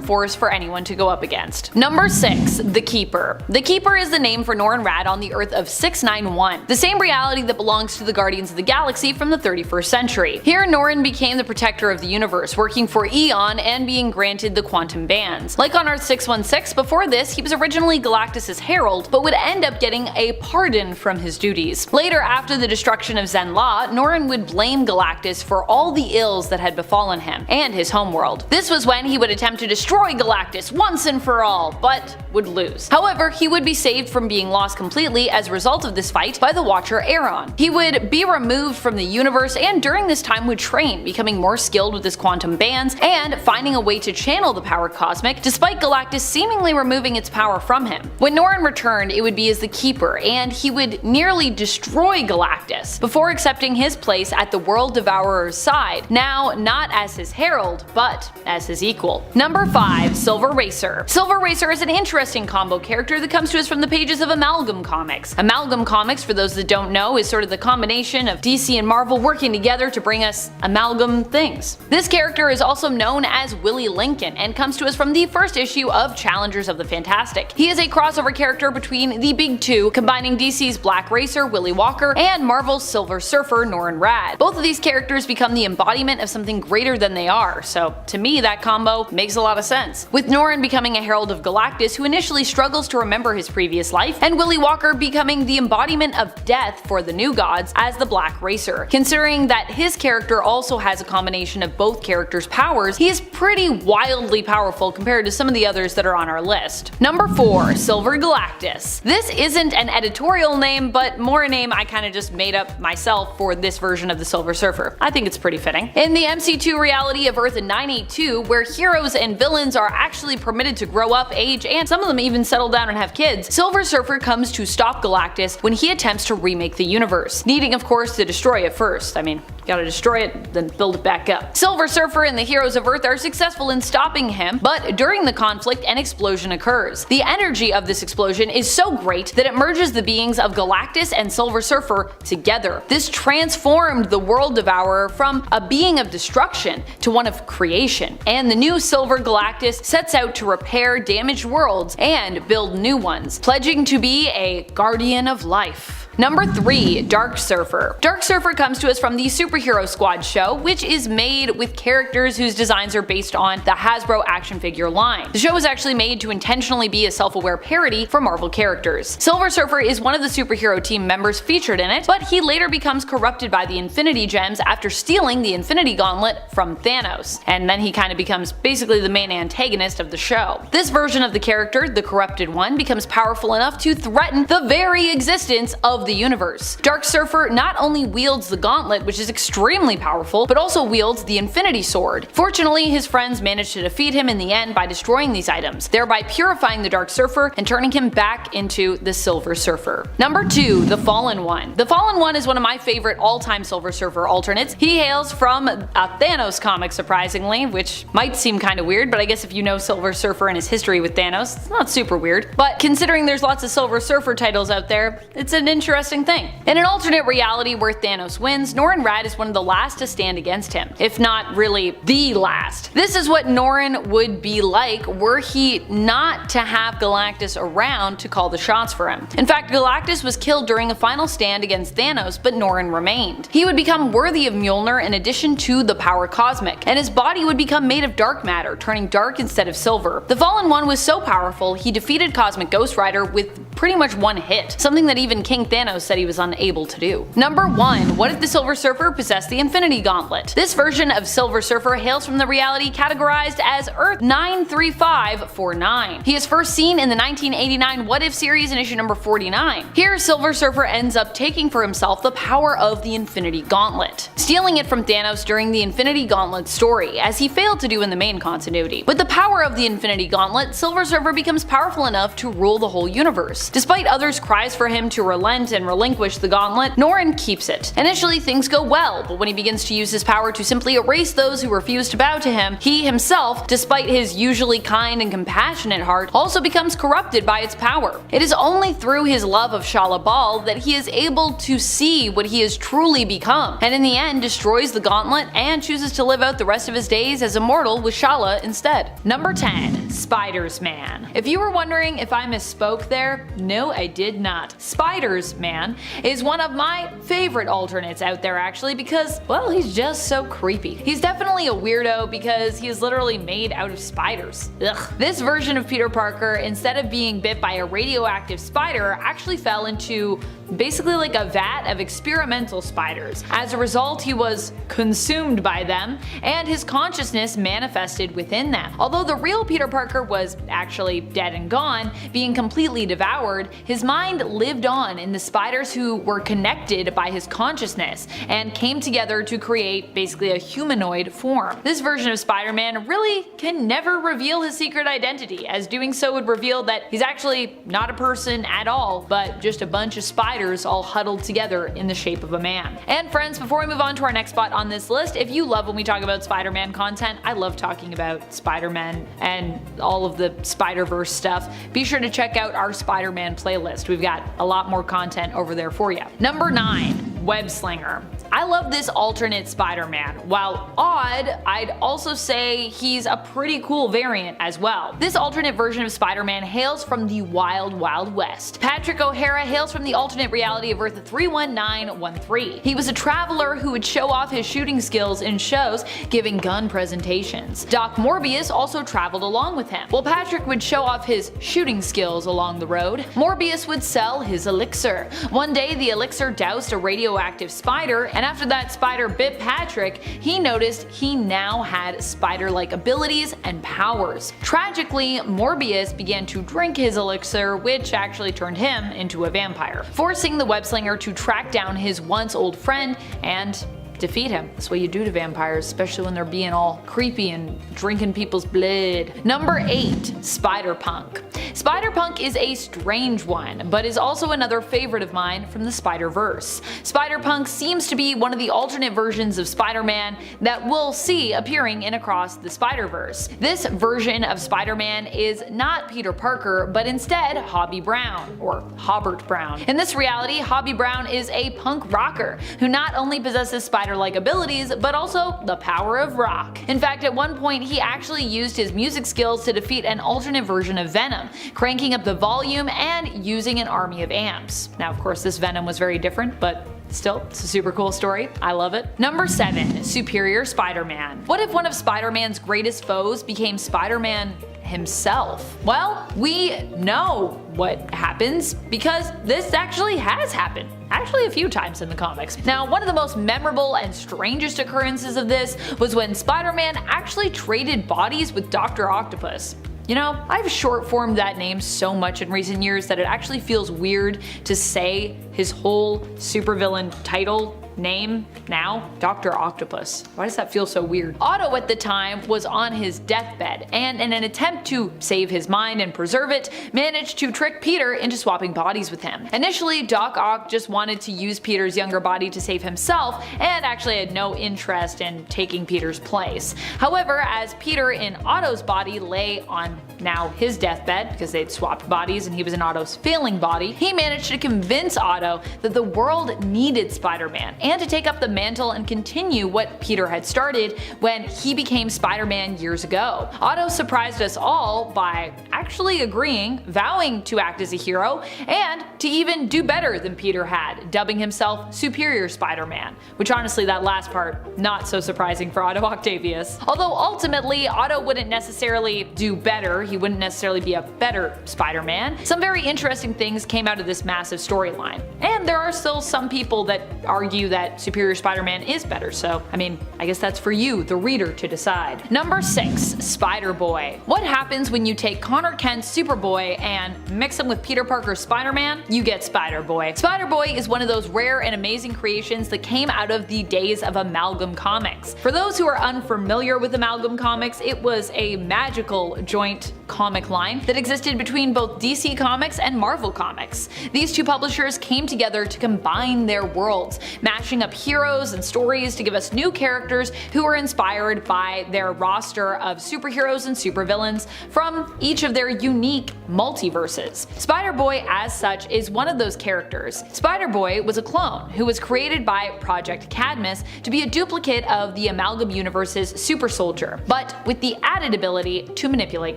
force for anyone to go up against. Number 6. The Keeper. The Keeper is the name for Norrin Radd on the Earth of 691, the same reality that belongs to the Guardians of the Galaxy from the 31st century. Here, Norrin became the protector of the universe, working for Eon and being granted the quantum bands. Like on Earth 616, before this, he was originally Galactus' herald, but would end up getting a pardon from his duties. Later, after the destruction of Zen-La, Norrin would blame Galactus for all the ills that had befallen him and his homeworld. This was when he would attempt to destroy Galactus once and for all, but would lose. However, he would be saved from being lost completely as a result of this fight by the Watcher Aeron. He would be removed from the universe and during this time would train, becoming more skilled with his quantum bands and finding a way to channel the power cosmic despite Galactus seemingly removing its power from him. When Norrin returned, it would be as the Keeper, and he would nearly destroy Galactus before accepting his place at the World Devourer's side, now not as his herald, but as his equal. Number 5. Silver Racer. Silver Racer is an interesting combo character that comes to us from the pages of Amalgam Comics. Amalgam Comics, for those that don't know, is sort of the combination of DC and Marvel working together to bring us amalgam things. This character is also known as Willie Lincoln and comes to us from the first issue of Challengers of the Fantastic. He is a crossover character between the big two, combining DC's Black Racer, Willie Walker, and Marvel's Silver Surfer, Norrin Radd. Both of these characters become the embodiment of something greater than they are, so to me that combo makes a lot of sense. With Norrin becoming a herald of Galactus who initially struggles to remember his previous life, and Willie Walker becoming the embodiment of death for the new gods as the Black Racer. Considering that his character also has a combination of both characters' powers, he is pretty wildly powerful compared to some of the others that are on our list. Number 4. Silver Galactus. This isn't an editorial name, but more a name I kinda just made up myself for this version of the Silver Surfer. I think it's pretty fitting. In the MC2 reality of Earth 982, where heroes and villains are actually permitted to grow up, age, and some of them even settle down and have kids, Silver Surfer comes to stop Galactus when he attempts to remake the universe, needing of course to destroy it first. I mean, gotta destroy it, then build it back up. Silver Surfer and the heroes of Earth are successful in stopping him, but during the conflict an explosion occurs. The energy of this explosion is so great that it merges the beings of Galactus and Silver Surfer together. This transformed the World Devourer from a being of destruction to one of creation, and the new Silver Galactus sets out to repair damaged worlds and build new ones, pledging to be a guardian of life. Number 3. Dark Surfer. Dark Surfer comes to us from the Superhero Squad show, which is made with characters whose designs are based on the Hasbro action figure line. The show was actually made to intentionally be a self-aware parody for Marvel characters. Silver Surfer is one of the superhero team members featured in it, but he later becomes corrupted by the Infinity Gems after stealing the Infinity Gauntlet from Thanos, and then he kind of becomes basically the main antagonist of the show. This version of the character, the Corrupted One, becomes powerful enough to threaten the very existence of the universe. Dark Surfer not only wields the gauntlet, which is extremely powerful, but also wields the Infinity Sword. Fortunately, his friends manage to defeat him in the end by destroying these items, thereby purifying the Dark Surfer and turning him back into the Silver Surfer. Number 2. The Fallen One. The Fallen One is one of my favorite all-time Silver Surfer alternates. He hails from a Thanos comic, surprisingly, which might seem kind of weird, but I guess if you know Silver Surfer and his history with Thanos, it's not super weird. But considering there's lots of Silver Surfer titles out there, it's an interesting thing. In an alternate reality where Thanos wins, Norrin Radd is one of the last to stand against him, if not really the last. This is what Norrin would be like were he not to have Galactus around to call the shots for him. In fact, Galactus was killed during a final stand against Thanos, but Norrin remained. He would become worthy of Mjolnir in addition to the power cosmic, and his body would become made of dark matter, turning dark instead of silver. The Fallen One was so powerful, he defeated Cosmic Ghost Rider with pretty much one hit, something that even King Thanos said he was unable to do. Number 1. What if the Silver Surfer possessed the Infinity Gauntlet? This version of Silver Surfer hails from the reality categorized as Earth 93549. He is first seen in the 1989 What If series in issue number 49. Here, Silver Surfer ends up taking for himself the power of the Infinity Gauntlet, stealing it from Thanos during the Infinity Gauntlet story, as he failed to do in the main continuity. With the power of the Infinity Gauntlet, Silver Surfer becomes powerful enough to rule the whole universe. spiders. Despite others' cries for him to relent and relinquish the gauntlet, Norrin keeps it. Initially things go well, but when he begins to use his power to simply erase those who refuse to bow to him, he himself, despite his usually kind and compassionate heart, also becomes corrupted by its power. It is only through his love of Shala Bal that he is able to see what he has truly become, and in the end destroys the gauntlet and chooses to live out the rest of his days as immortal with Shala instead. Number 10. Spiders Man. If you were wondering if I misspoke there, no I did not. Spiders Man is one of my favorite alternates out there actually because, well, he's just so creepy. He's definitely a weirdo because he is literally made out of spiders. Ugh. This version of Peter Parker, instead of being bit by a radioactive spider, actually fell into basically like a vat of experimental spiders. As a result, he was consumed by them, and his consciousness manifested within them. Although the real Peter Parker was actually dead and gone, being completely devoured, his mind lived on in the spiders who were connected by his consciousness and came together to create basically a humanoid form. This version of Spider-Man really can never reveal his secret identity, as doing so would reveal that he's actually not a person at all, but just a bunch of spiders all huddled together in the shape of a man. And friends, before we move on to our next spot on this list, if you love when we talk about Spider-Man content, I love talking about Spider-Man and all of the Spider-Verse stuff, be sure to check out our Spider-Man playlist. We've got a lot more content over there for you. Number 9. Webslinger. I love this alternate Spider-Man. While odd, I'd also say he's a pretty cool variant as well. This alternate version of Spider-Man hails from the Wild Wild West. Patrick O'Hara hails from the alternate reality of Earth 31913. He was a traveler who would show off his shooting skills in shows, giving gun presentations. Doc Morbius also traveled along with him. While Patrick would show off his shooting skills along the road, Morbius would sell his elixir. One day the elixir doused a radioactive spider, and after that spider bit Patrick, he noticed he now had spider-like abilities and powers. Tragically, Morbius began to drink his elixir, which actually turned him into a vampire, forcing the Webslinger to track down his once old friend and defeat him. That's what you do to vampires, especially when they're being all creepy and drinking people's blood. Number 8. Spider-Punk. Spider-Punk is a strange one, but is also another favorite of mine from the Spider-Verse. Spider-Punk seems to be one of the alternate versions of Spider-Man that we'll see appearing in Across the Spider-Verse. This version of Spider-Man is not Peter Parker, but instead Hobie Brown, or Hobbert Brown. In this reality, Hobie Brown is a punk rocker who not only possesses spider-like abilities, but also the power of rock. In fact, at one point he actually used his music skills to defeat an alternate version of Venom, cranking up the volume and using an army of amps. Now of course this Venom was very different, but still, it's a super cool story. I love it. Number 7. Superior Spider-Man. What if one of Spider-Man's greatest foes became Spider-Man himself? Well, we know what happens because this actually has happened. Actually a few times in the comics. Now, one of the most memorable and strangest occurrences of this was when Spider-Man actually traded bodies with Dr. Octopus. You know, I've short formed that name so much in recent years that it actually feels weird to say his whole supervillain title name now, Dr. Octopus. Why does that feel so weird? Otto at the time was on his deathbed, and in an attempt to save his mind and preserve it, managed to trick Peter into swapping bodies with him. Initially, Doc Ock just wanted to use Peter's younger body to save himself, and actually had no interest in taking Peter's place. However, as Peter in Otto's body lay on now his deathbed, because they'd swapped bodies and he was in Otto's failing body, he managed to convince Otto that the world needed Spider-Man, and to take up the mantle and continue what Peter had started when he became Spider-Man years ago. Otto surprised us all by actually agreeing, vowing to act as a hero, and to even do better than Peter had, dubbing himself Superior Spider-Man, which honestly that last part, not so surprising for Otto Octavius. Although ultimately Otto wouldn't necessarily do better, he wouldn't necessarily be a better Spider-Man, some very interesting things came out of this massive storyline. And there are still some people that argue that Superior Spider-Man is better, so I mean, I guess that's for you, the reader, to decide. Number 6. Spider-Boy. What happens when you take Connor Kent's Superboy and mix him with Peter Parker's Spider-Man? You get Spider-Boy. Spider-Boy is one of those rare and amazing creations that came out of the days of Amalgam Comics. For those who are unfamiliar with Amalgam Comics, it was a magical joint comic line that existed between both DC Comics and Marvel Comics. These two publishers came together to combine their worlds, mashing up heroes and stories to give us new characters who were inspired by their roster of superheroes and supervillains from each of their unique multiverses. Spider-Boy, as such, is one of those characters. Spider-Boy was a clone who was created by Project Cadmus to be a duplicate of the Amalgam Universe's Super Soldier, but with the added ability to manipulate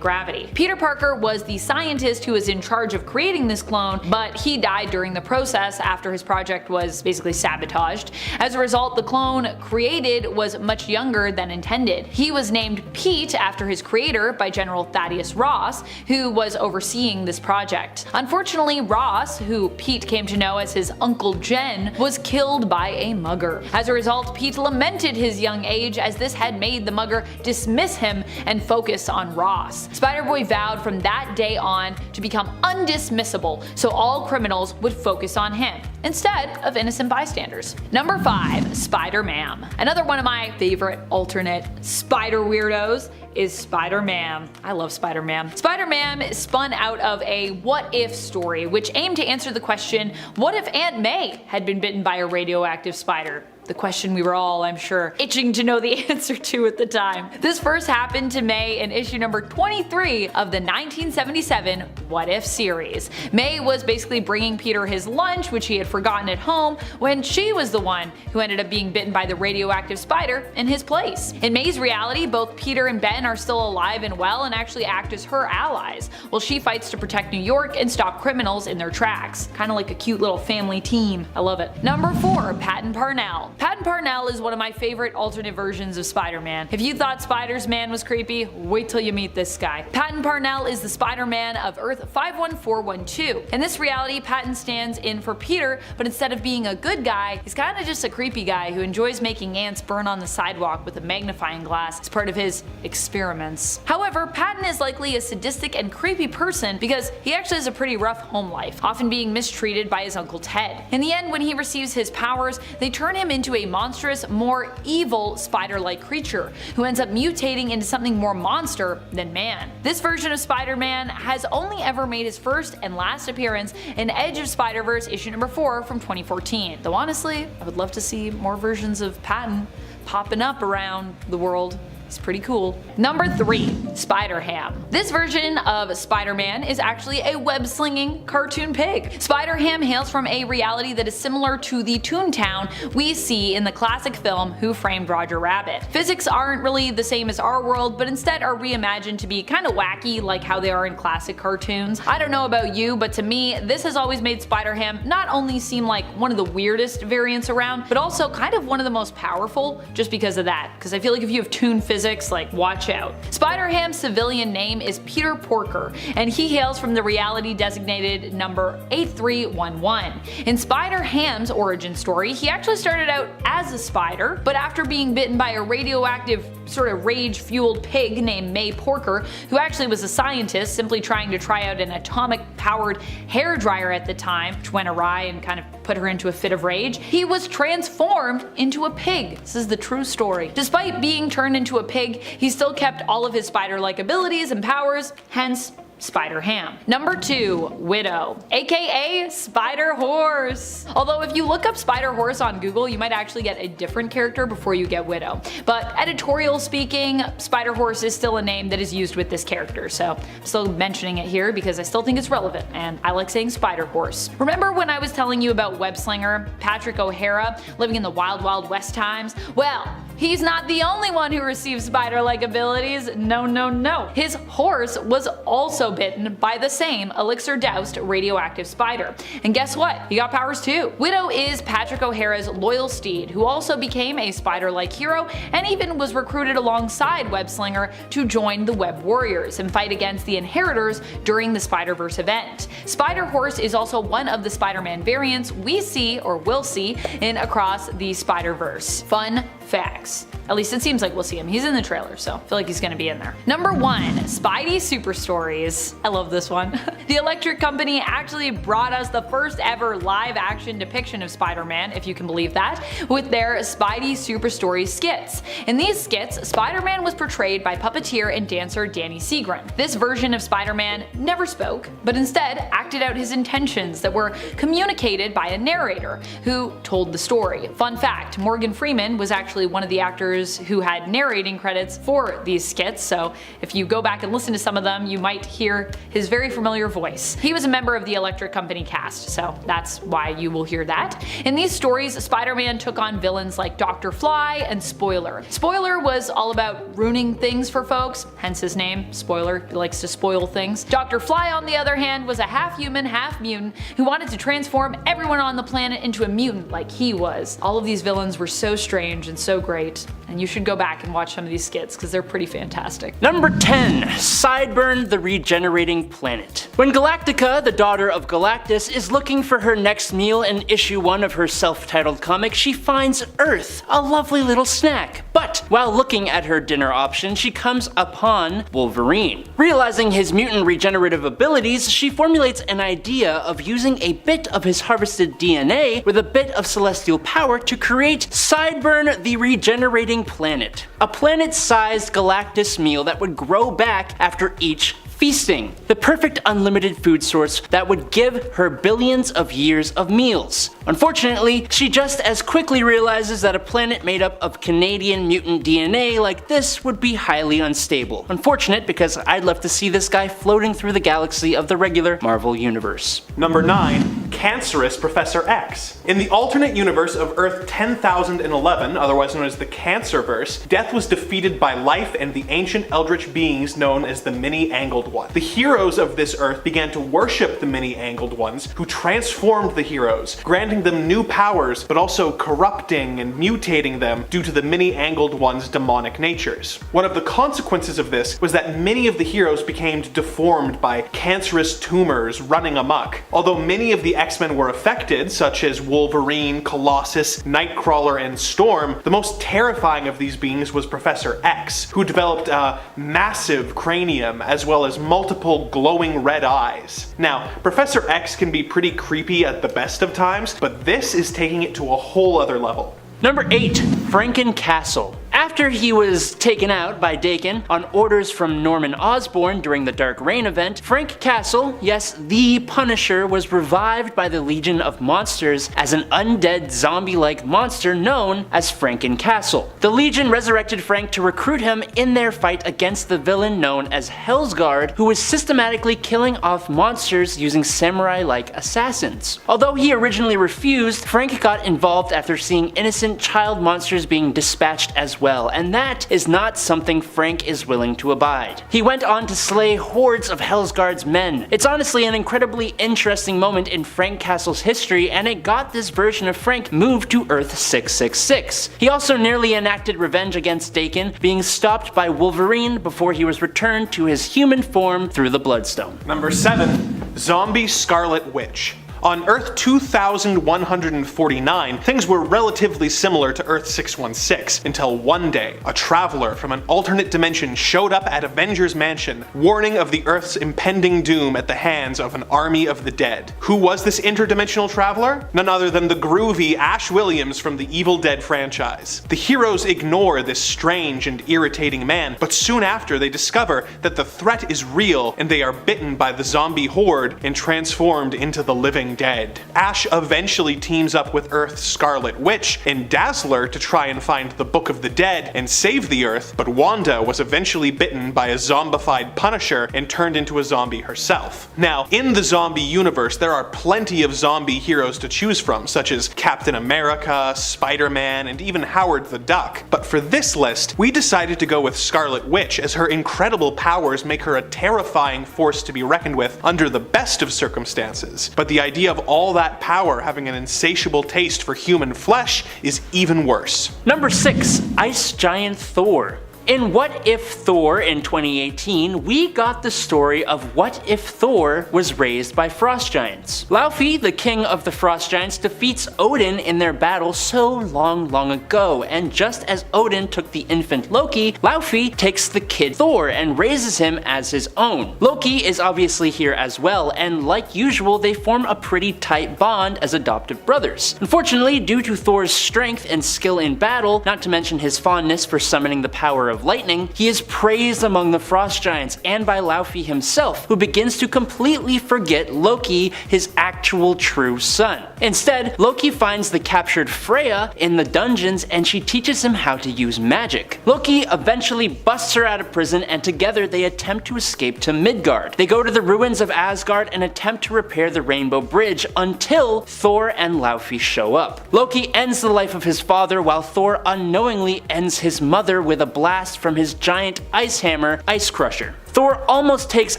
gravity. Peter Parker was the scientist who was in charge of creating this clone, but he died during the process after his project was basically sabotaged. As a result, the clone created was much younger than intended. He was named Pete after his creator by General Thaddeus Ross, who was overseeing this project. Unfortunately, Ross, who Pete came to know as his Uncle Jen, was killed by a mugger. As a result, Pete lamented his young age as this had made the mugger dismiss him and focus on Ross. Spider-Boy vowed from that day on to become undismissible, so all criminals would focus on him instead of innocent bystanders. Number 5. Spider-Man. Another one of my favorite alternate spider weirdos is Spider-Man. I love Spider-Man. Spider-Man spun out of a what-if story, which aimed to answer the question, what if Aunt May had been bitten by a radioactive spider? The question we were all, I'm sure, itching to know the answer to at the time. This first happened to May in issue number 23 of the 1977 What If series. May was basically bringing Peter his lunch, which he had forgotten at home, when she was the one who ended up being bitten by the radioactive spider in his place. In May's reality, both Peter and Ben are still alive and well and actually act as her allies, while she fights to protect New York and stop criminals in their tracks. Kinda like a cute little family team. I love it. Number 4. Patton Parnell. Patton Parnell is one of my favorite alternate versions of Spider-Man. If you thought Spider-Man was creepy, wait till you meet this guy. Patton Parnell is the Spider-Man of Earth 51412. In this reality, Patton stands in for Peter, but instead of being a good guy, he's kinda just a creepy guy who enjoys making ants burn on the sidewalk with a magnifying glass as part of his experiments. However, Patton is likely a sadistic and creepy person because he actually has a pretty rough home life, often being mistreated by his Uncle Ted. In the end, when he receives his powers, they turn him into a monstrous, more evil spider-like creature who ends up mutating into something more monster than man. This version of Spider-Man has only ever made his first and last appearance in Edge of Spider-Verse issue number 4 from 2014. Though honestly, I would love to see more versions of Patton popping up around the world. It's pretty cool. Number 3. Spider-Ham. This version of Spider-Man is actually a web-slinging cartoon pig. Spider-Ham hails from a reality that is similar to the Toontown we see in the classic film Who Framed Roger Rabbit. Physics aren't really the same as our world, but instead are reimagined to be kinda wacky like how they are in classic cartoons. I don't know about you, but to me, this has always made Spider-Ham not only seem like one of the weirdest variants around, but also kind of one of the most powerful just because of that. Because I feel like if you have toon physics, like watch out. Spider-Ham's civilian name is Peter Porker, and he hails from the reality designated number 8311. In Spider-Ham's origin story, he actually started out as a spider, but after being bitten by a radioactive sort of rage-fueled pig named May Porker, who actually was a scientist simply trying to try out an atomic-powered hairdryer at the time, which went awry and kind of put her into a fit of rage, he was transformed into a pig. This is the true story. Despite being turned into a pig, he still kept all of his spider-like abilities and powers, hence Spider-Ham. Number 2. Widow, aka Spider-Horse. Although if you look up Spider-Horse on Google, you might actually get a different character before you get Widow. But editorial speaking, Spider-Horse is still a name that is used with this character, so I'm still mentioning it here because I still think it's relevant, and I like saying Spider-Horse. Remember when I was telling you about web-slinger Patrick O'Hara living in the Wild Wild West times? Well, he's not the only one who receives spider-like abilities. No, no, no. His horse was also bitten by the same elixir-doused radioactive spider. And guess what? He got powers too. Widow is Patrick O'Hara's loyal steed, who also became a spider-like hero and even was recruited alongside Web-Slinger to join the Web Warriors and fight against the Inheritors during the Spider-Verse event. Spider-Horse is also one of the Spider-Man variants we see or will see in Across the Spider-Verse. Fun facts. At least it seems like we'll see him. He's in the trailer, so I feel like he's gonna be in there. Number 1. Spidey Super Stories. I love this one. The Electric Company actually brought us the first ever live action depiction of Spider-Man, if you can believe that, with their Spidey Super Story skits. In these skits, Spider-Man was portrayed by puppeteer and dancer Danny Seagren. This version of Spider-Man never spoke, but instead acted out his intentions that were communicated by a narrator who told the story. Fun fact, Morgan Freeman was actually one of the actors who had narrating credits for these skits, so if you go back and listen to some of them, you might hear his very familiar voice. He was a member of the Electric Company cast, so that's why you will hear that. In these stories, Spider-Man took on villains like Dr. Fly and Spoiler. Spoiler was all about ruining things for folks, hence his name, Spoiler. He likes to spoil things. Dr. Fly, on the other hand, was a half-human, half-mutant who wanted to transform everyone on the planet into a mutant like he was. All of these villains were so strange and so great, and you should go back and watch some of these skits because they're pretty fantastic. Number 10. Sideburn the Regenerating Planet. When Galactica, the daughter of Galactus, is looking for her next meal in issue 1 of her self-titled comic, she finds Earth, a lovely little snack. But while looking at her dinner option, she comes upon Wolverine. Realizing his mutant regenerative abilities, she formulates an idea of using a bit of his harvested DNA with a bit of celestial power to create Sideburn the Regenerating Planet, a planet-sized Galactus meal that would grow back after each feasting. The perfect unlimited food source that would give her billions of years of meals. Unfortunately, she just as quickly realizes that a planet made up of Canadian mutant DNA like this would be highly unstable. Unfortunate, because I'd love to see this guy floating through the galaxy of the regular Marvel universe. Number 9. Cancerous Professor X. In the alternate universe of Earth 10,011, otherwise known as the Cancerverse, death was defeated by life and the ancient eldritch beings known as the Many-Angled One. The heroes of this Earth began to worship the Many-Angled Ones, who transformed the heroes, granting them new powers, but also corrupting and mutating them due to the Many-Angled One's demonic natures. One of the consequences of this was that many of the heroes became deformed by cancerous tumors running amok. Although many of the X-Men were affected, such as Wolverine, Colossus, Nightcrawler, and Storm, the most terrifying of these beings was Professor X, who developed a massive cranium as well as multiple glowing red eyes. Now, Professor X can be pretty creepy at the best of times, but this is taking it to a whole other level. Number 8. Franken Castle. After he was taken out by Daken on orders from Norman Osborn during the Dark Reign event, Frank Castle, yes, the Punisher, was revived by the Legion of Monsters as an undead zombie-like monster known as Franken Castle. The Legion resurrected Frank to recruit him in their fight against the villain known as Hellsguard, who was systematically killing off monsters using samurai-like assassins. Although he originally refused, Frank got involved after seeing innocent child monsters being dispatched as well, and that is not something Frank is willing to abide. He went on to slay hordes of Hellsguard's men. It's honestly an incredibly interesting moment in Frank Castle's history, and it got this version of Frank moved to Earth 666. He also nearly enacted revenge against Daken, being stopped by Wolverine before he was returned to his human form through the Bloodstone. Number 7. Zombie Scarlet Witch. On Earth 2149, things were relatively similar to Earth 616 until one day, a traveler from an alternate dimension showed up at Avengers Mansion, warning of the Earth's impending doom at the hands of an army of the dead. Who was this interdimensional traveler? None other than the groovy Ash Williams from the Evil Dead franchise. The heroes ignore this strange and irritating man, but soon after they discover that the threat is real and they are bitten by the zombie horde and transformed into the living dead. Ash eventually teams up with Earth's Scarlet Witch and Dazzler to try and find the Book of the Dead and save the Earth, but Wanda was eventually bitten by a zombified Punisher and turned into a zombie herself. Now, in the zombie universe, there are plenty of zombie heroes to choose from, such as Captain America, Spider-Man, and even Howard the Duck. But for this list, we decided to go with Scarlet Witch, as her incredible powers make her a terrifying force to be reckoned with under the best of circumstances. But the idea of all that power having an insatiable taste for human flesh is even worse. Number 6. Ice Giant Thor. In What If Thor in 2018, we got the story of what if Thor was raised by frost giants. Laufey, the king of the frost giants, defeats Odin in their battle so long ago, and just as Odin took the infant Loki, Laufey takes the kid Thor and raises him as his own. Loki is obviously here as well, and like usual, they form a pretty tight bond as adoptive brothers. Unfortunately, due to Thor's strength and skill in battle, not to mention his fondness for summoning the power of lightning, he is praised among the frost giants and by Laufey himself, who begins to completely forget Loki, his actual true son. Instead, Loki finds the captured Freya in the dungeons and she teaches him how to use magic. Loki eventually busts her out of prison and together they attempt to escape to Midgard. They go to the ruins of Asgard and attempt to repair the Rainbow Bridge until Thor and Laufey show up. Loki ends the life of his father while Thor unknowingly ends his mother with a blast from his giant ice hammer, Ice Crusher. Thor almost takes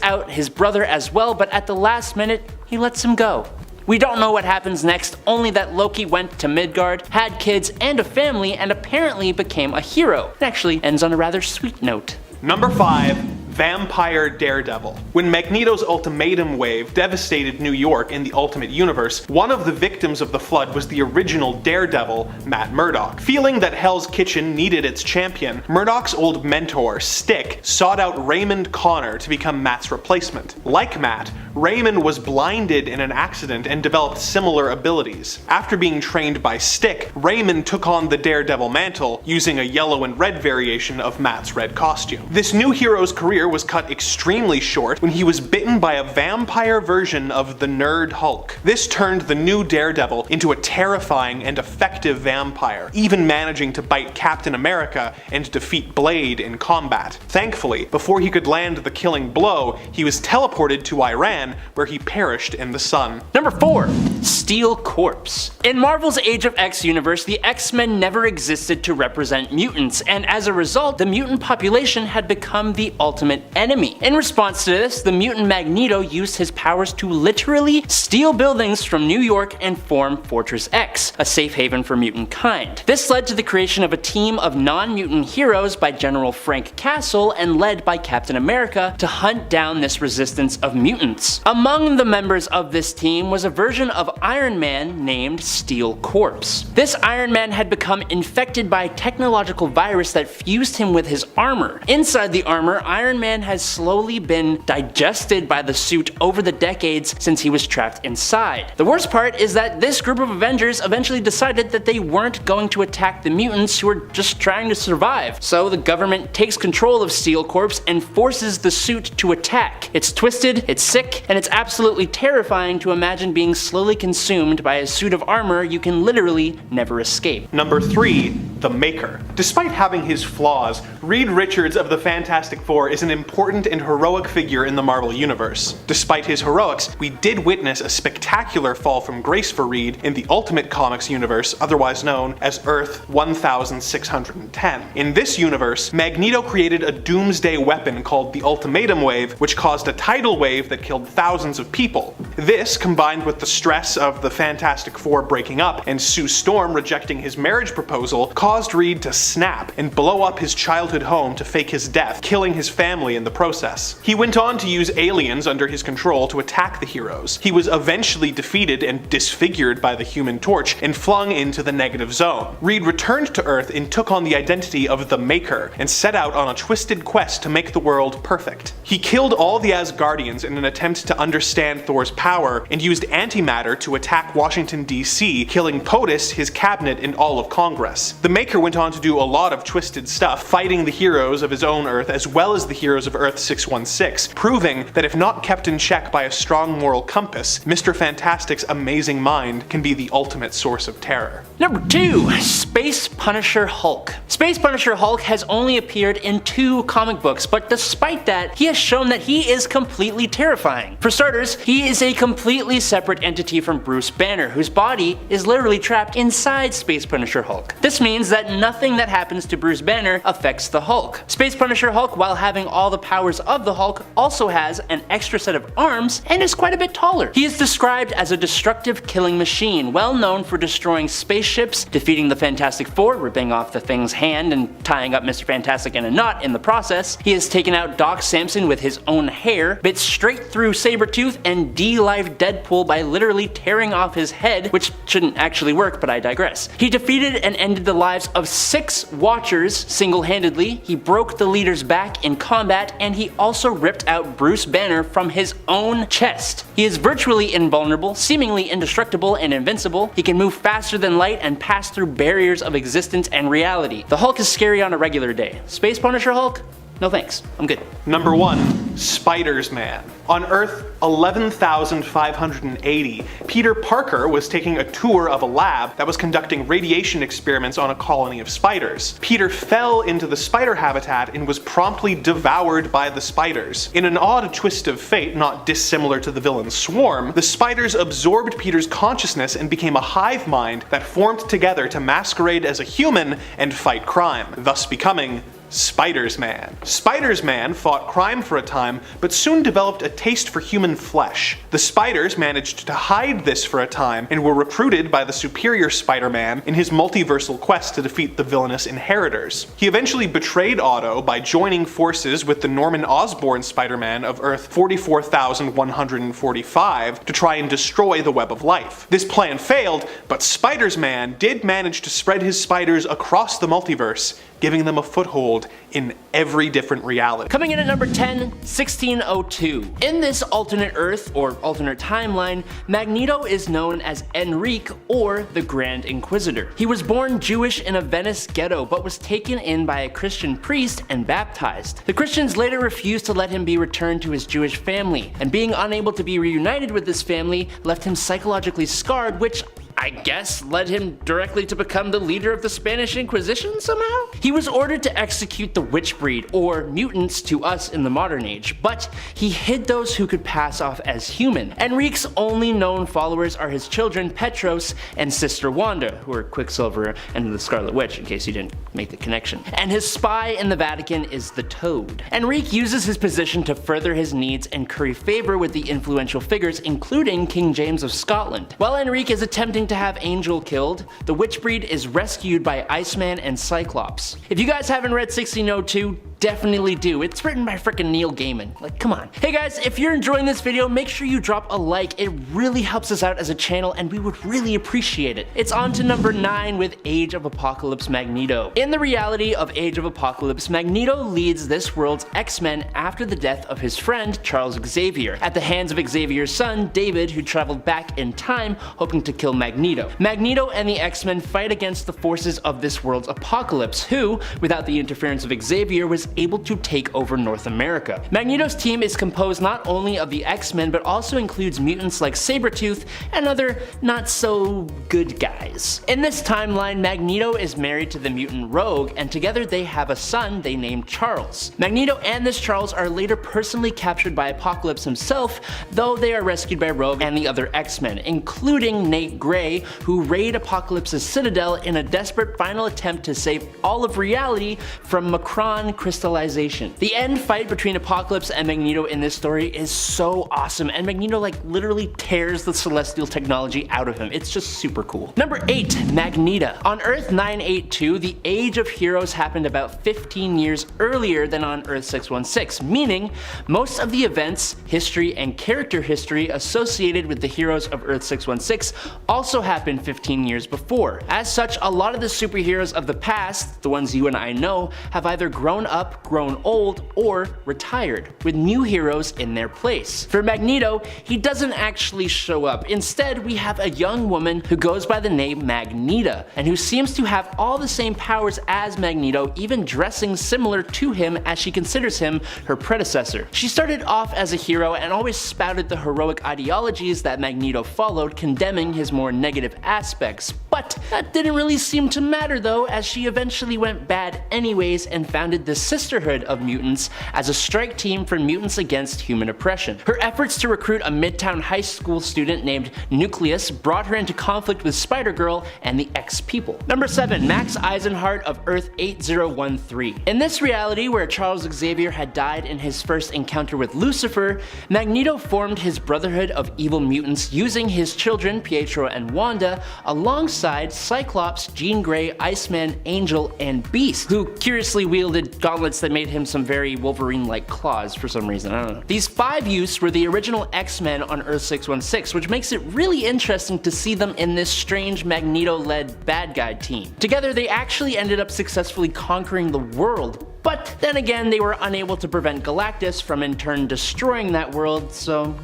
out his brother as well, but at the last minute, he lets him go. We don't know what happens next, only that Loki went to Midgard, had kids and a family, and apparently became a hero. It actually ends on a rather sweet note. Number 5. Vampire Daredevil. When Magneto's ultimatum wave devastated New York in the Ultimate Universe, one of the victims of the flood was the original Daredevil, Matt Murdock. Feeling that Hell's Kitchen needed its champion, Murdock's old mentor, Stick, sought out Raymond Connor to become Matt's replacement. Like Matt, Raymond was blinded in an accident and developed similar abilities. After being trained by Stick, Raymond took on the Daredevil mantle, using a yellow and red variation of Matt's red costume. This new hero's career was cut extremely short when he was bitten by a vampire version of the Nerd Hulk. This turned the new Daredevil into a terrifying and effective vampire, even managing to bite Captain America and defeat Blade in combat. Thankfully, before he could land the killing blow, he was teleported to Iran, where he perished in the sun. Number 4. Steel Corpse. In Marvel's Age of X universe, the X-Men never existed to represent mutants, and as a result, the mutant population had become the ultimate enemy. In response to this, the mutant Magneto used his powers to literally steal buildings from New York and form Fortress X, a safe haven for mutant kind. This led to the creation of a team of non-mutant heroes by General Frank Castle and led by Captain America to hunt down this resistance of mutants. Among the members of this team was a version of Iron Man named Steel Corpse. This Iron Man had become infected by a technological virus that fused him with his armor. Inside the armor, Iron Man has slowly been digested by the suit over the decades since he was trapped inside. The worst part is that this group of Avengers eventually decided that they weren't going to attack the mutants who were just trying to survive. So the government takes control of Steel Corpse and forces the suit to attack. It's twisted, it's sick, and it's absolutely terrifying to imagine being slowly consumed by a suit of armor you can literally never escape. Number 3. The Maker. Despite having his flaws, Reed Richards of the Fantastic Four is an important and heroic figure in the Marvel Universe. Despite his heroics, we did witness a spectacular fall from grace for Reed in the Ultimate Comics universe, otherwise known as Earth 1610. In this universe, Magneto created a doomsday weapon called the Ultimatum Wave, which caused a tidal wave that killed thousands of people. This, combined with the stress of the Fantastic Four breaking up and Sue Storm rejecting his marriage proposal, caused Reed to snap and blow up his childhood home to fake his death, killing his family in the process. He went on to use aliens under his control to attack the heroes. He was eventually defeated and disfigured by the Human Torch and flung into the negative zone. Reed returned to Earth and took on the identity of the Maker and set out on a twisted quest to make the world perfect. He killed all the Asgardians in an attempt to understand Thor's power and used antimatter to attack Washington, D.C., killing POTUS, his cabinet, and all of Congress. The Maker went on to do a lot of twisted stuff, fighting the heroes of his own Earth as well as the heroes of Earth 616, proving that if not kept in check by a strong moral compass, Mr. Fantastic's amazing mind can be the ultimate source of terror. Number 2. Space Punisher Hulk. Space Punisher Hulk has only appeared in 2 comic books, but despite that, he has shown that he is completely terrifying. For starters, he is a completely separate entity from Bruce Banner, whose body is literally trapped inside Space Punisher Hulk. This means that nothing that happens to Bruce Banner affects the Hulk. Space Punisher Hulk, while having all the powers of the Hulk, also has an extra set of arms and is quite a bit taller. He is described as a destructive killing machine, well known for destroying spaceships, defeating the Fantastic Four, ripping off the Thing's hand and tying up Mr. Fantastic in a knot in the process. He has taken out Doc Samson with his own hair, bit straight through Sabretooth, and de-lived Deadpool by literally tearing off his head, which shouldn't actually work, but I digress. He defeated and ended the lives of 6 Watchers single-handedly, he broke the leader's back in combat, and he also ripped out Bruce Banner from his own chest. He is virtually invulnerable, seemingly indestructible and invincible. He can move faster than light and pass through barriers of existence and reality. The Hulk is scary on a regular day. Space Punisher Hulk? No thanks, I'm good. Number 1. Spider-Man. On Earth 11,580, Peter Parker was taking a tour of a lab that was conducting radiation experiments on a colony of spiders. Peter fell into the spider habitat and was promptly devoured by the spiders. In an odd twist of fate, not dissimilar to the villain Swarm, the spiders absorbed Peter's consciousness and became a hive mind that formed together to masquerade as a human and fight crime, thus becoming Spider-Man. Spider-Man fought crime for a time, but soon developed a taste for human flesh. The spiders managed to hide this for a time and were recruited by the superior Spider-Man in his multiversal quest to defeat the villainous Inheritors. He eventually betrayed Otto by joining forces with the Norman Osborn Spider-Man of Earth 44,145 to try and destroy the Web of Life. This plan failed, but Spider-Man did manage to spread his spiders across the multiverse, giving them a foothold in every different reality. Coming in at number 10, 1602. In this alternate Earth, or alternate timeline, Magneto is known as Enrique, or the Grand Inquisitor. He was born Jewish in a Venice ghetto, but was taken in by a Christian priest and baptized. The Christians later refused to let him be returned to his Jewish family, and being unable to be reunited with this family left him psychologically scarred, which I guess led him directly to become the leader of the Spanish Inquisition somehow? He was ordered to execute the witchbreed, or mutants to us in the modern age, but he hid those who could pass off as human. Enrique's only known followers are his children Petros and Sister Wanda, who are Quicksilver and the Scarlet Witch, in case you didn't make the connection. And his spy in the Vatican is the Toad. Enrique uses his position to further his needs and curry favor with the influential figures, including King James of Scotland. While Enrique is attempting to have Angel killed, the Witchbreed is rescued by Iceman and Cyclops. If you guys haven't read 1602, definitely do. It's written by frickin' Neil Gaiman. Like, come on. Hey guys, if you're enjoying this video, make sure you drop a like. It really helps us out as a channel and we would really appreciate it. It's on to number 9 with Age of Apocalypse Magneto. In the reality of Age of Apocalypse, Magneto leads this world's X-Men after the death of his friend Charles Xavier, at the hands of Xavier's son David, who traveled back in time hoping to kill Magneto. Magneto and the X-Men fight against the forces of this world's Apocalypse, who, without the interference of Xavier, was able to take over North America. Magneto's team is composed not only of the X-Men, but also includes mutants like Sabretooth and other not so good guys. In this timeline, Magneto is married to the mutant Rogue, and together they have a son they named Charles. Magneto and this Charles are later personally captured by Apocalypse himself, though they are rescued by Rogue and the other X-Men, including Nate Gray, who raid Apocalypse's citadel in a desperate final attempt to save all of reality from Macron crystallization. The end fight between Apocalypse and Magneto in this story is so awesome, and Magneto like literally tears the celestial technology out of him. It's just super cool. Number 8, Magneto. On Earth 982, the Age of Heroes happened about 15 years earlier than on Earth 616, meaning most of the events, history, and character history associated with the heroes of Earth 616 also happened 15 years before. As such, a lot of the superheroes of the past, the ones you and I know, have either grown up, grown old, or retired, with new heroes in their place. For Magneto, he doesn't actually show up. Instead, we have a young woman who goes by the name Magneta, and who seems to have all the same powers as Magneto, even dressing similar to him as she considers him her predecessor. She started off as a hero and always spouted the heroic ideologies that Magneto followed, condemning his more negative aspects, but that didn't really seem to matter though, as she eventually went bad anyways and founded the Sisterhood of Mutants as a strike team for mutants against human oppression. Her efforts to recruit a Midtown high school student named Nucleus brought her into conflict with Spider-Girl and the X-People. Number 7. Max Eisenhart of Earth 8013. In this reality, where Charles Xavier had died in his first encounter with Lucifer, Magneto formed his Brotherhood of Evil Mutants using his children Pietro and Wanda alongside Cyclops, Jean Grey, Iceman, Angel, and Beast, who curiously wielded gauntlets that made him some very Wolverine-like claws for some reason, I don't know. These 5 youths were the original X-Men on Earth 616, which makes it really interesting to see them in this strange Magneto-led bad guy team. Together, they actually ended up successfully conquering the world, but then again, they were unable to prevent Galactus from in turn destroying that world, so...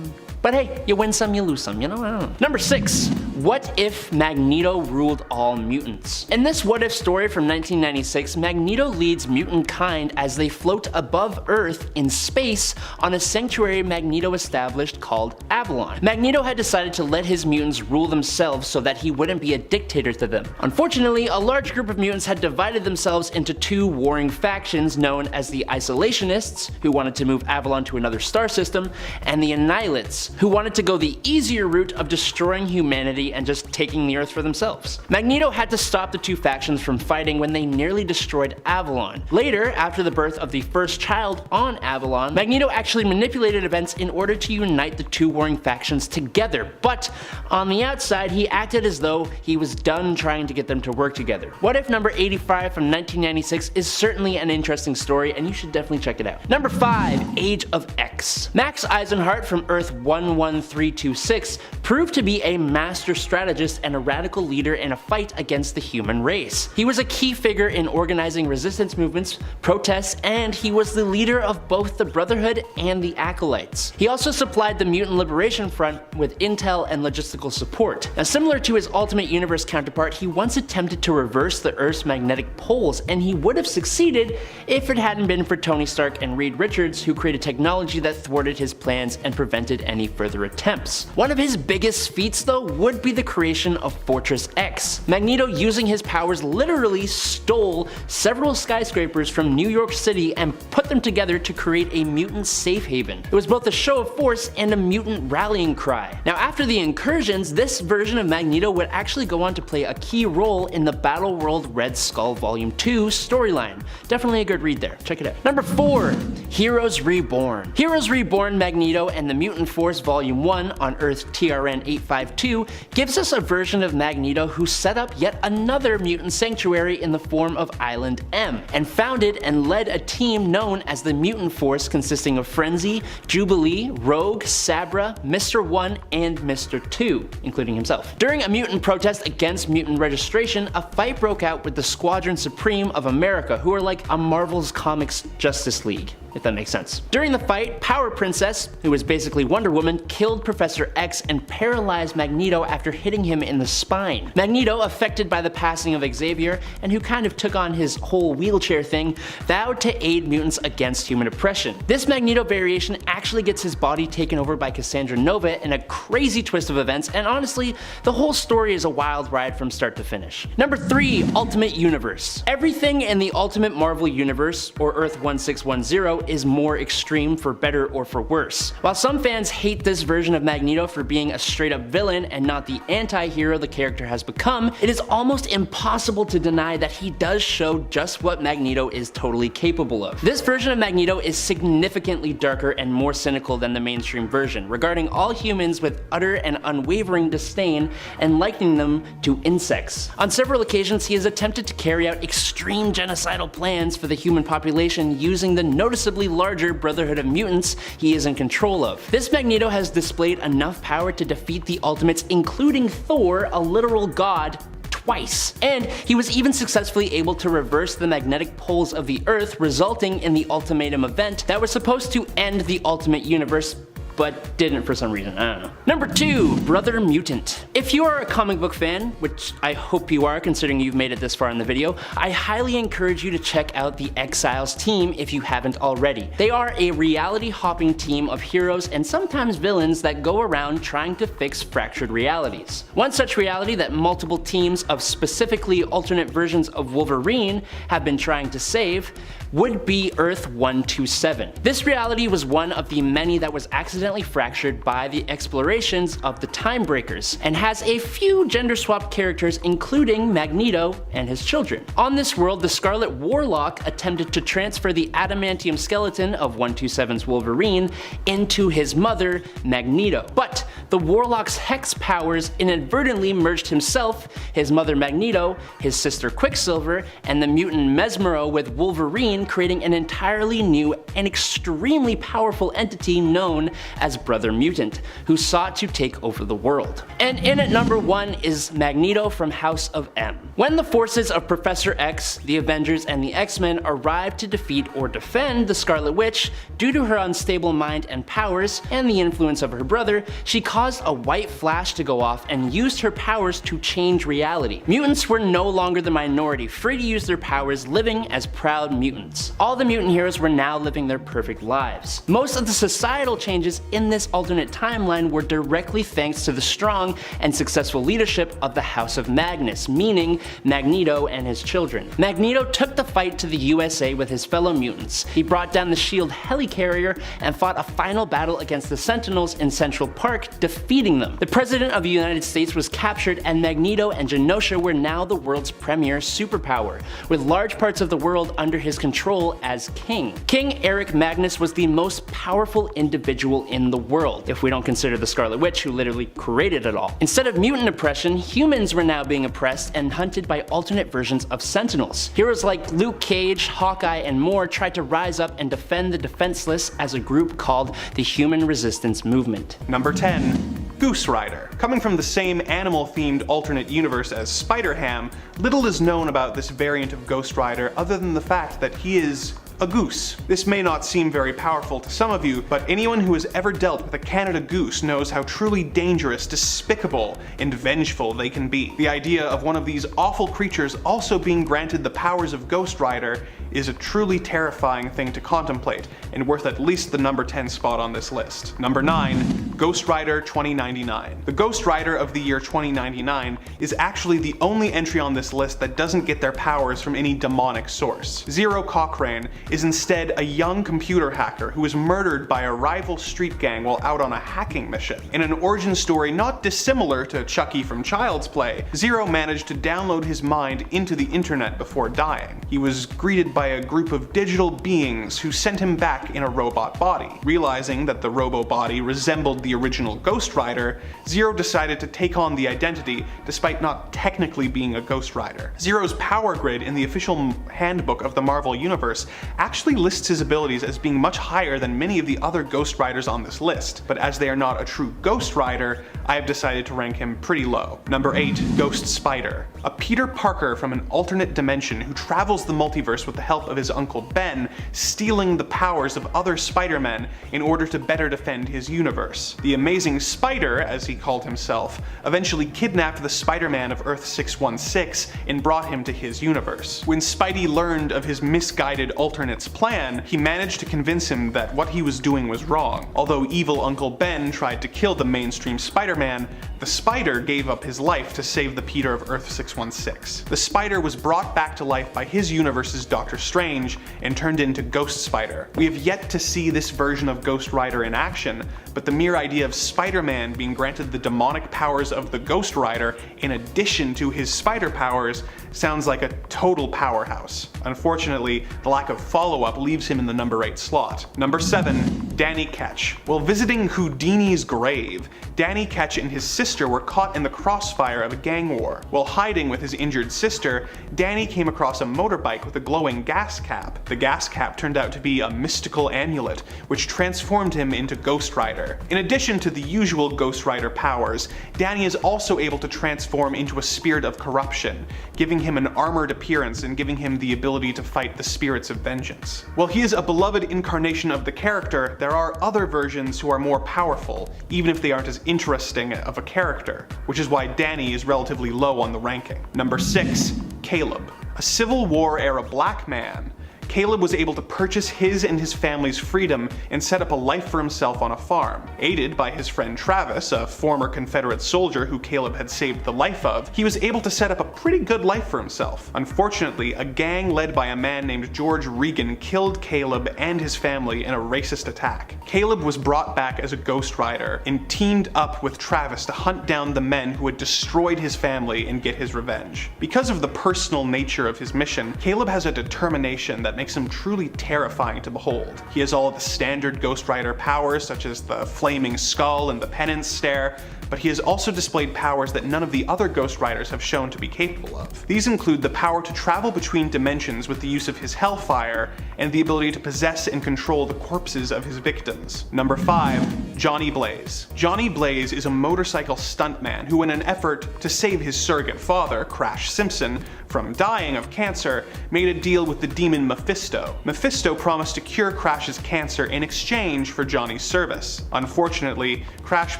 But hey, you win some, you lose some, you know? I don't know. Number 6. What if Magneto ruled all mutants? In this what if story from 1996, Magneto leads mutant kind as they float above Earth in space on a sanctuary Magneto established called Avalon. Magneto had decided to let his mutants rule themselves so that he wouldn't be a dictator to them. Unfortunately, a large group of mutants had divided themselves into 2 warring factions known as the Isolationists, who wanted to move Avalon to another star system, and the Annihilates, who wanted to go the easier route of destroying humanity and just taking the Earth for themselves. Magneto had to stop the 2 factions from fighting when they nearly destroyed Avalon. Later, after the birth of the first child on Avalon, Magneto actually manipulated events in order to unite the 2 warring factions together, but on the outside he acted as though he was done trying to get them to work together. What If number 85 from 1996 is certainly an interesting story, and you should definitely check it out. Number 5. Age of X. Max Eisenhart from Earth 11326 proved to be a master strategist and a radical leader in a fight against the human race. He was a key figure in organizing resistance movements, protests, and he was the leader of both the Brotherhood and the Acolytes. He also supplied the Mutant Liberation Front with intel and logistical support. Now, similar to his Ultimate Universe counterpart, he once attempted to reverse the Earth's magnetic poles, and he would have succeeded if it hadn't been for Tony Stark and Reed Richards, who created technology that thwarted his plans and prevented any further attempts. One of his biggest feats though would be the creation of Fortress X. Magneto, using his powers, literally stole several skyscrapers from New York City and put them together to create a mutant safe haven. It was both a show of force and a mutant rallying cry. Now, after the incursions, this version of Magneto would actually go on to play a key role in the Battleworld Red Skull Volume 2 storyline. Definitely a good read there, check it out. Number 4. Heroes Reborn. Heroes Reborn Magneto and the Mutant Force Volume 1 on Earth TRN 852 gives us a version of Magneto who set up yet another mutant sanctuary in the form of Island M, and founded and led a team known as the Mutant Force, consisting of Frenzy, Jubilee, Rogue, Sabra, Mr. 1, and Mr. 2, including himself. During a mutant protest against mutant registration, a fight broke out with the Squadron Supreme of America, who are like a Marvel's Comics Justice League, if that makes sense. During the fight, Power Princess, who was basically Wonder Woman, killed Professor X and paralyzed Magneto after hitting him in the spine. Magneto, affected by the passing of Xavier, and who kind of took on his whole wheelchair thing, vowed to aid mutants against human oppression. This Magneto variation actually gets his body taken over by Cassandra Nova in a crazy twist of events, and honestly, the whole story is a wild ride from start to finish. Number 3. Ultimate Universe. Everything in the Ultimate Marvel Universe, or Earth 1610, is more extreme for better or for worse. While some fans hate this version of Magneto for being a straight up villain and not the anti-hero the character has become, it is almost impossible to deny that he does show just what Magneto is totally capable of. This version of Magneto is significantly darker and more cynical than the mainstream version, regarding all humans with utter and unwavering disdain and likening them to insects. On several occasions, he has attempted to carry out extreme genocidal plans for the human population using the noticeably larger Brotherhood of Mutants he is in control of. This Magneto has displayed enough power to defeat the Ultimates, including Thor, a literal god, twice. And he was even successfully able to reverse the magnetic poles of the Earth, resulting in the Ultimatum event that was supposed to end the Ultimate Universe but didn't for some reason, I don't know. Number 2, Brother Mutant. If you are a comic book fan, which I hope you are considering you've made it this far in the video, I highly encourage you to check out the Exiles team if you haven't already. They are a reality hopping team of heroes and sometimes villains that go around trying to fix fractured realities. One such reality that multiple teams of specifically alternate versions of Wolverine have been trying to save would be Earth 127. This reality was one of the many that was accidentally fractured by the explorations of the Timebreakers, and has a few gender-swapped characters including Magneto and his children. On this world, the Scarlet Warlock attempted to transfer the adamantium skeleton of 127's Wolverine into his mother, Magneto, but the Warlock's hex powers inadvertently merged himself, his mother Magneto, his sister Quicksilver, and the mutant Mesmero with Wolverine, creating an entirely new and extremely powerful entity known as Brother Mutant, who sought to take over the world. And in at number 1 is Magneto from House of M. When the forces of Professor X, the Avengers, and the X-Men arrived to defeat or defend the Scarlet Witch, due to her unstable mind and powers, and the influence of her brother, she caused a white flash to go off and used her powers to change reality. Mutants were no longer the minority, free to use their powers, living as proud mutants. All the mutant heroes were now living their perfect lives. Most of the societal changes in this alternate timeline were directly thanks to the strong and successful leadership of the House of Magnus, meaning Magneto and his children. Magneto took the fight to the USA with his fellow mutants. He brought down the SHIELD helicarrier and fought a final battle against the Sentinels in Central Park, defeating them. The President of the United States was captured, and Magneto and Genosha were now the world's premier superpower, with large parts of the world under his control as king. King Eric Magnus was the most powerful individual in the world, if we don't consider the Scarlet Witch, who literally created it all. Instead of mutant oppression, humans were now being oppressed and hunted by alternate versions of Sentinels. Heroes like Luke Cage, Hawkeye, and more tried to rise up and defend the defenseless as a group called the Human Resistance Movement. Number 10. Goose Rider. Coming from the same animal-themed alternate universe as Spider-Ham, little is known about this variant of Ghost Rider other than the fact that he is a goose. This may not seem very powerful to some of you, but anyone who has ever dealt with a Canada goose knows how truly dangerous, despicable, and vengeful they can be. The idea of one of these awful creatures also being granted the powers of Ghost Rider is a truly terrifying thing to contemplate, and worth at least the number 10 spot on this list. Number 9. Ghost Rider 2099. The Ghost Rider of the year 2099 is actually the only entry on this list that doesn't get their powers from any demonic source. Zero Cochrane is instead a young computer hacker who was murdered by a rival street gang while out on a hacking mission. In an origin story not dissimilar to Chucky from Child's Play, Zero managed to download his mind into the internet before dying. He was greeted by a group of digital beings who sent him back in a robot body. Realizing that the robo body resembled the original Ghost Rider, Zero decided to take on the identity despite not technically being a Ghost Rider. Zero's power grid in the official handbook of the Marvel Universe actually lists his abilities as being much higher than many of the other Ghost Riders on this list, but as they are not a true Ghost Rider, I have decided to rank him pretty low. Number 8. Ghost Spider. A Peter Parker from an alternate dimension who travels the multiverse with the help of his Uncle Ben, stealing the powers of other Spider-Men in order to better defend his universe. The Amazing Spider, as he called himself, eventually kidnapped the Spider-Man of Earth 616 and brought him to his universe. When Spidey learned of his misguided alternate's plan, he managed to convince him that what he was doing was wrong. Although evil Uncle Ben tried to kill the mainstream Spider-Man, the Spider gave up his life to save the Peter of Earth 616. The Spider was brought back to life by his universe's Doctor Strange and turned into Ghost Spider. We have yet to see this version of Ghost Rider in action, but the mere idea of Spider-Man being granted the demonic powers of the Ghost Rider in addition to his spider powers sounds like a total powerhouse. Unfortunately, the lack of follow-up leaves him in the number 8 slot. Number 7. Danny Ketch. While visiting Houdini's grave, Danny Ketch and his sister were caught in the crossfire of a gang war. While hiding with his injured sister, Danny came across a motorbike with a glowing gas cap. The gas cap turned out to be a mystical amulet, which transformed him into Ghost Rider. In addition to the usual Ghost Rider powers, Danny is also able to transform into a spirit of corruption, giving him an armored appearance and giving him the ability to fight the spirits of vengeance. While he is a beloved incarnation of the character, there there are other versions who are more powerful, even if they aren't as interesting of a character, which is why Danny is relatively low on the ranking. Number 6. Caleb. A Civil War era black man, Caleb was able to purchase his and his family's freedom and set up a life for himself on a farm. Aided by his friend Travis, a former Confederate soldier who Caleb had saved the life of, he was able to set up a pretty good life for himself. Unfortunately, a gang led by a man named George Regan killed Caleb and his family in a racist attack. Caleb was brought back as a Ghost Rider and teamed up with Travis to hunt down the men who had destroyed his family and get his revenge. Because of the personal nature of his mission, Caleb has a determination that makes him truly terrifying to behold. He has all of the standard Ghost Rider powers, such as the flaming skull and the penance stare, but he has also displayed powers that none of the other Ghost Riders have shown to be capable of. These include the power to travel between dimensions with the use of his Hellfire, and the ability to possess and control the corpses of his victims. Number 5. Johnny Blaze. Johnny Blaze is a motorcycle stuntman who, in an effort to save his surrogate father, Crash Simpson, from dying of cancer, made a deal with the demon Mephisto. Mephisto promised to cure Crash's cancer in exchange for Johnny's service. Unfortunately, Crash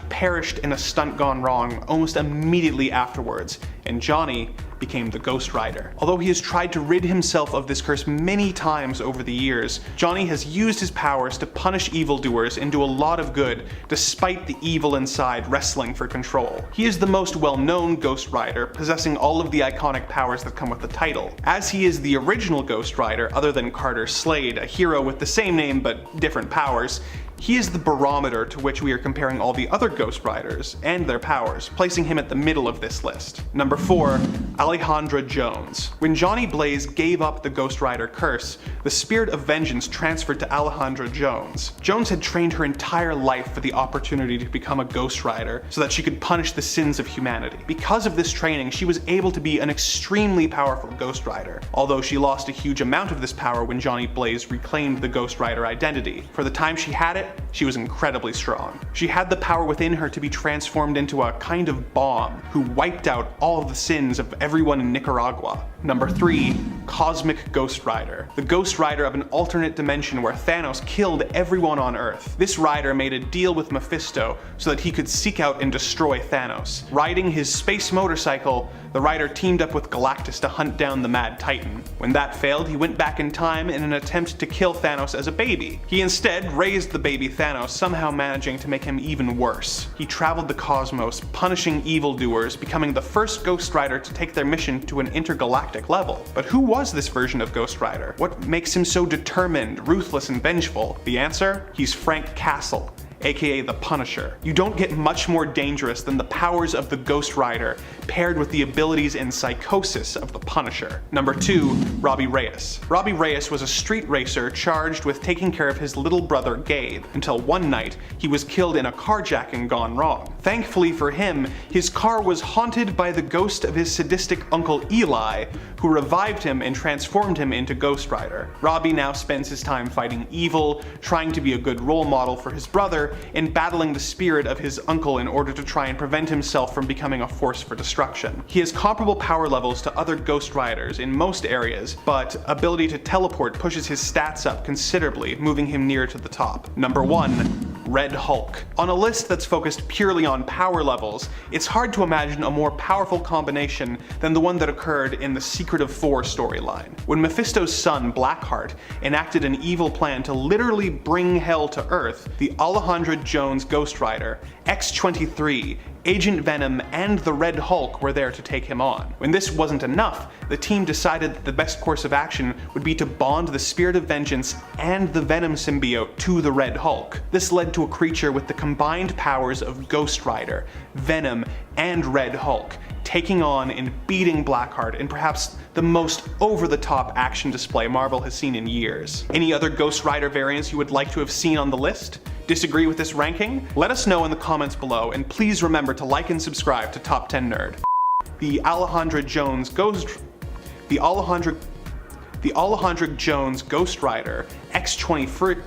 perished in a stunt gone wrong almost immediately afterwards, and Johnny became the Ghost Rider. Although he has tried to rid himself of this curse many times over the years, Johnny has used his powers to punish evildoers and do a lot of good, despite the evil inside wrestling for control. He is the most well-known Ghost Rider, possessing all of the iconic powers that come with the title. As he is the original Ghost Rider, other than Carter Slade, a hero with the same name but different powers, he is the barometer to which we are comparing all the other Ghost Riders and their powers, placing him at the middle of this list. Number 4. Alejandra Jones. When Johnny Blaze gave up the Ghost Rider curse, the spirit of vengeance transferred to Alejandra Jones. Jones had trained her entire life for the opportunity to become a Ghost Rider so that she could punish the sins of humanity. Because of this training, she was able to be an extremely powerful Ghost Rider, although she lost a huge amount of this power when Johnny Blaze reclaimed the Ghost Rider identity. For the time she had it, she was incredibly strong. She had the power within her to be transformed into a kind of bomb who wiped out all of the sins of everyone in Nicaragua. Number 3. Cosmic Ghost Rider. The Ghost Rider of an alternate dimension where Thanos killed everyone on Earth. This rider made a deal with Mephisto so that he could seek out and destroy Thanos. Riding his space motorcycle, the rider teamed up with Galactus to hunt down the Mad Titan. When that failed, he went back in time in an attempt to kill Thanos as a baby. He instead raised the baby Thanos, somehow managing to make him even worse. He traveled the cosmos, punishing evildoers, becoming the first Ghost Rider to take their mission to an intergalactic level. But who was this version of Ghost Rider? What makes him so determined, ruthless, and vengeful? The answer? He's Frank Castle, aka the Punisher. You don't get much more dangerous than the powers of the Ghost Rider paired with the abilities and psychosis of the Punisher. Number 2. Robbie Reyes. Robbie Reyes was a street racer charged with taking care of his little brother Gabe, until one night he was killed in a carjacking gone wrong. Thankfully for him, his car was haunted by the ghost of his sadistic uncle Eli, who revived him and transformed him into Ghost Rider. Robbie now spends his time fighting evil, trying to be a good role model for his brother, and battling the spirit of his uncle in order to try and prevent himself from becoming a force for destruction. He has comparable power levels to other Ghost Riders in most areas, but ability to teleport pushes his stats up considerably, moving him near to the top. Number 1. Red Hulk. On a list that's focused purely on power levels, it's hard to imagine a more powerful combination than the one that occurred in the Secret of Four storyline. When Mephisto's son, Blackheart, enacted an evil plan to literally bring hell to Earth, the Alejandra Jones Ghost Rider, X-23, Agent Venom, and the Red Hulk were there to take him on. When this wasn't enough, the team decided that the best course of action would be to bond the Spirit of Vengeance and the Venom symbiote to the Red Hulk. This led to a creature with the combined powers of Ghost Rider, Venom, and Red Hulk, taking on and beating Blackheart in perhaps the most over-the-top action display Marvel has seen in years. Any other Ghost Rider variants you would like to have seen on the list? Disagree with this ranking? Let us know in the comments below, and please remember to like and subscribe to Top 10 Nerd. The Alejandra Jones Ghost Rider X-23